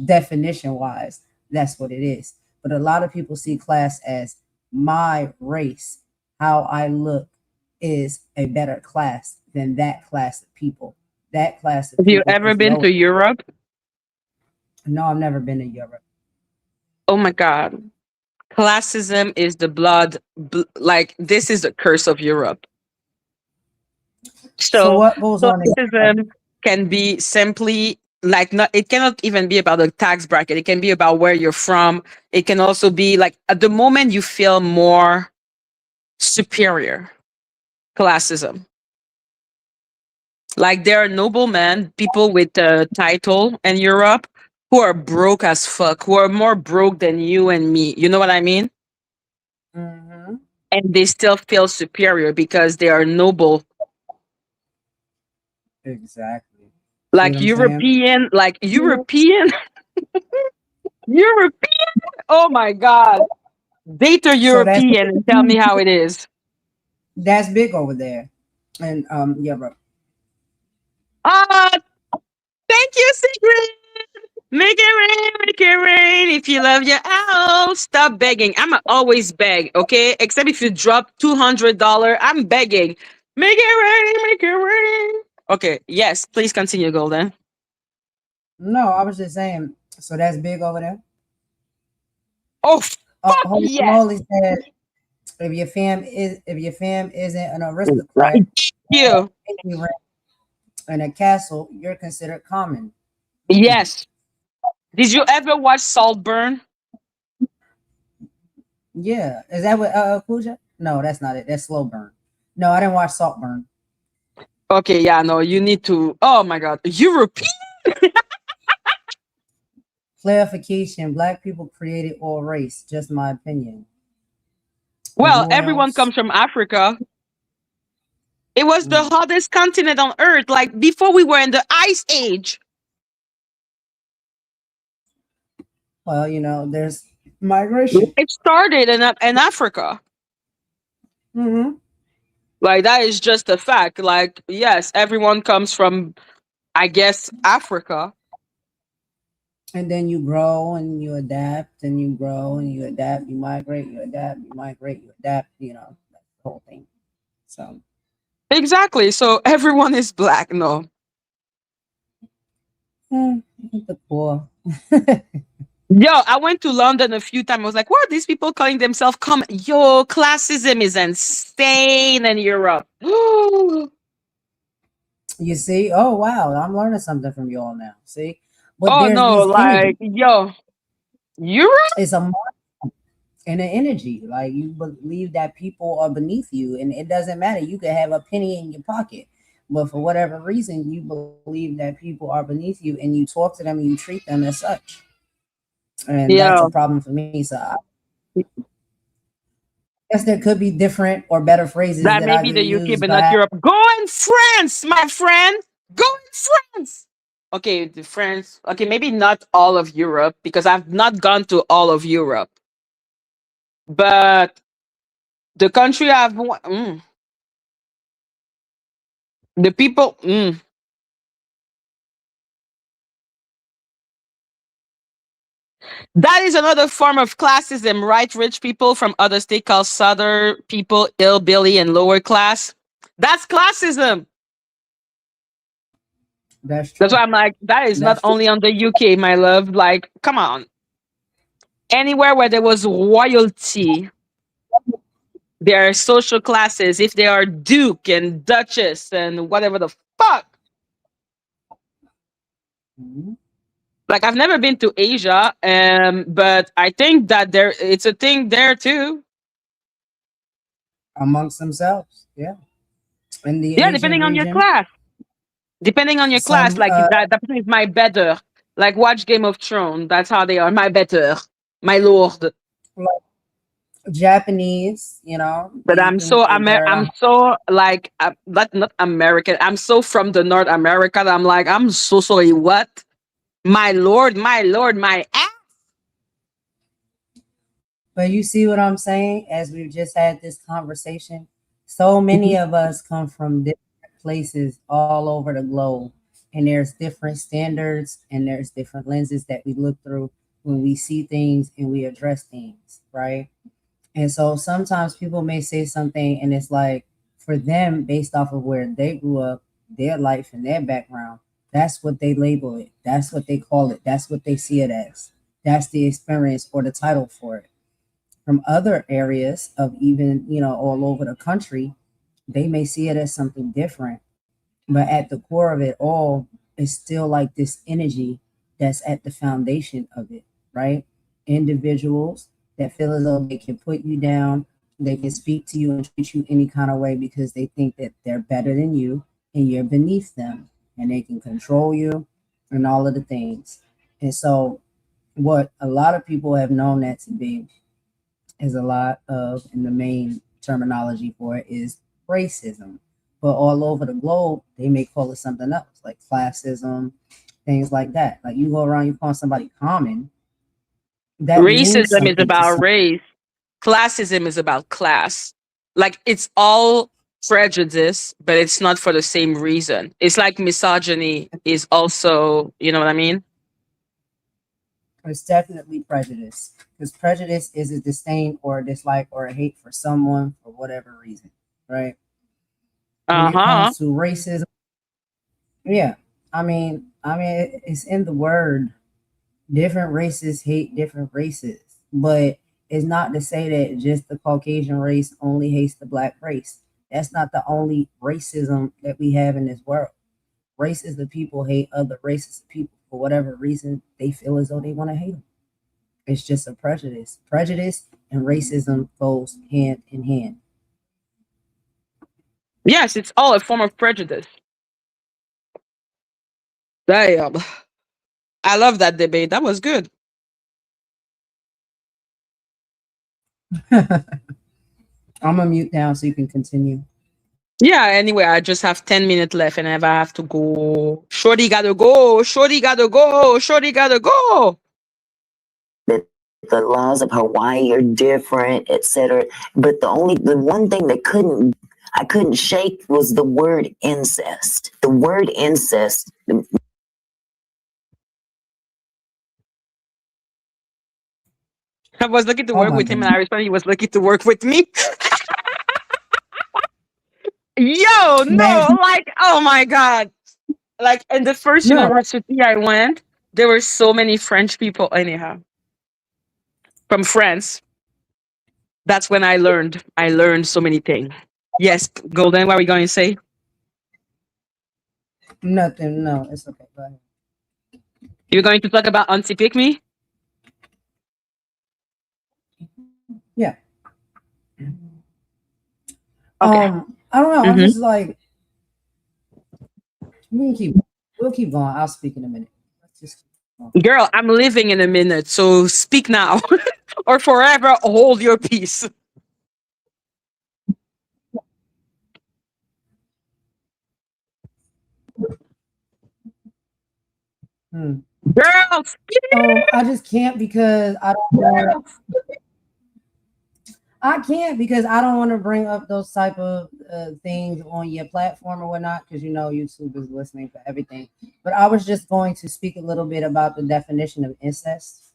definition wise, that's what it is. But a lot of people see class as my race, how I look is a better class than that class of people. That class of Have you people ever is been low. to Europe? No, I've never been to Europe. Oh my God. Classism is the like, this is the curse of Europe. So So what goes on in Europe? classism can be simply like, not, it cannot even be about the tax bracket. It can be about where you're from. It can also be like at the moment you feel more superior. Classism. Like, there are noblemen, people with a title in Europe who are broke as fuck, who are more broke than you and me. You know what I mean? Mm-hmm. And they still feel superior because they are noble. Exactly. See what Like I'm saying? European, European. Oh my God. Date a So that's European and tell me how it is. big over there in Europe. Ah, thank you, Sigrid. Make it rain, make it rain. If you love your owl, stop begging. I'm always beg, okay? Except if you drop $200, I'm begging. Make it rain, make it rain. Okay, yes, please continue, Golden. No, I was just saying. So that's big over there. Oh, fuck Holy yes. moly said, if your fam isn't an Right. aristocrat You. in a castle, you're considered common. Yes. Did you ever watch Saltburn? Yeah, is that what Kuja? No, that's not it. That's slow burn. No, I didn't watch Saltburn. Okay, yeah, no, you need to. Oh my God. European? Clarification: Black people created all race. Just my opinion. Well, Anyone everyone else? comes from Africa. It was the Mm. hottest continent on earth, like before we were in the ice age. Well, there's migration. It started in Africa. Mm-hmm. Like, that is just a fact. Like, yes, everyone comes from, I guess, Africa. And then you grow and you adapt and you grow and you adapt. You migrate, you adapt, you migrate, you adapt. That's the whole thing. So. Exactly. So everyone is black. No. The poor. Yo, I went to London a few times. I was like, what are these people calling themselves? Come, yo, classism is insane in Europe. You see? Oh wow, I'm learning something from you all now. See? But Oh there's no, these like, energy. yo, Europe? It's a mark and an energy. Like you believe that people are beneath you, and it doesn't matter. You could have a penny in your pocket, but for whatever reason, you believe that people are beneath you, and you talk to them and you treat them as such. And that's a Yeah. problem for me. So I guess there could be different or better phrases That that may I be could the UK, use, but not but Europe. Go in France, my friend. Go in France. Okay, the France. Okay, maybe not all of Europe because I've not gone to all of Europe. But the country the people. That is another form of classism, right? Rich people from other state called Southern people, hillbilly, and lower class. That's classism. That's That's true. why I'm like, that is not That's true. only on the UK, my love. Like, come on. Anywhere where there was royalty, there are social classes. If they are duke and duchess and whatever the fuck. Mhm. Like, I've never been to Asia, but I think that it's a thing there too. Amongst themselves, yeah. In the Yeah, Asian depending on your region, class. Depending on your class, some like that person is my better. Like watch Game of Thrones. That's how they are. My better. My lord. like Japanese, you know, But they think that I'm they're so like not American. I'm so from the North America that I'm like, I'm so sorry. What? My lord, my lord, my ass. But you see what I'm saying? As we've just had this conversation, so many of us come from different places all over the globe, and there's different standards and there's different lenses that we look through when we see things and we address things, right? And so sometimes people may say something, and it's like for them, based off of where they grew up, their life, and their background, that's what they label it. That's what they call it. That's what they see it as. That's the experience or the title for it. From other areas of even, all over the country, they may see it as something different. But at the core of it all, it's still like this energy that's at the foundation of it, right? Individuals that feel as though they can put you down, they can speak to you and treat you any kind of way because they think that they're better than you and you're beneath them and they can control you and all of the things. And so, what a lot of people have known that to be is a lot of, and the main terminology for it is racism. But all over the globe, they may call it something else, like classism, things like that. Like you go around, you call somebody common, that means Racism is something to about some. race. Classism is about class. Like it's all prejudice, but it's not for the same reason. It's like misogyny is also, you know what I mean? It's definitely prejudice because prejudice is a disdain or a dislike or a hate for someone for whatever reason, right? When it Uh-huh. comes to racism, yeah, it's in the word. Different races hate different races, but it's not to say that just the Caucasian race only hates the black race. That's not the only racism that we have in this world. Races of people hate other races of people for whatever reason they feel as though they want to hate them. It's just a prejudice. Prejudice and racism goes hand in hand. Yes, it's all a form of prejudice. Damn. I love that debate. That was good. I'm gonna mute down so you can continue. Yeah, anyway, I just have 10 minutes left and if I have to go. Shorty gotta go. Shorty gotta go. Shorty gotta go. That the laws of Hawaii are different, etc. But the one thing that I couldn't shake was the word incest. The word incest. I was looking to Oh work my with him and I goodness. responded he was looking to work with me. Yo, Man, no, like, oh my God. Like, in the first no. university I went, there were so many French people, anyhow, from France. That's when I learned. I learned so many things. Yes, Golden, what are we going to say? Nothing. No, it's okay. Go ahead. You're going to talk about Auntie Pick Me? Yeah. Okay. I don't know. I'm Hmm. just like we'll keep going. I'll speak in a minute. Let's just keep going. Girl, I'm leaving in a minute, so speak now or forever hold your peace. Hmm. Girl, speak. I just can't because I can't because I don't want to bring up those type of things on your platform or whatnot because YouTube is listening for everything. But I was just going to speak a little bit about the definition of incest.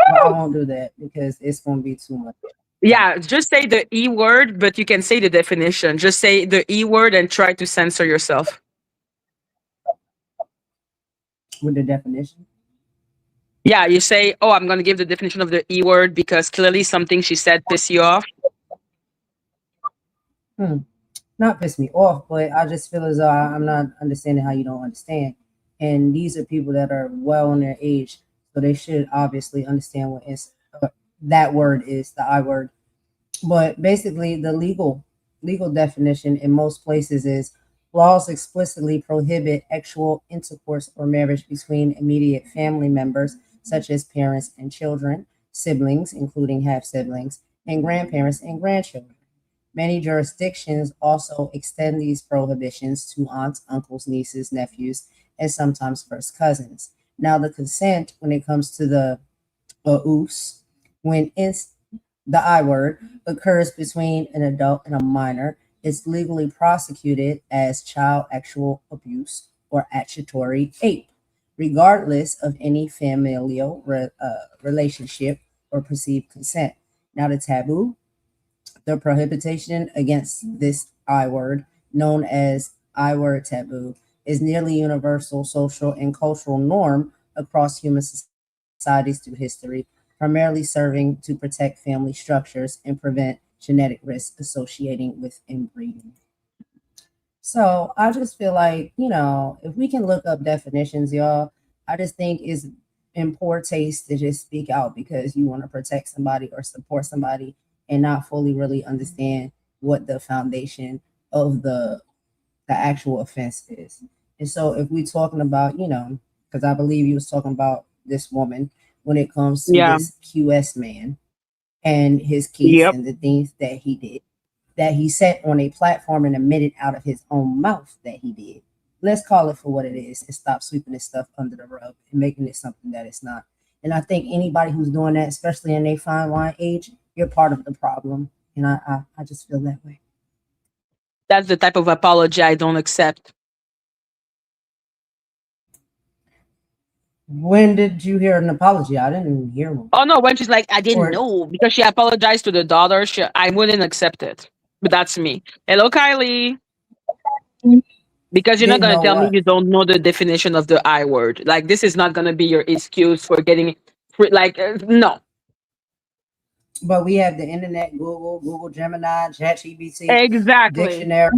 But I won't do that because it's gonna be too much. Yeah, just say the E word, but you can say the definition. Just say the E word and try to censor yourself. With the definition. Yeah, you say, oh, I'm going to give the definition of the E word because clearly something she said pissed you off. Not piss me off, but I just feel as though I'm not understanding how you don't understand. And these are people that are well in their age, so they should obviously understand what that word is, the I word. But basically, the legal definition in most places is laws explicitly prohibit actual intercourse or marriage between immediate family members, such as parents and children, siblings, including half siblings, and grandparents and grandchildren. Many jurisdictions also extend these prohibitions to aunts, uncles, nieces, nephews, and sometimes first cousins. Now, the consent, when it comes to the oos, when it's the I word, occurs between an adult and a minor, it's legally prosecuted as child actual abuse or accessory ape, regardless of any familial relationship or perceived consent. Now, the taboo, the prohibition against this I word, known as I word taboo, is nearly universal social and cultural norm across human societies through history, primarily serving to protect family structures and prevent genetic risks associating with inbreeding. So I just feel like, if we can look up definitions, y'all, I just think it's in poor taste to just speak out because you want to protect somebody or support somebody and not fully really understand what the foundation of the actual offense is. And so if we're talking about, because I believe you was talking about this woman when it comes to Yeah. this QS man and his case Yep. and the things that he did, that he sat on a platform and admitted out of his own mouth that he did. Let's call it for what it is and stop sweeping this stuff under the rug and making it something that it's not. And I think anybody who's doing that, especially in a fine wine age, you're part of the problem. And I just feel that way. That's the type of apology I don't accept. When did you hear an apology? I didn't hear one. Oh no, when she's like, I didn't Or know because she apologized to the daughter, I wouldn't accept it. But that's me. Hello, Kylie. Because you're not didn't gonna know tell me what. you don't know the definition of the I word. Like this is not gonna be your excuse for getting no. But we have the internet, Google Gemini, ChatGPT, Exactly. dictionary,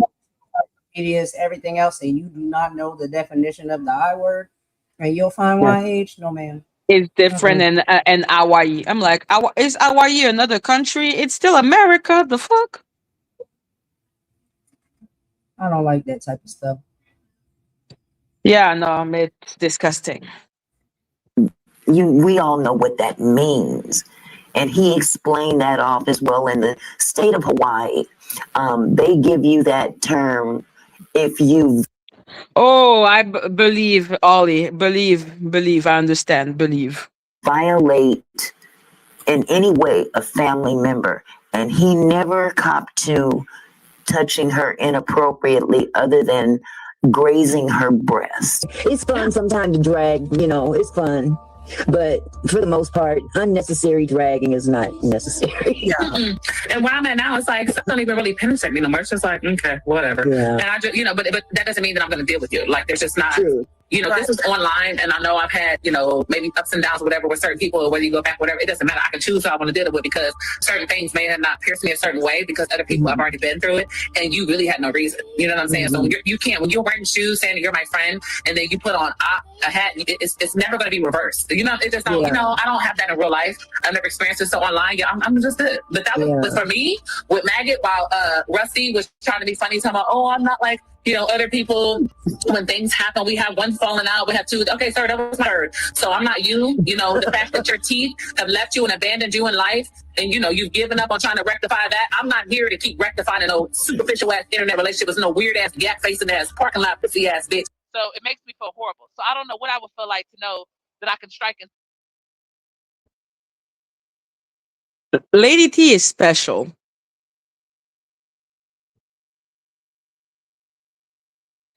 medias, everything else, and you do not know the definition of the I word, and you'll find Yes. why age? No, man. It's different Mm-mm. in Hawaii. I'm like, is Hawaii another country? It's still America. The fuck? I don't like that type of stuff. Yeah, no, it's disgusting. We all know what that means. And he explained that off as well in the state of Hawaii. They give you that term if you Oh, believe, Ollie. Believe. I understand. Believe. violate in any way a family member. And he never copped to touching her inappropriately other than grazing her breast. It's fun sometimes to drag, it's fun. But for the most part, unnecessary dragging is not necessary. Yeah. And where I'm at now, it's like, don't even really penetrate me no more. It's just like, okay, whatever. Yeah. And I just, but that doesn't mean that I'm going to deal with you. Like, there's just not, True. This is online, and I know I've had, maybe ups and downs or whatever with certain people, or whether you go back, whatever, it doesn't matter. I can choose who I want to deal with because certain things may have not pierced me a certain way because other people have already been through it, and you really had no reason. You know what I'm saying? So when you're wearing shoes saying you're my friend, and then you put on a hat, it's never going to be reversed. It just don't, I don't have that in real life. I've never experienced it. So online, I'm just good. But that was for me with Maggot while Rusty was trying to be funny, talking about, oh, I'm not like, other people, when things happen, we have one falling out, we have two. Okay, sir, that was my third. So I'm not you. The fact that your teeth have left you and abandoned you in life, and you've given up on trying to rectify that. I'm not here to keep rectifying no superficial ass internet relationship with no weird ass gap facing ass parking lot pussy ass bitch. So it makes me feel horrible. So I don't know what I would feel like to know that I can strike and Lady T is special.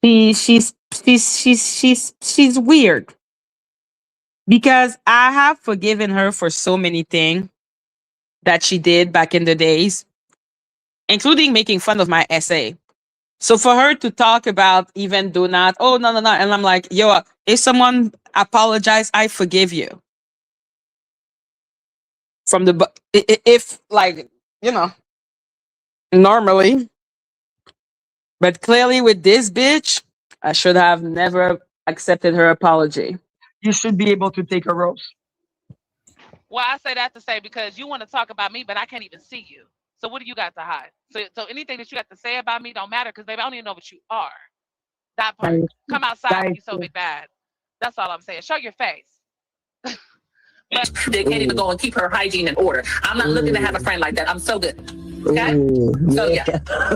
She's weird. because I have forgiven her for so many things that she did back in the days, including making fun of my essay. So for her to talk about even do not, oh no no no, and I'm like, yo, if someone apologize, I forgive you. From the if like you know normally, but clearly with this bitch, I should have never accepted her apology. You should be able to take a roast. Well, I say that to say because you want to talk about me, but I can't even see you. So what do you got to hide? So anything that you got to say about me don't matter because baby, I don't even know what you are. That part. Come outside if you so big bad. That's all I'm saying. Show your face. But they can't even go and keep her hygiene in order. I'm not looking to have a friend like that. I'm so good. Okay? So yeah,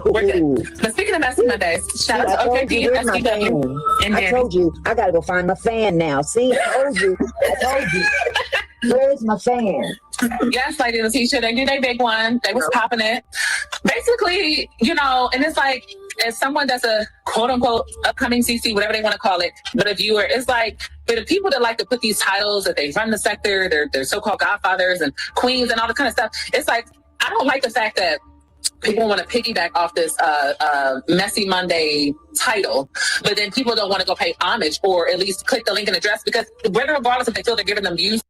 we're good. But speaking of Messy Mondays, shout out to OKD and SPW. I told you, I gotta go find my fan now. See, I told you. Where's my fan? Yes, Lady Letitia, they did a big one. They was popping it. Basically, and it's like, as someone that's a quote unquote upcoming CC, whatever they want to call it, but a viewer, it's like, for the people that like to put these titles that they run the sector, they're so-called godfathers and queens and all that kind of stuff. It's like, I don't like the fact that people want to piggyback off this Messy Monday title, but then people don't want to go pay homage or at least click the link and address because whether regardless if they feel they're giving them views.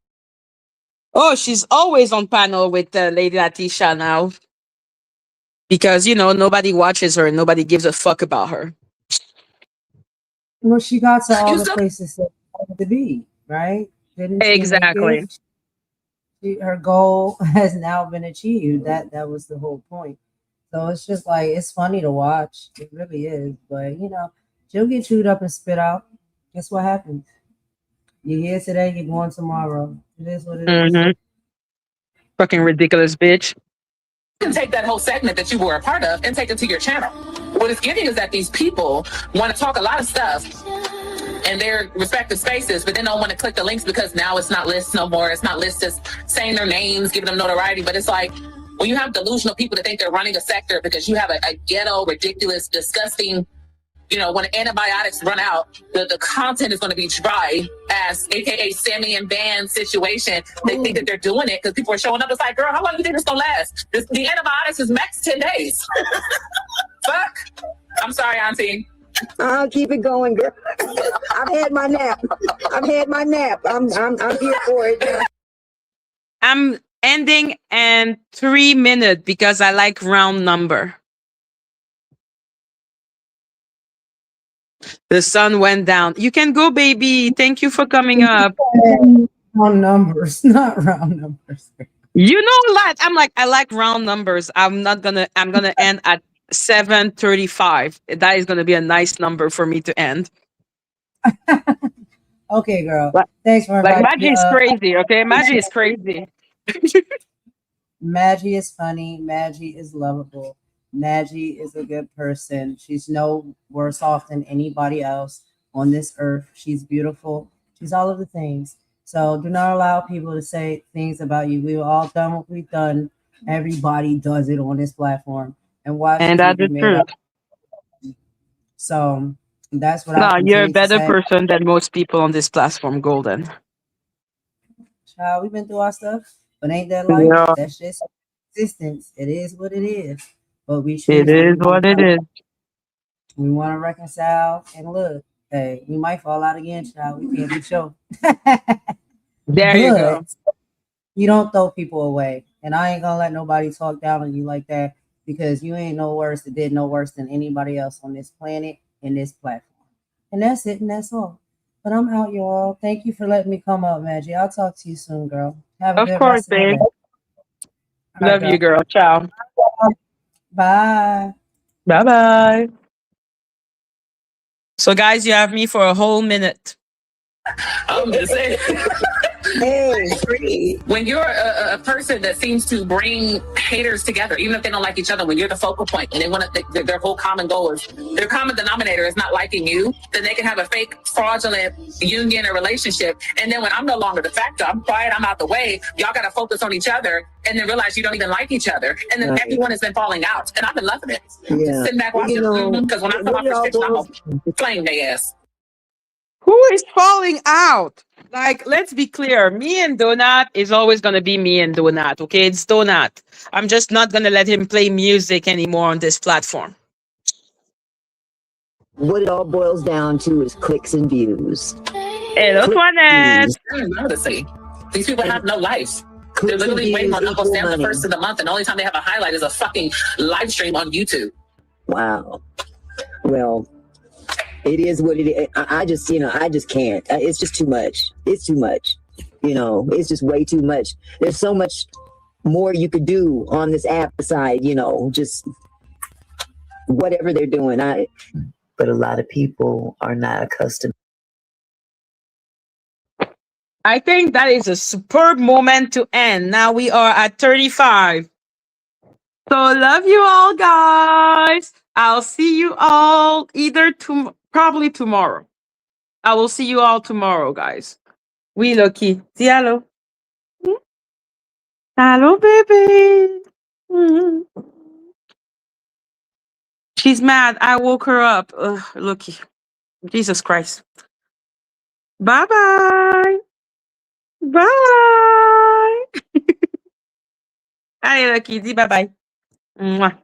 Oh, she's always on panel with Lady Letitia now. Because, nobody watches her and nobody gives a fuck about her. Well, she got to all the places that she wanted to be, right? Didn't she? Exactly. Her goal has now been achieved. That was the whole point. So it's just like, it's funny to watch. It really is. But, she'll get chewed up and spit out. That's what happens. You're here today, you're going tomorrow. It is what it is. Fucking ridiculous bitch. You can take that whole segment that you were a part of and take it to your channel. What it's getting is that these people want to talk a lot of stuff in their respective spaces, but then don't want to click the links because now it's not lists no more. It's not lists as saying their names, giving them notoriety. But it's like, when you have delusional people that think they're running a sector because you have a ghetto, ridiculous, disgusting, when antibiotics run out, the content is going to be dry ass, aka Sammy and Van situation. They think that they're doing it because people are showing up. It's like, girl, how long do you think this gonna last? The antibiotics is max 10 days. Fuck. I'm sorry, Auntie. I'll keep it going, girl. I've had my nap. I'm here for it. I'm ending in 3 minutes because I like round number. The sun went down. You can go, baby. Thank you for coming up. Round numbers, not round numbers. I like round numbers. I'm gonna end at 7:35. That is gonna be a nice number for me to end. Okay, girl. Thanks for inviting Madgie is crazy, okay? Madgie is crazy. Madgie is funny. Madgie is lovable. Madgie is a good person. She's no worse off than anybody else on this earth. She's beautiful. She's all of the things. So do not allow people to say things about you. We've all done what we've done. Everybody does it on this platform. And watch. And that's the truth. So that's what you're a better person than most people on this platform, Golden. Child, we've been through our stuff, but ain't that life? Yeah. That's just existence. It is what it is. But we choose. It is what it is. We want to reconcile and look. Hey, we might fall out again, child. We can't be sure. There you go. You don't throw people away. And I ain't gonna let nobody talk down on you like that because you ain't no worse that did no worse than anybody else on this planet and this platform. And that's it, and that's all. But I'm out, y'all. Thank you for letting me come up, Madgie. I'll talk to you soon, girl. Have a good rest of the day. Love you, girl. Ciao. Bye. Bye-bye. So, guys, you have me for a whole minute. I'm just saying. Hey, when you're a person that seems to bring haters together, even if they don't like each other, when you're the focal point and they want to, their whole common goal is, their common denominator is not liking you, then they can have a fake fraudulent union or relationship. And then when I'm no longer the factor, I'm quiet, I'm out the way, y'all got to focus on each other and then realize you don't even like each other. And then everyone has been falling out. And I've been loving it. Just sitting back watching. Because when I come off this station, I'm going to flame their ass. Who is falling out? Like, let's be clear. Me and Donut is always going to be me and Donut. Okay, it's Donut. I'm just not going to let him play music anymore on this platform. What it all boils down to is clicks and views. Hello, Toinette. These people have no life. They're literally waiting on Uncle Sam the first of the month, and the only time they have a highlight is a fucking live stream on YouTube. Wow. Well, it is what it is. I just can't. It's just too much. It's too much. It's just way too much. There's so much more you could do on this app beside, just whatever they're doing. But a lot of people are not accustomed. I think that is a superb moment to end. Now we are at 35. So love you all, guys. I'll see you all probably tomorrow. I will see you all tomorrow, guys. Oui, Loki. Dis hello. Hello, baby. She's mad. I woke her up. Ugh, Loki. Jesus Christ. Bye-bye. Bye. Allez, Loki, dis bye-bye. Mwah.